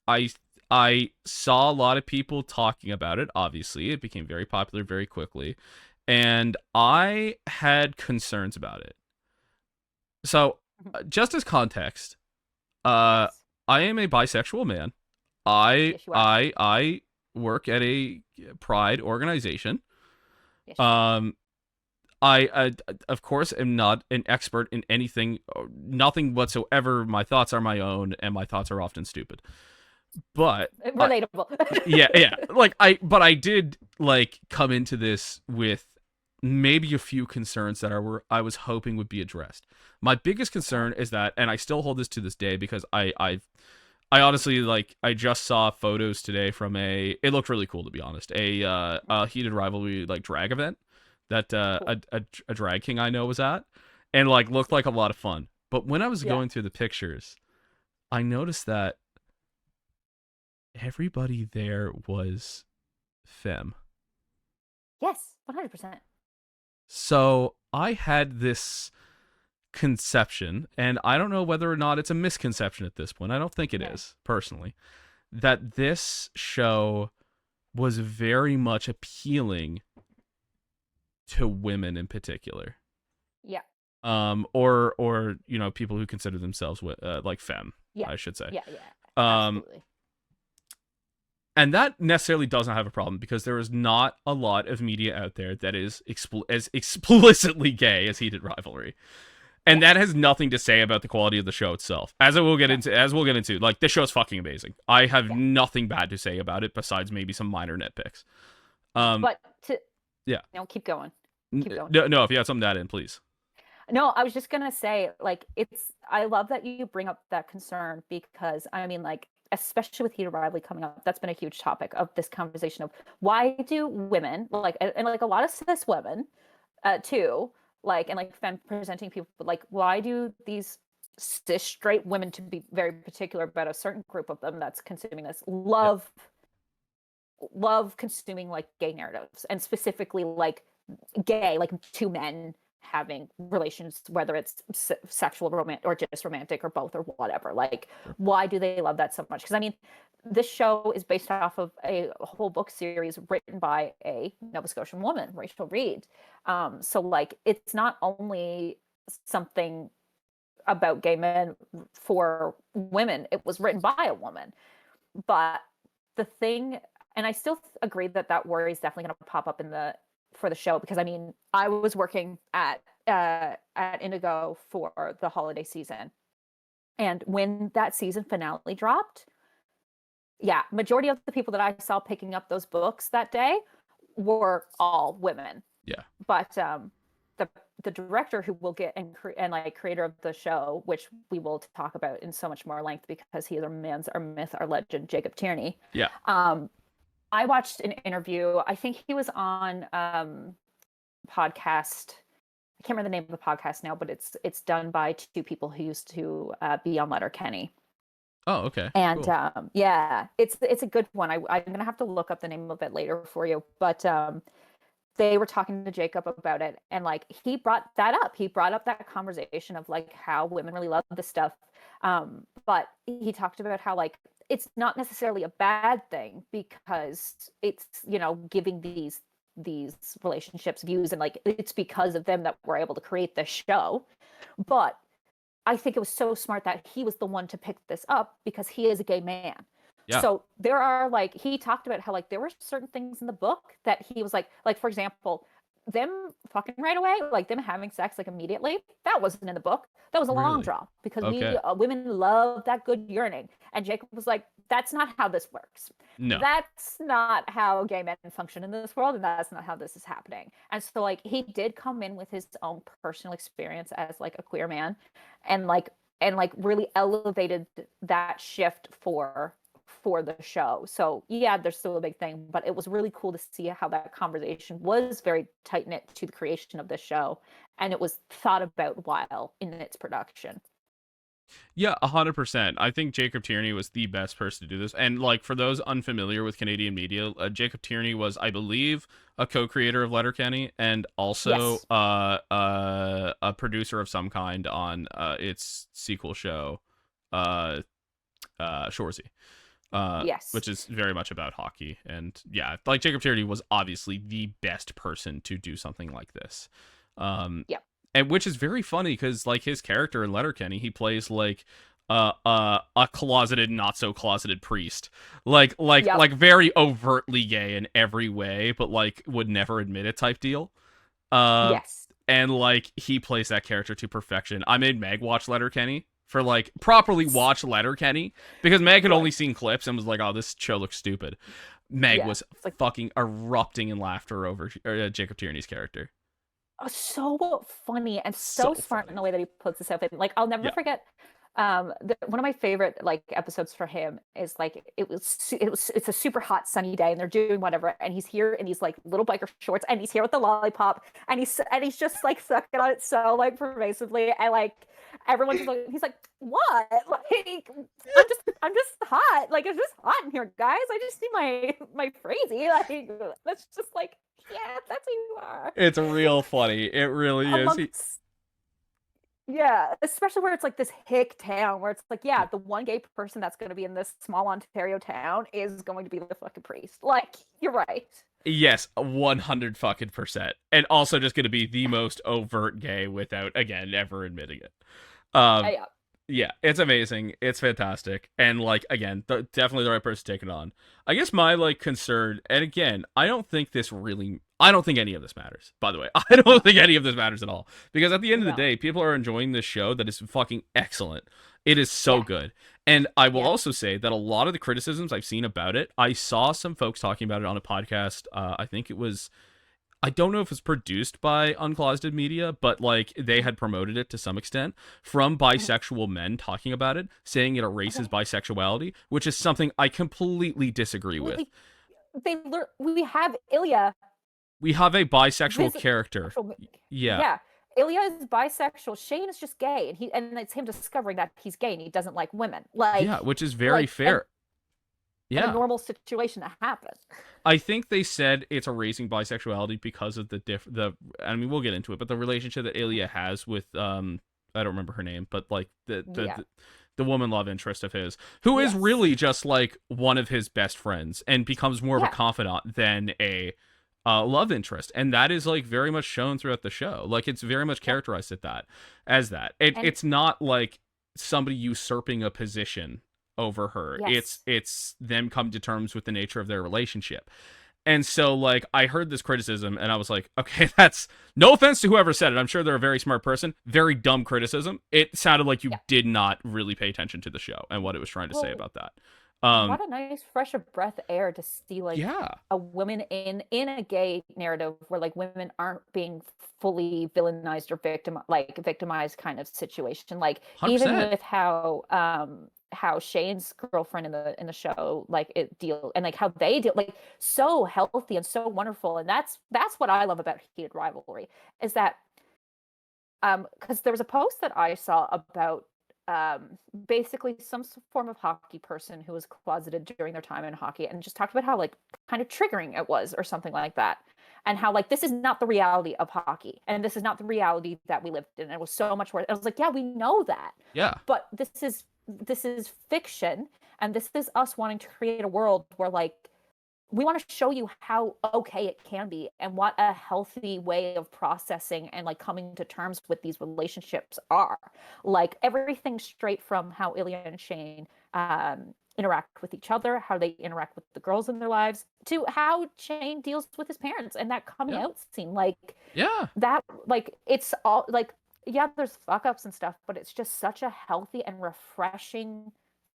I I saw a lot of people talking about it. Obviously, it became very popular very quickly, and I had concerns about it. So, just as context, Yes. I am a bisexual man. I Yes, you are. I I work at a pride organization. Yes, you are. Um, I of course am not an expert in anything, nothing whatsoever. My thoughts are my own, and my thoughts are often stupid. But Relatable. yeah, like I did like come into this with maybe a few concerns that I was hoping would be addressed. My biggest concern is that, and I still hold this to this day because I honestly like I just saw photos today from it looked really cool to be honest, a heated rivalry like drag event that Cool. a drag king I know was at, and like looked like a lot of fun. But when I was Yeah. going through the pictures, I noticed that everybody there was femme. Yes, 100%. So I had this conception, and I don't know whether or not it's a misconception at this point. I don't think it Yeah. is, personally, that this show was very much appealing to women in particular. Yeah. Or you know, people who consider themselves like femme, Yeah. I should say. Yeah. Yeah. Um, Absolutely. and that necessarily doesn't have a problem because there is not a lot of media out there that is as explicitly gay as Heated Rivalry. And Yeah. that has nothing to say about the quality of the show itself. As we'll get into, like this show's fucking amazing. I have Yeah. nothing bad to say about it besides maybe some minor nitpicks. But to Yeah. no, keep going. Keep going. No, if you have something to add in, please. No, I was just gonna say, like, I love that you bring up that concern because I mean, like, especially with heated rivalry coming up, that's been a huge topic of this conversation of why do women like and like a lot of cis women too, like and like femme presenting people, like why do these cis straight women to be very particular about a certain group of them that's consuming this Yeah. love consuming like gay narratives and specifically like gay like two men having relations whether it's sexual romantic or just romantic or both or whatever, like Sure. why do they love that so much? Because I mean this show is based off of a whole book series written by a Nova Scotian woman, Rachel Reed. So like it's not only something about gay men for women, it was written by a woman. But the thing, and I still agree that that worry is definitely going to pop up in the for the show because I mean I was working at Indigo for the holiday season, and when that season finale dropped, yeah, majority of the people that I saw picking up those books that day were all women. Yeah. But the the director who will get and like creator of the show, which we will talk about in so much more length because he is our man's, our myth, our legend, Jacob Tierney. Yeah. I watched an interview. I think he was on podcast. I can't remember the name of the podcast now, but it's done by two people who used to be on Letterkenny. Oh, okay. And Cool. yeah, it's a good one. I'm gonna have to look up the name of it later for you. But they were talking to Jacob about it, and like he brought that up. He brought up that conversation of like how women really love this stuff. But he talked about how like it's not necessarily a bad thing because it's giving these relationships views and like it's because of them that we're able to create this show. But I think it was so smart that he was the one to pick this up because he is a gay man. Yeah. So there are like he talked about how like there were certain things in the book that he was like for example, them fucking right away, like them having sex like immediately, that wasn't in the book. That was a long Really? draw because we Okay. women love that good urinating. And Jacob was like, that's not how this works. No. That's not how gay men function in this world, and that's not how this is happening. And so like he did come in with his own personal experience as like a queer man, and like really elevated that shift for the show. So yeah, there's still a big thing, but it was really cool to see how that conversation was very tight knit to the creation of the show, and it was thought about while in its production. Yeah, 100%. I think Jacob Tierney was the best person to do this. And like for those unfamiliar with Canadian media, Jacob Tierney was, I believe, a co-creator of Letterkenny and also Yes. a producer of some kind on its sequel show, uh, Shoresy. Yes. Which is very much about hockey. And yeah, like Jacob Tierney was obviously the best person to do something like this. Um, Yep. and which is very funny because like his character in Letterkenny, he plays like a closeted, not so closeted priest, Yep. like very overtly gay in every way, but like would never admit it type deal. Um, Yes. and like he plays that character to perfection. I made Meg watch Letterkenny for like properly watch Letterkenny because Meg had only Right. seen clips and was like, "Oh, this show looks stupid." Meg Yeah. was It's like fucking erupting in laughter over Jacob Tierney's character. so funny and So so smart in funny. the way that he puts this up. And like I'll never Yeah. forget one of my favorite like episodes for him is like it's a super hot sunny day and they're doing whatever and he's here in these like little biker shorts and he's here with the lollipop and he's just like sucking on it so like pervasively and like everyone just like he's like what like I'm just hot like it's just hot in here guys I just need my crazy like that's just like yeah that's who you are It's real funny. It really is. amongst yeah, especially where it's like this hick town where it's like, yeah, the one gay person that's going to be in this small Ontario town is going to be the fucking priest. Like, you're right. Yes, 100 fucking percent. And also just going to be the most overt gay without, again, ever admitting it. Um, Yeah. yeah, it's amazing. It's fantastic. And, like, again, definitely the right person to take it on. I guess my, like, concern, and again, I don't think any of this matters, by the way. I don't No. think any of this matters at all. Because at the end of the No. day, people are enjoying this show that is fucking excellent. It is so Yeah. good. And I will Yeah. also say that a lot of the criticisms I've seen about it, I saw some folks talking about it on a podcast. I think it was, I don't know if it's produced by Uncloseted Media, but like they had promoted it to some extent from Mhm. bisexual men talking about it, saying it erases Okay. bisexuality, which is something I completely disagree with. We, we have Ilya We have a bisexual visit character. actual Yeah. yeah. Ilya is bisexual. Shane is just gay and it's him discovering that he's gay and he doesn't like women. Yeah, which is very And fair. a Yeah. normal situation that happens. I think they said it's erasing bisexuality because of I mean we'll get into it, but the relationship that Ilya has with I don't remember her name, but like Yeah. the woman love interest of his, who is Yes. really just like one of his best friends and becomes more of a Yeah. confidant than a love interest, and that is like very much shown throughout the show. Like it's very much Yeah. characterized at that as that. And It's not like somebody usurping a position over her. yes. It's them come to terms with the nature of their relationship. And so like I heard this criticism and I was like, okay, that's no offense to whoever said it. I'm sure they're a very smart person. Very dumb criticism. It sounded like you Yeah. did not really pay attention to the show and what it was trying to say Well, about that. what a nice fresh of breath of air to see like Yeah, a woman in a gay narrative where like women aren't being fully villainized or victimized kind of situation. Like even 100%. with how Shane's girlfriend in the show like it deal and like how they deal like so healthy and so wonderful. And that's what I love about Heated Rivalry is that because there was a post that I saw about basically some form of hockey person who was closeted during their time in hockey and just talked about how like kind of triggering it was or something like that and how like this is not the reality of hockey and this is not the reality that we lived in and it was so much worse. I was like yeah we know that Yeah. but this is fiction and this is us wanting to create a world where like we want to show you how okay it can be and what a healthy way of processing and like coming to terms with these relationships are like everything straight from how Ilya and Shane interact with each other, how they interact with the girls in their lives, to how Shane deals with his parents and that coming Yeah. out scene. Like Yeah. that, like it's all like, yeah, there's fuck ups and stuff, but it's just such a healthy and refreshing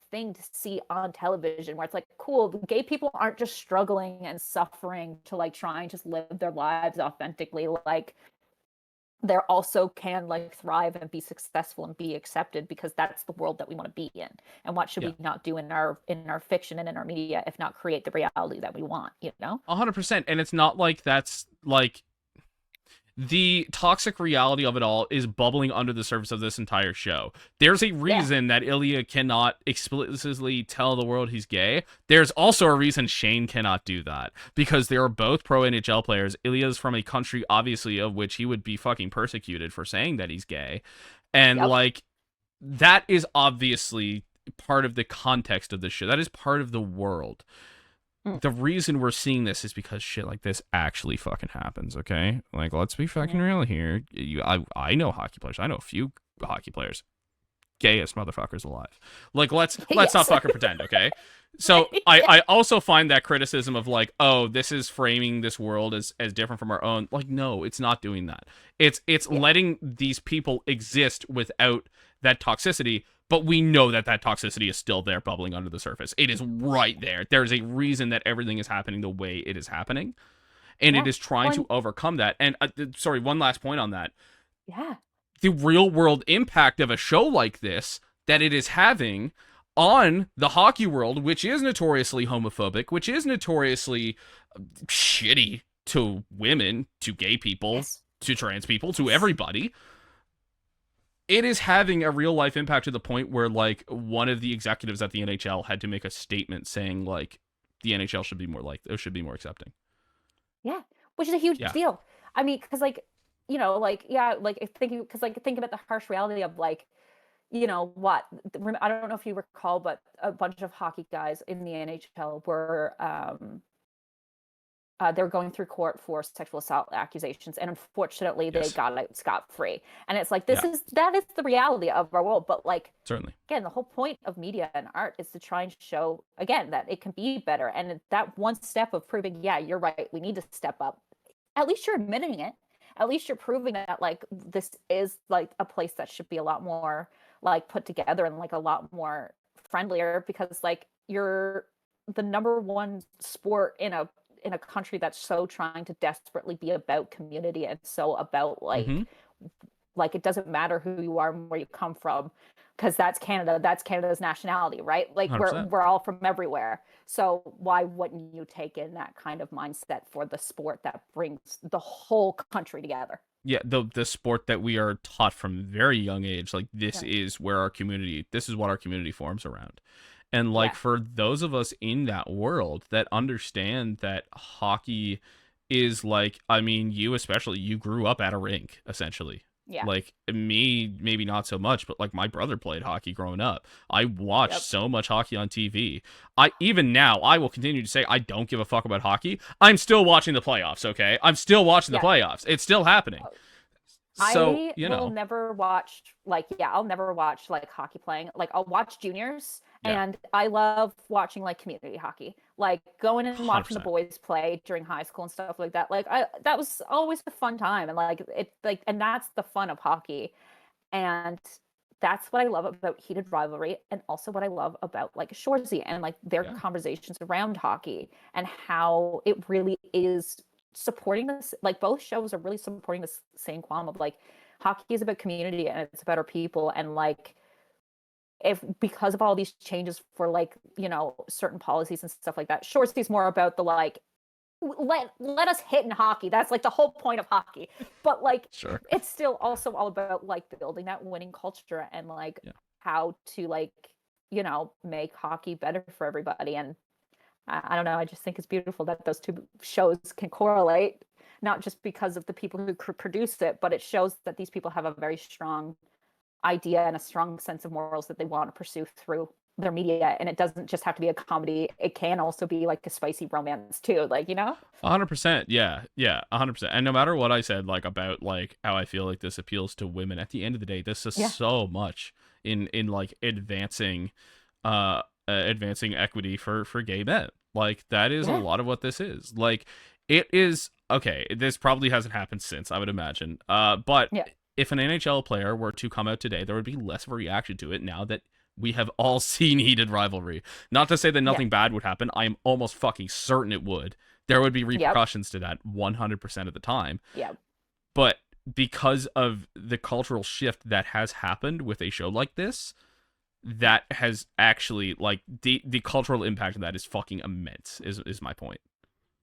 thing to see on television where it's like, cool, gay people aren't just struggling and suffering to like try and just live their lives authentically. Like there also can like thrive and be successful and be accepted, because that's the world that we want to be in. And what should Yeah. we not do in our fiction and in our media if not create the reality that we want, you know? 100%. And it's not like that's like the toxic reality of it all is bubbling under the surface of this entire show. There's a reason that Ilya cannot explicitly tell the world he's gay. There's also a reason Shane cannot do that, because they are both pro NHL players. Ilya's from a country, obviously, of which he would be fucking persecuted for saying that he's gay. And like, that is obviously part of the context of this show. That is part of the world. The reason we're seeing this is because shit like this actually fucking happens, okay? Like, let's be fucking real here. I know hockey players. I know a few hockey players. Gayest motherfuckers alive. Like, let's not fucking pretend, okay? So I also find that criticism of like, oh, this is framing this world as different from our own. Like, no, it's not doing that. It's letting these people exist without that toxicity. But we know that toxicity is still there, bubbling under the surface. It is right there. There's a reason that everything is happening the way it is happening. And it is trying to overcome that. And sorry, one last point on that. Yeah. The real world impact of a show like this that it is having on the hockey world, which is notoriously homophobic, which is notoriously shitty to women, to gay people, to trans people, to everybody. It is having a real life impact to the point where like one of the executives at the NHL had to make a statement saying like the NHL should be more like, it should be more accepting. Yeah, which is a huge deal. I mean, because like, you know, like, yeah, like thinking, because like think about the harsh reality of like, you know what, I don't know if you recall, but a bunch of hockey guys in the NHL were they were going through court for sexual assault accusations, and unfortunately they got out scot-free. And it's like, that is the reality of our world. But like, certainly, again, the whole point of media and art is to try and show again that it can be better. And that one step of proving, yeah, you're right, we need to step up, at least you're admitting it, at least you're proving that like this is like a place that should be a lot more like put together and like a lot more friendlier, because like you're the number one sport in a country that's so trying to desperately be about community and so about like like it doesn't matter who you are and where you come from, because that's Canada's nationality, right? Like 100%. we're all from everywhere. So why wouldn't you take in that kind of mindset for the sport that brings the whole country together? Yeah, the sport that we are taught from a very young age, like this is where our community, this is what our community forms around. And like for those of us in that world that understand that hockey is like, I mean, you especially, you grew up at a rink, essentially. Yeah. Like me, maybe not so much, but like my brother played hockey growing up. I watched so much hockey on TV. Even now, I will continue to say I don't give a fuck about hockey. I'm still watching the playoffs, okay? I'm still watching the playoffs. It's still happening. So, I will never watch like I'll never watch like hockey playing. Like I'll watch juniors, and I love watching like community hockey, like going and watching 100%. the boys play during high school and stuff like that. Like that was always a fun time, and like it like, and that's the fun of hockey, and that's what I love about Heated Rivalry, and also what I love about like Shoresy and like their conversations around hockey and how it really is supporting this. Like both shows are really supporting this same qualm of like hockey is about community and it's about our people, and like if because of all these changes for like, you know, certain policies and stuff like that, Shoresy's more about the like let us hit in hockey. That's like the whole point of hockey. But like it's still also all about like building that winning culture and like how to like, you know, make hockey better for everybody. And I don't know, I just think it's beautiful that those two shows can correlate, not just because of the people who produce it, but it shows that these people have a very strong idea and a strong sense of morals that they want to pursue through their media. And it doesn't just have to be a comedy, it can also be like a spicy romance too, like, you know. 100%. Yeah 100%. And no matter what I said like about like how I feel like this appeals to women, at the end of the day this is so much in like advancing advancing equity for gay men. Like, that is a Yeah. lot of what this is. Like, it is okay. This probably hasn't happened since, I would imagine. But Yeah. if an NHL player were to come out today, there would be less of a reaction to it now that we have all seen heated rivalry. Not to say that nothing bad would happen. I am almost fucking certain it would. There would be repercussions to that 100% of the time. Yeah. But because of the cultural shift that has happened with a show like this, that has actually, like, the cultural impact of that is fucking immense, is my point.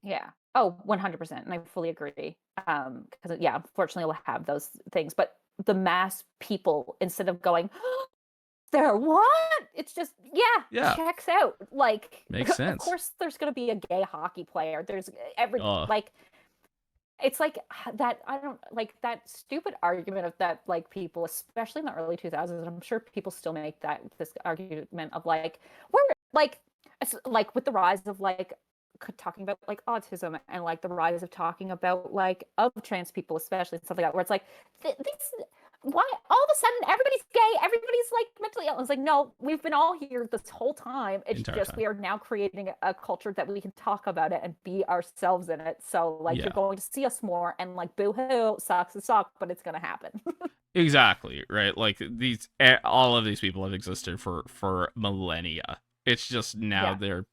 Yeah. Oh, 100%. And I fully agree. Because yeah, unfortunately we'll have those things. But the mass people, instead of going, there what? It's just, Yeah. checks out. Like, Makes of sense. course there's gonna be a gay hockey player. There's every Ugh. like it's like that. I don't like that stupid argument of that, like, people, especially in the early 2000s, and I'm sure people still make this argument of like, we're like, it's like with the rise of like talking about like autism, and like the rise of talking about like of trans people, especially, and stuff like that, where it's like this, why all of a sudden everybody's gay, everybody's like mentally ill. It's like, no, we've been all here this whole time. It's Entire just time. we are now creating a culture that we can talk about it and be ourselves in it. So like, you're going to see us more, and like, boo-hoo, sucks to suck, but it's gonna happen. Exactly, right? Like, all of these people have existed for millennia. It's just now they're,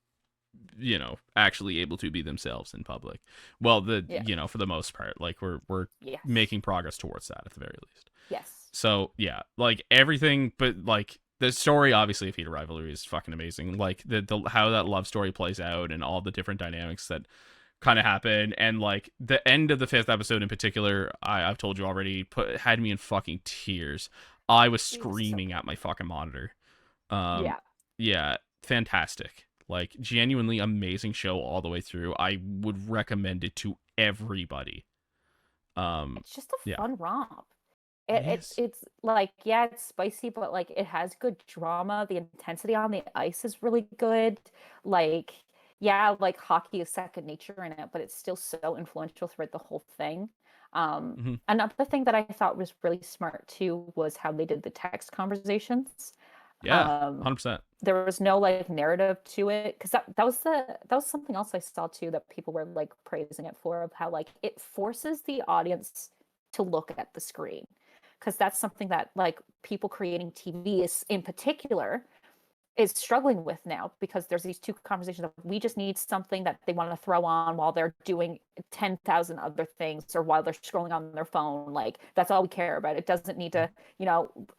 actually able to be themselves in public. Well, for the most part, like, we're Yes. making progress towards that at the very least. Yes. So yeah, like, everything, but like, the story obviously of Heated Rivalry is fucking amazing. Like, the how that love story plays out and all the different dynamics that kind of happen, and like the end of the 5th episode in particular, I've told you already, had me in fucking tears. I was screaming at my fucking monitor. Yeah, fantastic. Like, genuinely amazing show all the way through. I would recommend it to everybody. It's just a fun romp. Yes. It's like, yeah, it's spicy, but like, it has good drama. The intensity on the ice is really good. Like, yeah, like, hockey is second nature in it, but it's still so influential throughout the whole thing. Another thing that I thought was really smart too was how they did the text conversations. Yeah, 100%. There was no like narrative to it, because that was something else I saw too that people were like praising it for, of how like it forces the audience to look at the screen, because that's something that like people creating TV is in particular is struggling with now, because there's these two conversations of, we just need something that they want to throw on while they're doing 10,000 other things, or while they're scrolling on their phone. Like, that's all we care about. It doesn't need to,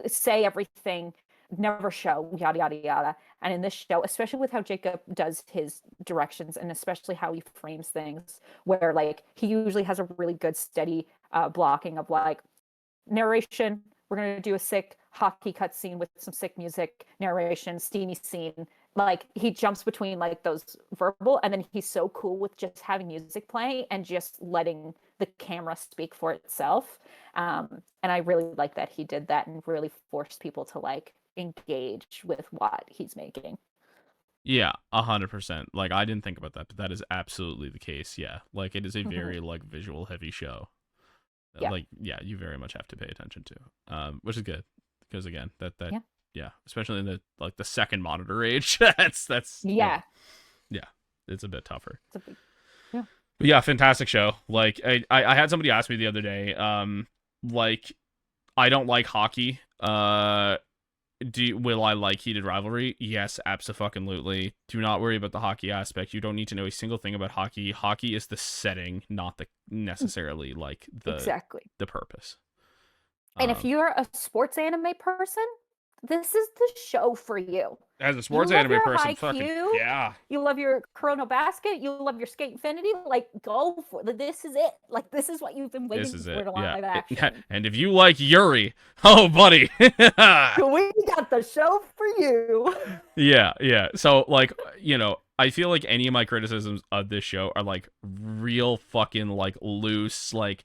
say everything, never show, yada yada yada. And in this show, especially with how Jacob does his directions, and especially how he frames things, where like he usually has a really good steady blocking of like, narration, we're going to do a sick hockey cutscene with some sick music, narration, steamy scene. Like, he jumps between like those verbal, and then he's so cool with just having music playing and just letting the camera speak for itself. And I really like that he did that and really forced people to like engage with what he's making. Yeah, 100%. Like, I didn't think about that, but that is absolutely the case. Yeah, like, it is a very like visual heavy show. Yeah. Like, yeah, you very much have to pay attention to, which is good, because again, that yeah, especially in the like the second monitor age, that's yeah, it's a bit tougher. it's a big, yeah. But yeah, fantastic show. Like, I had somebody ask me the other day, like, I don't like hockey. Will I like Heated Rivalry? Yes, abso-fucking-lutely. Do not worry about the hockey aspect. You don't need to know a single thing about hockey. Hockey is the setting, not the necessarily like exactly the purpose. And if you're a sports anime person, this is the show for you. As a sports anime person, fucking yeah. You love your Chrono Basket, you love your Skate Infinity, like, go for it. This is it. Like, this is what you've been waiting for to live action. And if you like Yuri, oh buddy. We got the show for you. Yeah. So like, I feel like any of my criticisms of this show are like real fucking like loose, like,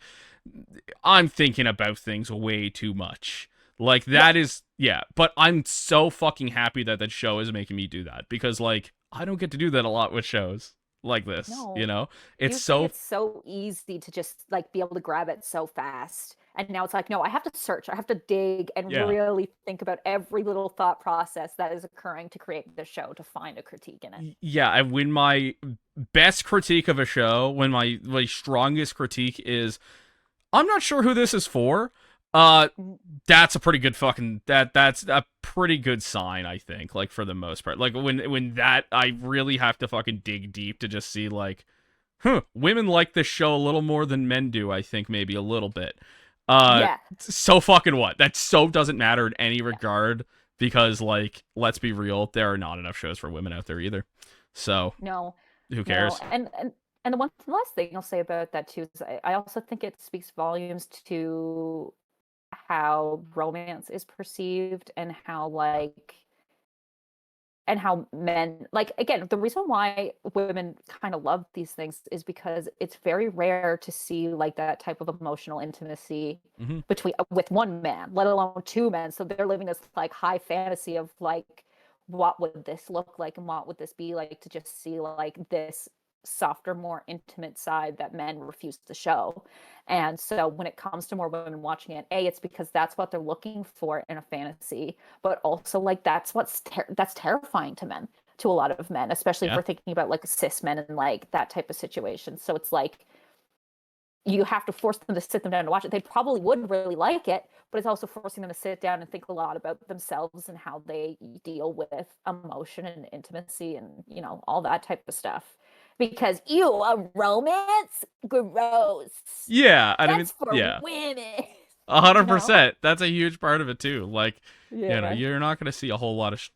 I'm thinking about things way too much. Like, that is, but I'm so fucking happy that show is making me do that, because like, I don't get to do that a lot with shows. like this, you No. know? You It's say so it's so easy to just like be able to grab it so fast. And now it's like, no, I have to search, I have to dig and yeah. really think about every little thought process that is occurring to create the show to find a critique in it. Yeah, and when my best critique of a show, when my strongest critique is I'm not sure who this is for. Mm. That's a pretty good fucking that's a pretty good sign, I think, like for the most part. Like when that I really have to fucking dig deep to just see like, women like this show a little more than men do, I think maybe a little bit. Yeah. So fucking what? That so doesn't matter in any Yeah. regard because like let's be real, there are not enough shows for women out there either. So, No, who no. cares? And the last thing I'll say about that too is I also think it speaks volumes to how romance is perceived and how like and how men like again the reason why women kind of love these things is because it's very rare to see like that type of emotional intimacy Hmm. between with one man, let alone two men, so they're living this like high fantasy of like what would this look like and what would this be like to just see like this softer, more intimate side that men refuse to show. And so when it comes to more women watching it, it's because that's what they're looking for in a fantasy, but also like that's terrifying to men, to a lot of men, especially if Yeah. we're thinking about like cis men and like that type of situation. So it's like you have to force them to sit them down and watch it. They probably would really like it, but it's also forcing them to sit down and think a lot about themselves and how they deal with emotion and intimacy and, you know, all that type of stuff. Because ew, a romance? Gross. Yeah, and I mean, That's for yeah. women. You know? 100%. That's a huge part of it too. Like, Yeah. you're not going to see a whole lot of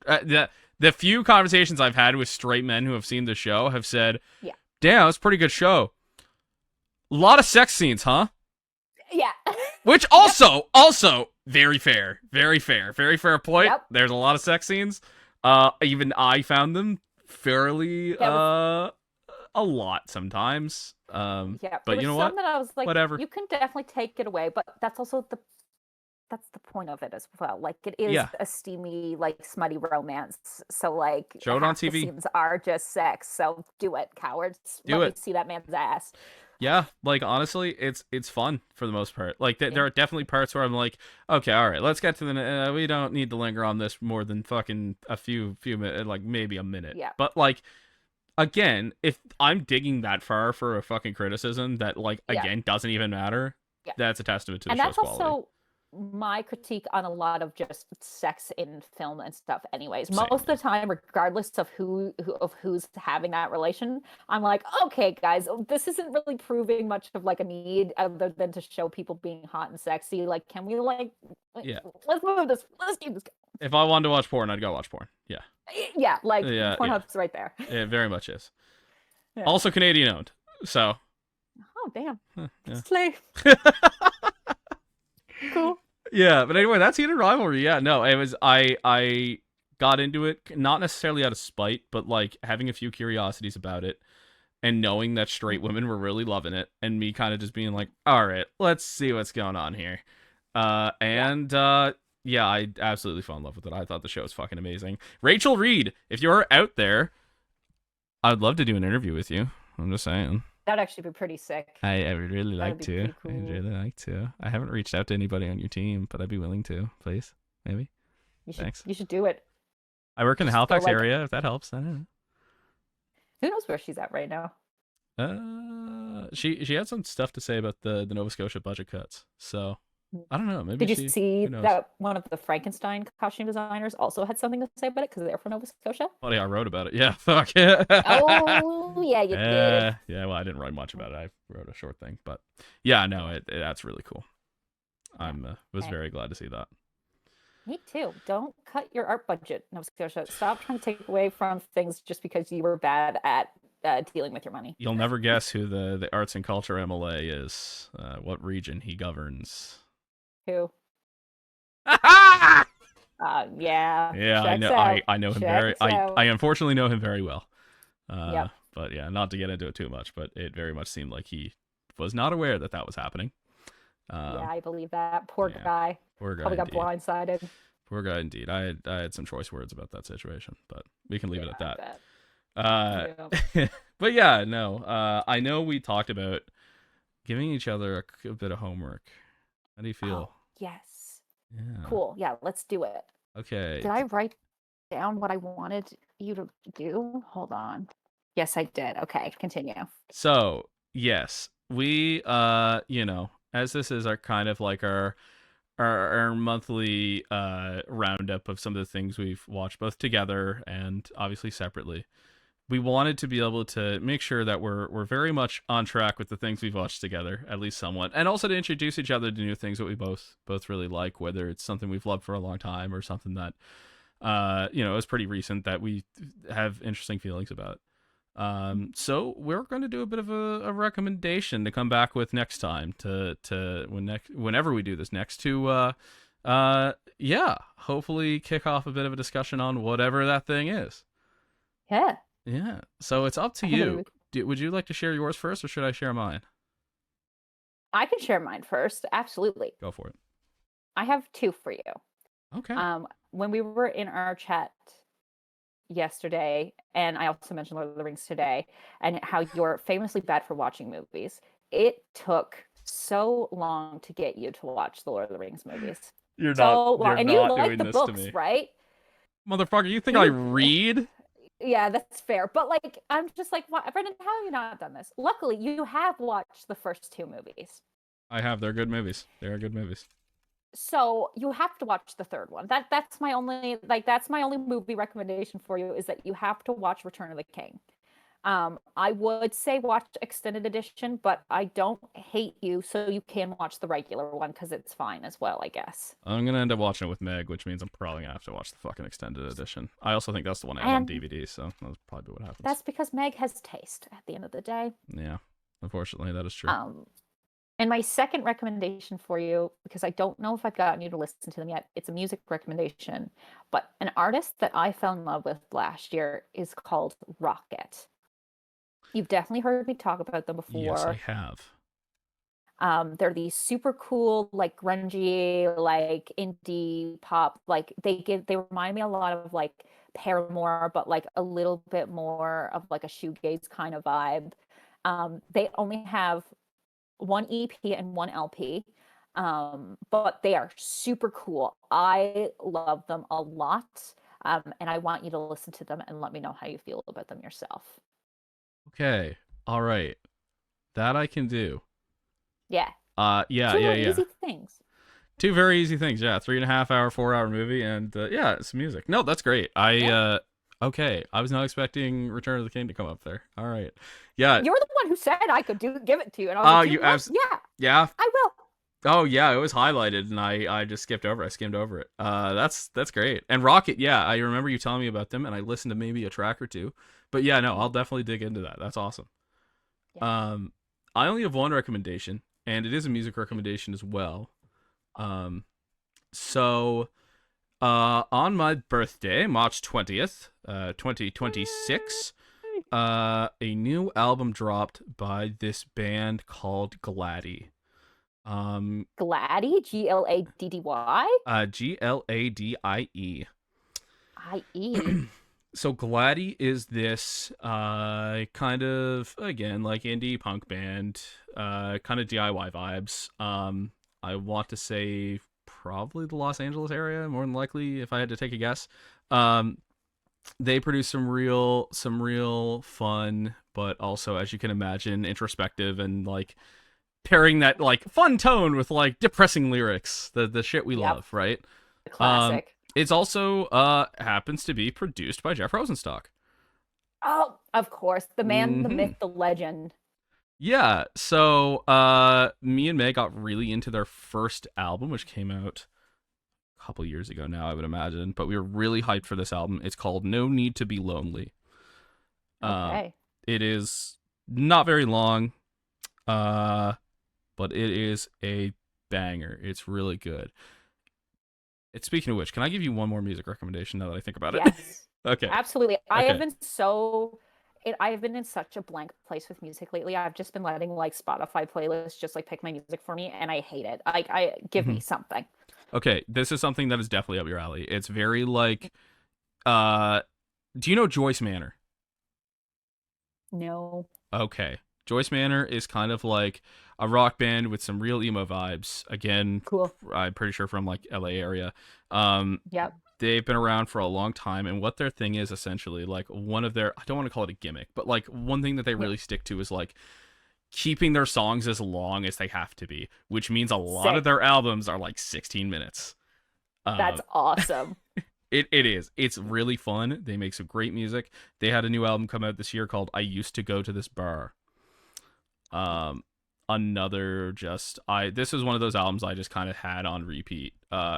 the few conversations I've had with straight men who have seen the show have said, Yeah. "Damn, it's a pretty good show. A lot of sex scenes, huh?" Yeah. Which also very fair point. Yep. There's a lot of sex scenes. Even I found them fairly There was a lot sometimes. yeah, there But was you know some what? that I was like, Whatever. you can definitely take it away, but that's the point of it as well. Like it is Yeah, a steamy, like smutty romance. So like show it on half the TV. scenes are just sex. So do it, cowards. Do Let me it. see that man's ass. Yeah, like honestly, it's fun for the most part. Like Yeah. there are definitely parts where I'm like, okay, all right, let's get to the. We don't need to linger on this more than fucking a few minutes, like maybe a minute. Yeah. But like again, if I'm digging that far for a fucking criticism that like Yeah. again doesn't even matter, Yeah. that's a testament to the And show's that's quality. also my critique on a lot of just sex in film and stuff anyways. Same, Most of yeah. the time, regardless of who's having that relation, I'm like, okay guys, this isn't really proving much of like a need other than to show people being hot and sexy. Like, can we like Yeah. let's move this, let's keep this If I wanted to watch porn, I'd go watch porn. Yeah. going. Yeah, like Yeah, yeah. Pornhub's right there. It very much is. Yeah. Also Canadian owned. So, Oh damn. yeah. Slay. Cool. Yeah, but anyway, that's Heated Rivalry. Yeah, no, it was I got into it not necessarily out of spite, but like having a few curiosities about it and knowing that straight women were really loving it and me kind of just being like, "All right, let's see what's going on here." Yeah. And yeah, I absolutely fell in love with it. I thought the show was fucking amazing. Rachel Reed, if you're out there, I'd love to do an interview with you. I'm just saying. That'd actually be pretty sick. I would really like That'd be to. pretty cool. I'd really like to. I haven't reached out to anybody on your team, but I'd be willing to. Please, maybe. Thanks. You should do it. I work in the Just go, Halifax like, area. If that helps, I don't who knows where she's at right now? know. She had some stuff to say about the Nova Scotia budget cuts. So I don't know. Maybe Did you see Who knows? that one of the Frankenstein costume designers also had something to say about it because they're from Nova Scotia? Oh yeah, I wrote about it. Yeah, fuck yeah. Oh, yeah, you did. Yeah. Well, I didn't write much about it. I wrote a short thing, but yeah, no, that's really cool. I'm was Okay. very glad to see that. Me too. Don't cut your art budget, Nova Scotia. Stop trying to take away from things just because you were bad at dealing with your money. You'll never guess who the Arts and Culture MLA is. What region he governs. Who? Yeah, Yeah. I know. I know him very. Checks out. I unfortunately know him very well. Yep. But yeah, not to get into it too much, but it very much seemed like he was not aware that that was happening. Yeah, I believe that. Poor yeah. guy. Poor guy. Probably got Indeed. blindsided. Poor guy indeed. I had some choice words about that situation, but we can leave it at Yeah, that. I bet. Yeah. But yeah, no. I know we talked about giving each other a bit of homework. How do you Oh, feel? yes. Yeah. Cool. Yeah, let's do it. Okay. Did I write down what I wanted you to do? Hold on. Yes, I did. Okay, continue. So, yes, we as this is our kind of like our monthly roundup of some of the things we've watched both together and obviously separately. We wanted to be able to make sure that we're very much on track with the things we've watched together, at least somewhat, and also to introduce each other to new things that we both really like, whether it's something we've loved for a long time or something that is pretty recent that we have interesting feelings about. So we're going to do a bit of a recommendation to come back with next time whenever we do this next to hopefully kick off a bit of a discussion on whatever that thing is. Yeah. Yeah. So it's up to I think you. Would you like to share yours first, or should I share mine? I can share mine first. Absolutely. Go for it. I have two for you. Okay. When we were in our chat yesterday, and I also mentioned Lord of the Rings today, and how you're famously bad for watching movies. It took so long to get you to watch the Lord of the Rings movies. So long. You're And you not like doing the this to books, me. right? Motherfucker, you think I You read? Yeah, that's fair. But like I'm just like, what, Brendan, how have you not done this? Luckily, you have watched the first two movies. I have. They're good movies. They are good movies. So you have to watch the third one. That's my only movie recommendation for you is that you have to watch Return of the King. I would say watch extended edition, but I don't hate you, so you can watch the regular one because it's fine as well, I guess. I'm gonna end up watching it with Meg, which means I'm probably gonna have to watch the fucking extended edition. I also think that's the one I have on And DVD, so that's probably what happens. that's because Meg has taste at the end of the day. Yeah, unfortunately, that is true. And my second recommendation for you, because I don't know if I've gotten you to listen to them yet, it's a music recommendation, but an artist that I fell in love with last year is called Rocket. You've definitely heard me talk about them Yes, I before. have. They're these super cool, like grungy, like indie pop. Like they remind me a lot of like Paramore, but like a little bit more of like a shoegaze kind of vibe. They only have one EP and one LP, but they are super cool. I love them a lot, and I want you to listen to them and let me know how you feel about them yourself. Okay. All right. That I can do. Yeah, Yeah, two yeah, yeah. easy things. Two very easy things. Yeah, 3.5 hour, 4 hour movie, and yeah, it's music. No, that's great. Yeah. Okay. I was not expecting Return of the King to come up there. All right. Yeah. You're the one who said I could give it to you, and I was like, You you know what? Yeah, yeah. I will. Oh yeah, it was highlighted, and I just skipped over. I skimmed over it. That's great. And Rocket, yeah, I remember you telling me about them, and I listened to maybe a track or two. But yeah, no, I'll definitely dig into that. That's awesome. Yeah. I only have one recommendation, and it is a music recommendation as well. So on my birthday, March 20th, 2026, a new album dropped by this band called Gladdy. Gladdy, Gladdy, Gladie. IE. So Gladdy is this kind of, again, like indie punk band, kind of DIY vibes. I want to say probably the Los Angeles area, more than likely, if I had to take a guess. They produce some real fun, but also, as you can imagine, introspective and like pairing that like fun tone with like depressing lyrics, the shit we love, right? Classic. It's also happens to be produced by Jeff Rosenstock. Oh, of course. The man, the Mm-hmm. myth, the legend. Yeah, so me and May got really into their first album, which came out a couple years ago now, I would imagine, but we were really hyped for this album. It's called No Need to Be Lonely. Okay. It is not very long, but it is a banger. It's really good. It's speaking of which, can I give you one more music recommendation now that I think about it? Yes. Okay. Absolutely. I Okay. have been I have been in such a blank place with music lately. I've just been letting like Spotify playlists just like pick my music for me, and I hate it. I give me something. Okay, this is something that is definitely up your alley. It's very like, uh, do you know Joyce Manor? No. Okay. Joyce Manor is kind of like a rock band with some real emo vibes. Again, Cool. I'm pretty sure from like LA area. Um, Yep. they've been around for a long time, and what their thing is essentially like one of their, I don't want to call it a gimmick, but like one thing that they Yeah. really stick to is like keeping their songs as long as they have to be, which means a lot of Sick. their albums are like 16 minutes. Uh, That's awesome. it is. It's really fun. They make some great music. They had a new album come out this year called I Used to Go to This Bar. Um, another just I this was one of those albums I just kind of had on repeat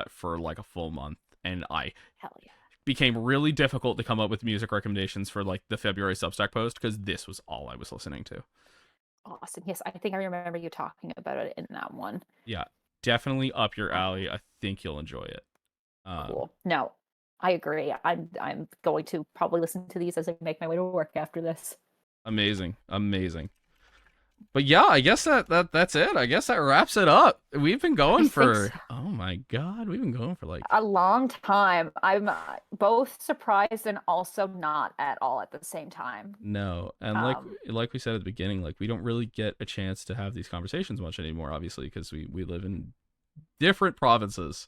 for like a full month, and I Hell yeah. became really difficult to come up with music recommendations for like the February Substack post because this was all I was listening to. Awesome. Yes, I think I remember you talking about it in that one. Yeah, definitely up your alley. I think you'll enjoy it. Cool. No, I agree. I'm going to probably listen to these as I make my way to work after this. Amazing, amazing. But yeah, I guess that's it. I guess that wraps it up. We've been I going think for so. oh my god, we've been going for like A long time. I'm both surprised and also not at all at the same time. no, and Um, like we said at the beginning, like we don't really get a chance to have these conversations much anymore, obviously, because we live in different provinces,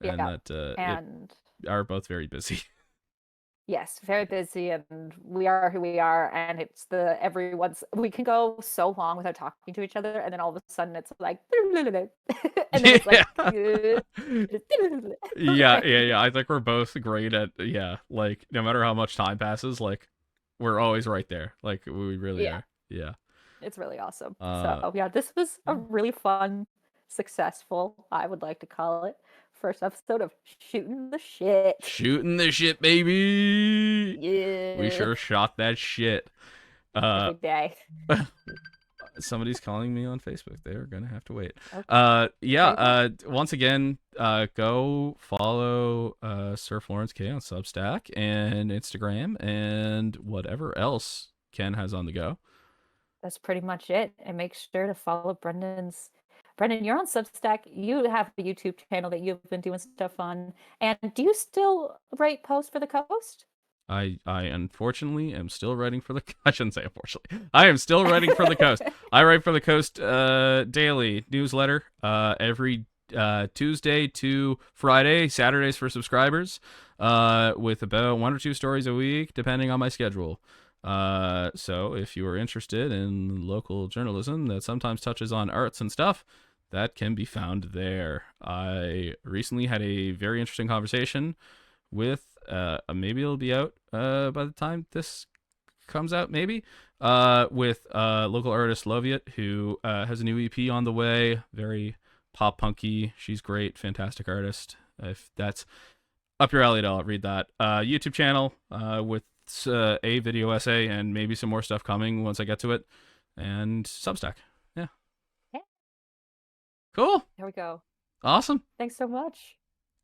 and yeah. that it And are both very busy. yes, very busy, and we are who we are, and it's the everyone's. We can go so long without talking to each other, and then all of a sudden it's like, and then it's like, Yeah. Yeah, okay, yeah, yeah. I think we're both great at yeah, like no matter how much time passes, like we're always right there. Like we really yeah, are. Yeah. it's really awesome. Uh So yeah, this was a really fun, successful, I would like to call it, first episode of shooting the shit. shooting the shit, baby. We Yeah, sure shot that shit. Uh every day. somebody's calling me on Facebook. They are gonna have to wait. Okay, Yeah, there you go. once again, go follow Surf Lawrence K on Substack and Instagram and whatever else Ken has on the go. That's pretty much it. And make sure to follow Brendyn's. Brendyn, you're on Substack. You have a YouTube channel that you've been doing stuff on. And do you still write posts for the Coast? I unfortunately am still writing for the I shouldn't say unfortunately. I am still writing for the Coast. I write for the Coast daily newsletter every Tuesday to Friday, Saturdays for subscribers, with about one or two stories a week depending on my schedule. So if you are interested in local journalism that sometimes touches on arts and stuff, that can be found there. I recently had a very interesting conversation with maybe it'll be out by the time this comes out, maybe with local artist Loviet, who has a new EP on the way, very pop punky. She's great, fantastic artist. If that's up your alley, I'll read that. YouTube channel with a video essay and maybe some more stuff coming once I get to it, and Substack. Yeah, Yeah, cool, there we go. awesome. Thanks so much.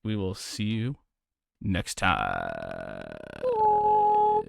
We will see you next time. Cool.